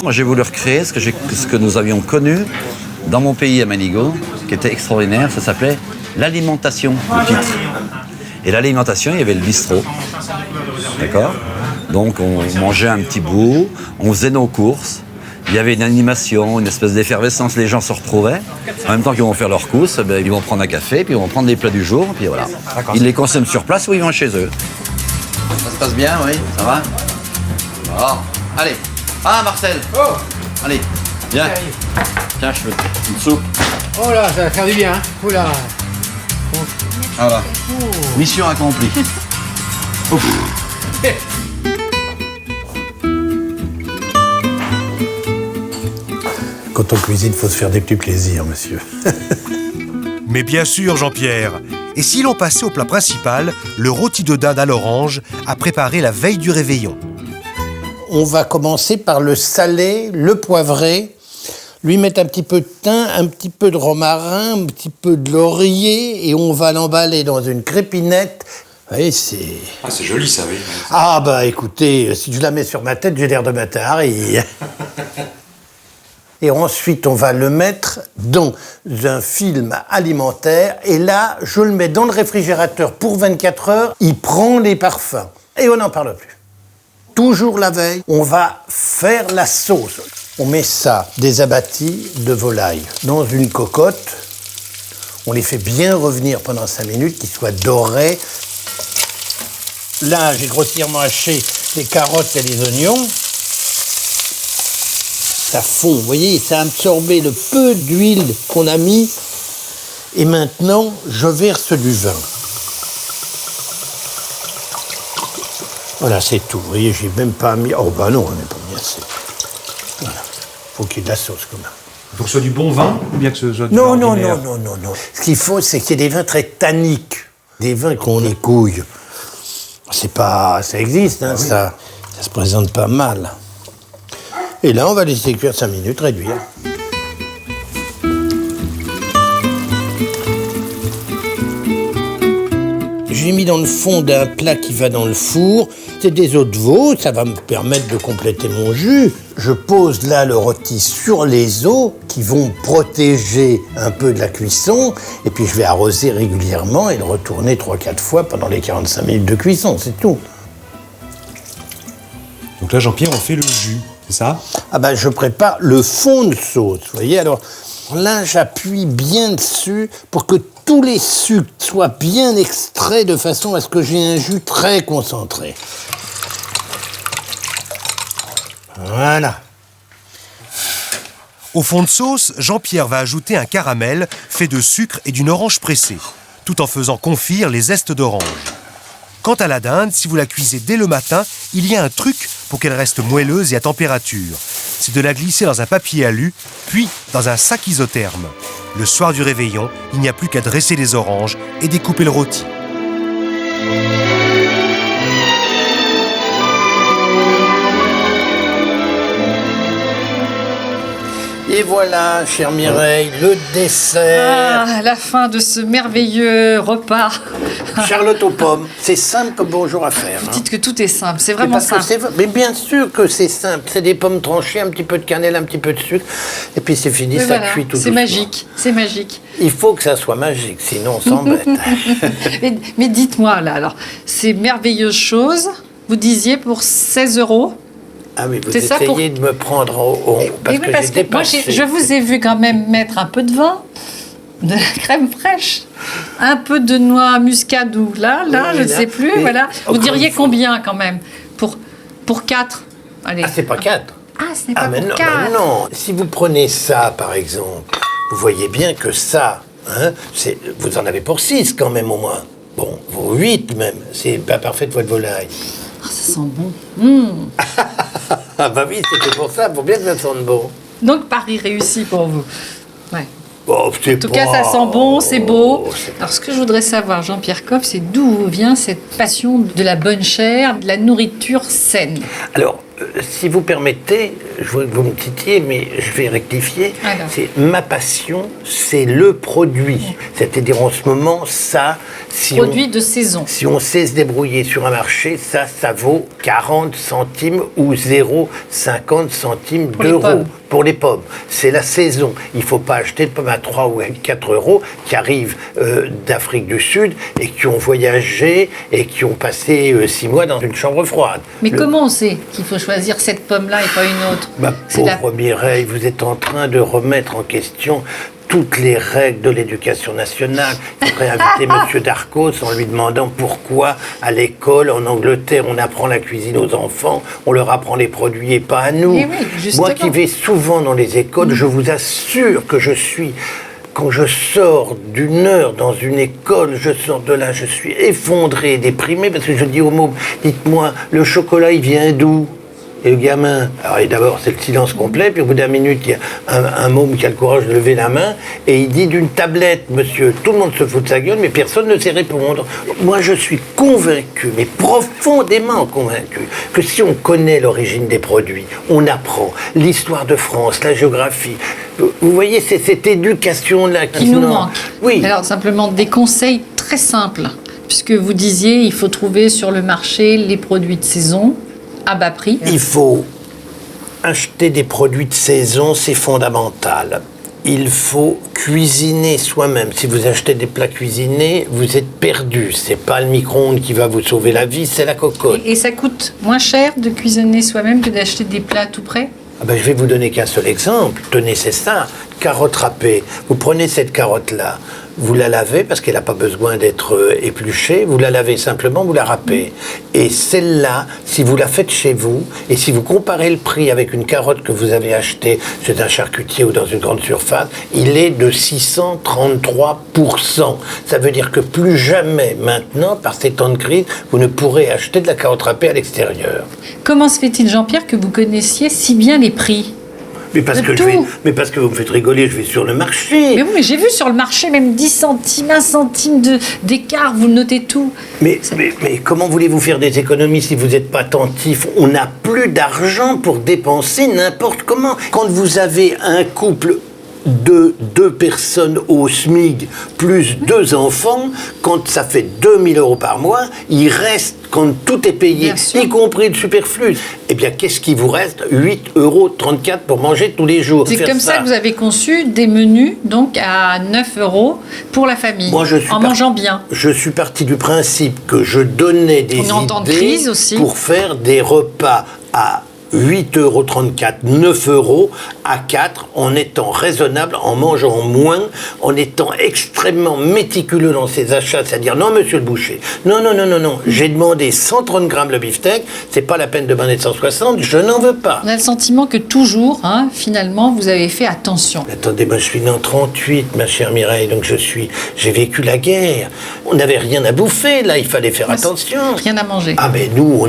Moi, j'ai voulu recréer ce que nous avions connu dans mon pays à Manigo, qui était extraordinaire. Ça s'appelait l'alimentation, le titre. Et l'alimentation, il y avait le bistrot. D'accord ? Donc, on mangeait un petit bout, on faisait nos courses. Il y avait une animation, une espèce d'effervescence, les gens se retrouvaient. En même temps qu'ils vont faire leurs courses, ils vont prendre un café, puis ils vont prendre les plats du jour, puis voilà. Ils les consomment sur place ou ils vont chez eux. Ça se passe bien, oui, ça va. Oh. Allez. Ah, Marcel. Oh. Allez, viens. Tiens, je veux une soupe. Oh là, ça va faire du bien. Hein. Oh là. Voilà. Mission accomplie. Ouf. Quand on cuisine, il faut se faire des petits plaisirs, monsieur. Mais bien sûr, Jean-Pierre. Et si l'on passait au plat principal, le rôti de dinde à l'orange, à préparer la veille du réveillon. On va commencer par le salé, le poivré, lui mettre un petit peu de thym, un petit peu de romarin, un petit peu de laurier, et on va l'emballer dans une crépinette. Vous voyez, c'est... Ah, c'est joli ça, oui. Ah bah écoutez, si je la mets sur ma tête, j'ai l'air de Matahari. Et ensuite, on va le mettre dans un film alimentaire. Et là, je le mets dans le réfrigérateur pour 24 heures. Il prend les parfums. Et on n'en parle plus. Toujours la veille, on va faire la sauce. On met ça, des abattis de volaille, dans une cocotte. On les fait bien revenir pendant 5 minutes, qu'ils soient dorés. Là, j'ai grossièrement haché les carottes et les oignons. Ça fond, vous voyez, ça a absorbé le peu d'huile qu'on a mis. Et maintenant, je verse du vin. Voilà, c'est tout. Vous voyez, j'ai même pas mis... Oh, bah non, on n'est pas mis assez. Voilà. Faut qu'il y ait de la sauce, quand même. Pour que ce soit du bon vin ou bien que ce soit du non, vin non, ordinaire? non, non, non, non. Ce qu'il faut, c'est qu'il y ait des vins très tanniques. Des vins qu'on écouille. C'est pas... Ça existe, hein, ça se présente pas mal. Et là, on va laisser cuire 5 minutes, réduire. j'ai mis dans le fond d'un plat qui va dans le four. C'est des os de veau, ça va me permettre de compléter mon jus. Je pose là le rôti sur les os qui vont protéger un peu de la cuisson. Et puis je vais arroser régulièrement et le retourner 3-4 fois pendant les 45 minutes de cuisson, c'est tout. Donc là, Jean-Pierre, on fait le jus, c'est ça? Ah ben, je prépare le fond de sauce, vous voyez. Alors là, j'appuie bien dessus pour que tous les sucres soient bien extraits de façon à ce que j'ai un jus très concentré. Voilà. Au fond de sauce, Jean-Pierre va ajouter un caramel fait de sucre et d'une orange pressée, tout en faisant confire les zestes d'orange. Quant à la dinde, si vous la cuisez dès le matin, il y a un truc pour qu'elle reste moelleuse et à température. C'est de la glisser dans un papier alu, puis dans un sac isotherme. Le soir du réveillon, il n'y a plus qu'à dresser les oranges et découper le rôti. Et voilà, chère Mireille, le dessert. Ah, la fin de ce merveilleux repas. Charlotte aux pommes, c'est simple comme bonjour à faire. Vous dites que tout est simple, c'est vraiment simple. Mais bien sûr que c'est simple. C'est des pommes tranchées, un petit peu de cannelle, un petit peu de sucre, et puis c'est fini, ça cuit tout doucement. C'est magique, c'est magique. Il faut que ça soit magique, sinon on s'embête. mais dites-moi là, alors, ces merveilleuses choses, vous disiez pour 16 €. Ah oui, vous essayez de me prendre au parce que j'ai dépassé. Moi, je vous ai vu quand même mettre un peu de vin, de la crème fraîche, un peu de noix muscade ou là, je ne sais plus, voilà. Vous diriez combien quand même pour 4? Allez. Ah, c'est pas 4. Ah, ce n'est pas pour 4. Non, si vous prenez ça, par exemple, vous voyez bien que ça, hein, vous en avez pour 6 quand même au moins. Bon, vous 8 même. C'est pas parfait de votre volaille. Oh, ça sent bon. Ah bah oui, c'était pour ça, pour bien que ça sente bon. Donc Paris réussi pour vous. Ouais. Bon, en tout cas, ça sent bon, c'est beau. Alors, ce que je voudrais savoir, Jean-Pierre Coff, c'est d'où vient cette passion de la bonne chair, de la nourriture saine? Alors, si vous permettez, je vois que vous me titillez, mais je vais rectifier. C'est ma passion, c'est le produit. C'est-à-dire en ce moment, ça... Produit de saison. Si on sait se débrouiller sur un marché, ça vaut 40 centimes ou 0,50 centimes d'euros. Pour les pommes, c'est la saison. Il ne faut pas acheter de pommes à 3 ou à 4 € qui arrivent d'Afrique du Sud et qui ont voyagé et qui ont passé 6 mois dans une chambre froide. Mais comment on sait qu'il faut choisir cette pomme-là et pas une autre? Ma pauvre Mireille, vous êtes en train de remettre en question toutes les règles de l'éducation nationale. Il faudrait inviter M. Darcos en lui demandant pourquoi, à l'école, en Angleterre, on apprend la cuisine aux enfants, on leur apprend les produits et pas à nous. Oui, moi qui vais souvent dans les écoles, je vous assure que je suis... Quand je sors d'une heure dans une école, je sors de là, je suis effondré, déprimé, parce que je dis aux mômes, dites-moi, le chocolat, il vient d'où ? Et le gamin, alors d'abord c'est le silence complet, puis au bout d'une minute, il y a un môme qui a le courage de lever la main, et il dit d'une tablette, monsieur. Tout le monde se fout de sa gueule, mais personne ne sait répondre. Moi, je suis convaincu, mais profondément convaincu, que si on connaît l'origine des produits, on apprend l'histoire de France, la géographie. Vous voyez, c'est cette éducation-là qui nous manque. Oui. Alors, simplement des conseils très simples, puisque vous disiez, il faut trouver sur le marché les produits de saison, à bas prix. Il faut acheter des produits de saison, c'est fondamental. Il faut cuisiner soi-même. Si vous achetez des plats cuisinés, vous êtes perdu. C'est pas le micro-ondes qui va vous sauver la vie, c'est la cocotte. Et ça coûte moins cher de cuisiner soi-même que d'acheter des plats tout prêts? Ah ben, je vais vous donner qu'un seul exemple. Tenez, c'est ça. Carotte râpée. Vous prenez cette carotte-là, vous la lavez parce qu'elle n'a pas besoin d'être épluchée. Vous la lavez simplement, vous la râpez. Et celle-là, si vous la faites chez vous, et si vous comparez le prix avec une carotte que vous avez achetée chez un charcutier ou dans une grande surface, il est de 633%. Ça veut dire que plus jamais maintenant, par ces temps de crise, vous ne pourrez acheter de la carotte râpée à l'extérieur. Comment se fait-il, Jean-Pierre, que vous connaissiez si bien les prix? Mais parce que vous me faites rigoler, je vais sur le marché. Mais oui, mais j'ai vu sur le marché même 10 centimes, 1 centime d'écart, vous notez tout. Mais comment voulez-vous faire des économies si vous n'êtes pas attentif? On n'a plus d'argent pour dépenser n'importe comment. Quand vous avez un couple de 2 personnes au SMIC plus 2 enfants, quand ça fait 2 000 € par mois, il reste, quand tout est payé, y compris le superflu, eh bien, qu'est-ce qui vous reste? 8,34 € pour manger tous les jours. C'est comme ça que vous avez conçu des menus, donc à 9 € pour la famille, mangeant bien. Je suis parti du principe que je donnais des idées aussi. Pour faire des repas à 8,34 €, 9 € à 4, en étant raisonnable, en mangeant moins, en étant extrêmement méticuleux dans ses achats, c'est-à-dire non monsieur le boucher, non, j'ai demandé 130 grammes le beefsteak, c'est pas la peine de demander 160, je n'en veux pas. On a le sentiment que toujours, finalement, vous avez fait attention. Attendez, moi je suis né en 38, ma chère Mireille, donc j'ai vécu la guerre. On n'avait rien à bouffer, là, il fallait faire attention. Rien à manger. Ah mais nous,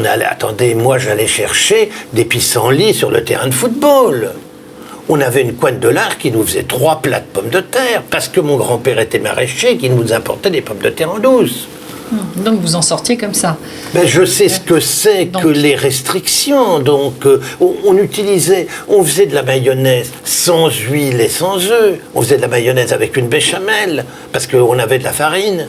moi j'allais chercher des pissenlits sur le terrain de football. On avait une coine de lard qui nous faisait 3 plats de pommes de terre, parce que mon grand-père était maraîcher, qui nous apportait des pommes de terre en douce. Donc vous en sortiez comme ça. Ben, je sais ce que c'est que les restrictions. Donc on faisait de la mayonnaise sans huile et sans œufs. On faisait de la mayonnaise avec une béchamel, parce qu'on avait de la farine.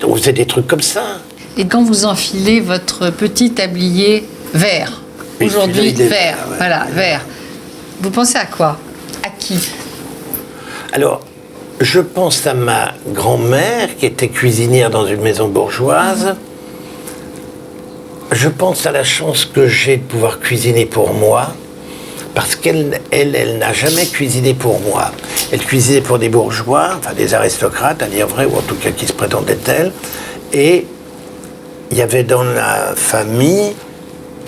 On faisait des trucs comme ça. Et quand vous enfilez votre petit tablier vert, aujourd'hui vert, voilà, vert, vous pensez à quoi? À qui? Alors, je pense à ma grand-mère qui était cuisinière dans une maison bourgeoise. Je pense à la chance que j'ai de pouvoir cuisiner pour moi, parce qu'elle n'a jamais cuisiné pour moi. Elle cuisinait pour des bourgeois, enfin des aristocrates, à dire vrai, ou en tout cas qui se prétendaient tels. Et il y avait dans la famille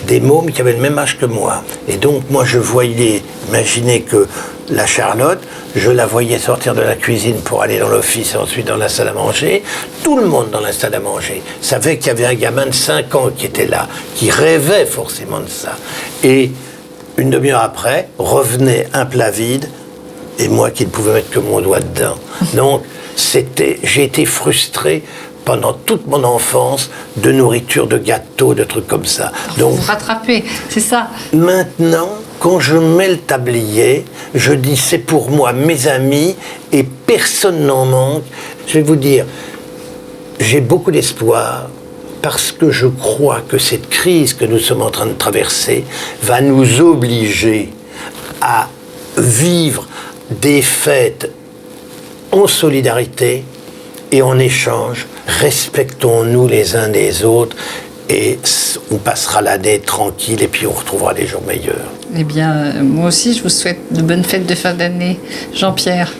des mômes qui avaient le même âge que moi. Et donc, moi, je voyais, imaginez que la Charlotte, je la voyais sortir de la cuisine pour aller dans l'office et ensuite dans la salle à manger. Tout le monde dans la salle à manger savait qu'il y avait un gamin de 5 ans qui était là, qui rêvait forcément de ça. Et une demi-heure après, revenait un plat vide, et moi qui ne pouvais mettre que mon doigt dedans. Donc, j'ai été frustré pendant toute mon enfance de nourriture, de gâteaux, de trucs comme ça. Donc, vous rattrapez, c'est ça. Maintenant, quand je mets le tablier, je dis c'est pour moi, mes amis, et personne n'en manque. Je vais vous dire, j'ai beaucoup d'espoir parce que je crois que cette crise que nous sommes en train de traverser va nous obliger à vivre des fêtes en solidarité et en échange. Respectons-nous les uns les autres et on passera l'année tranquille et puis on retrouvera des jours meilleurs. Eh bien, moi aussi, je vous souhaite de bonnes fêtes de fin d'année, Jean-Pierre.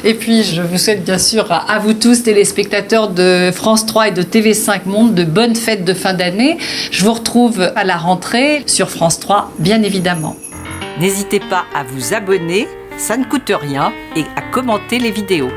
Et puis, je vous souhaite bien sûr à vous tous, téléspectateurs de France 3 et de TV5 Monde, de bonnes fêtes de fin d'année. Je vous retrouve à la rentrée sur France 3, bien évidemment. N'hésitez pas à vous abonner, ça ne coûte rien, et à commenter les vidéos.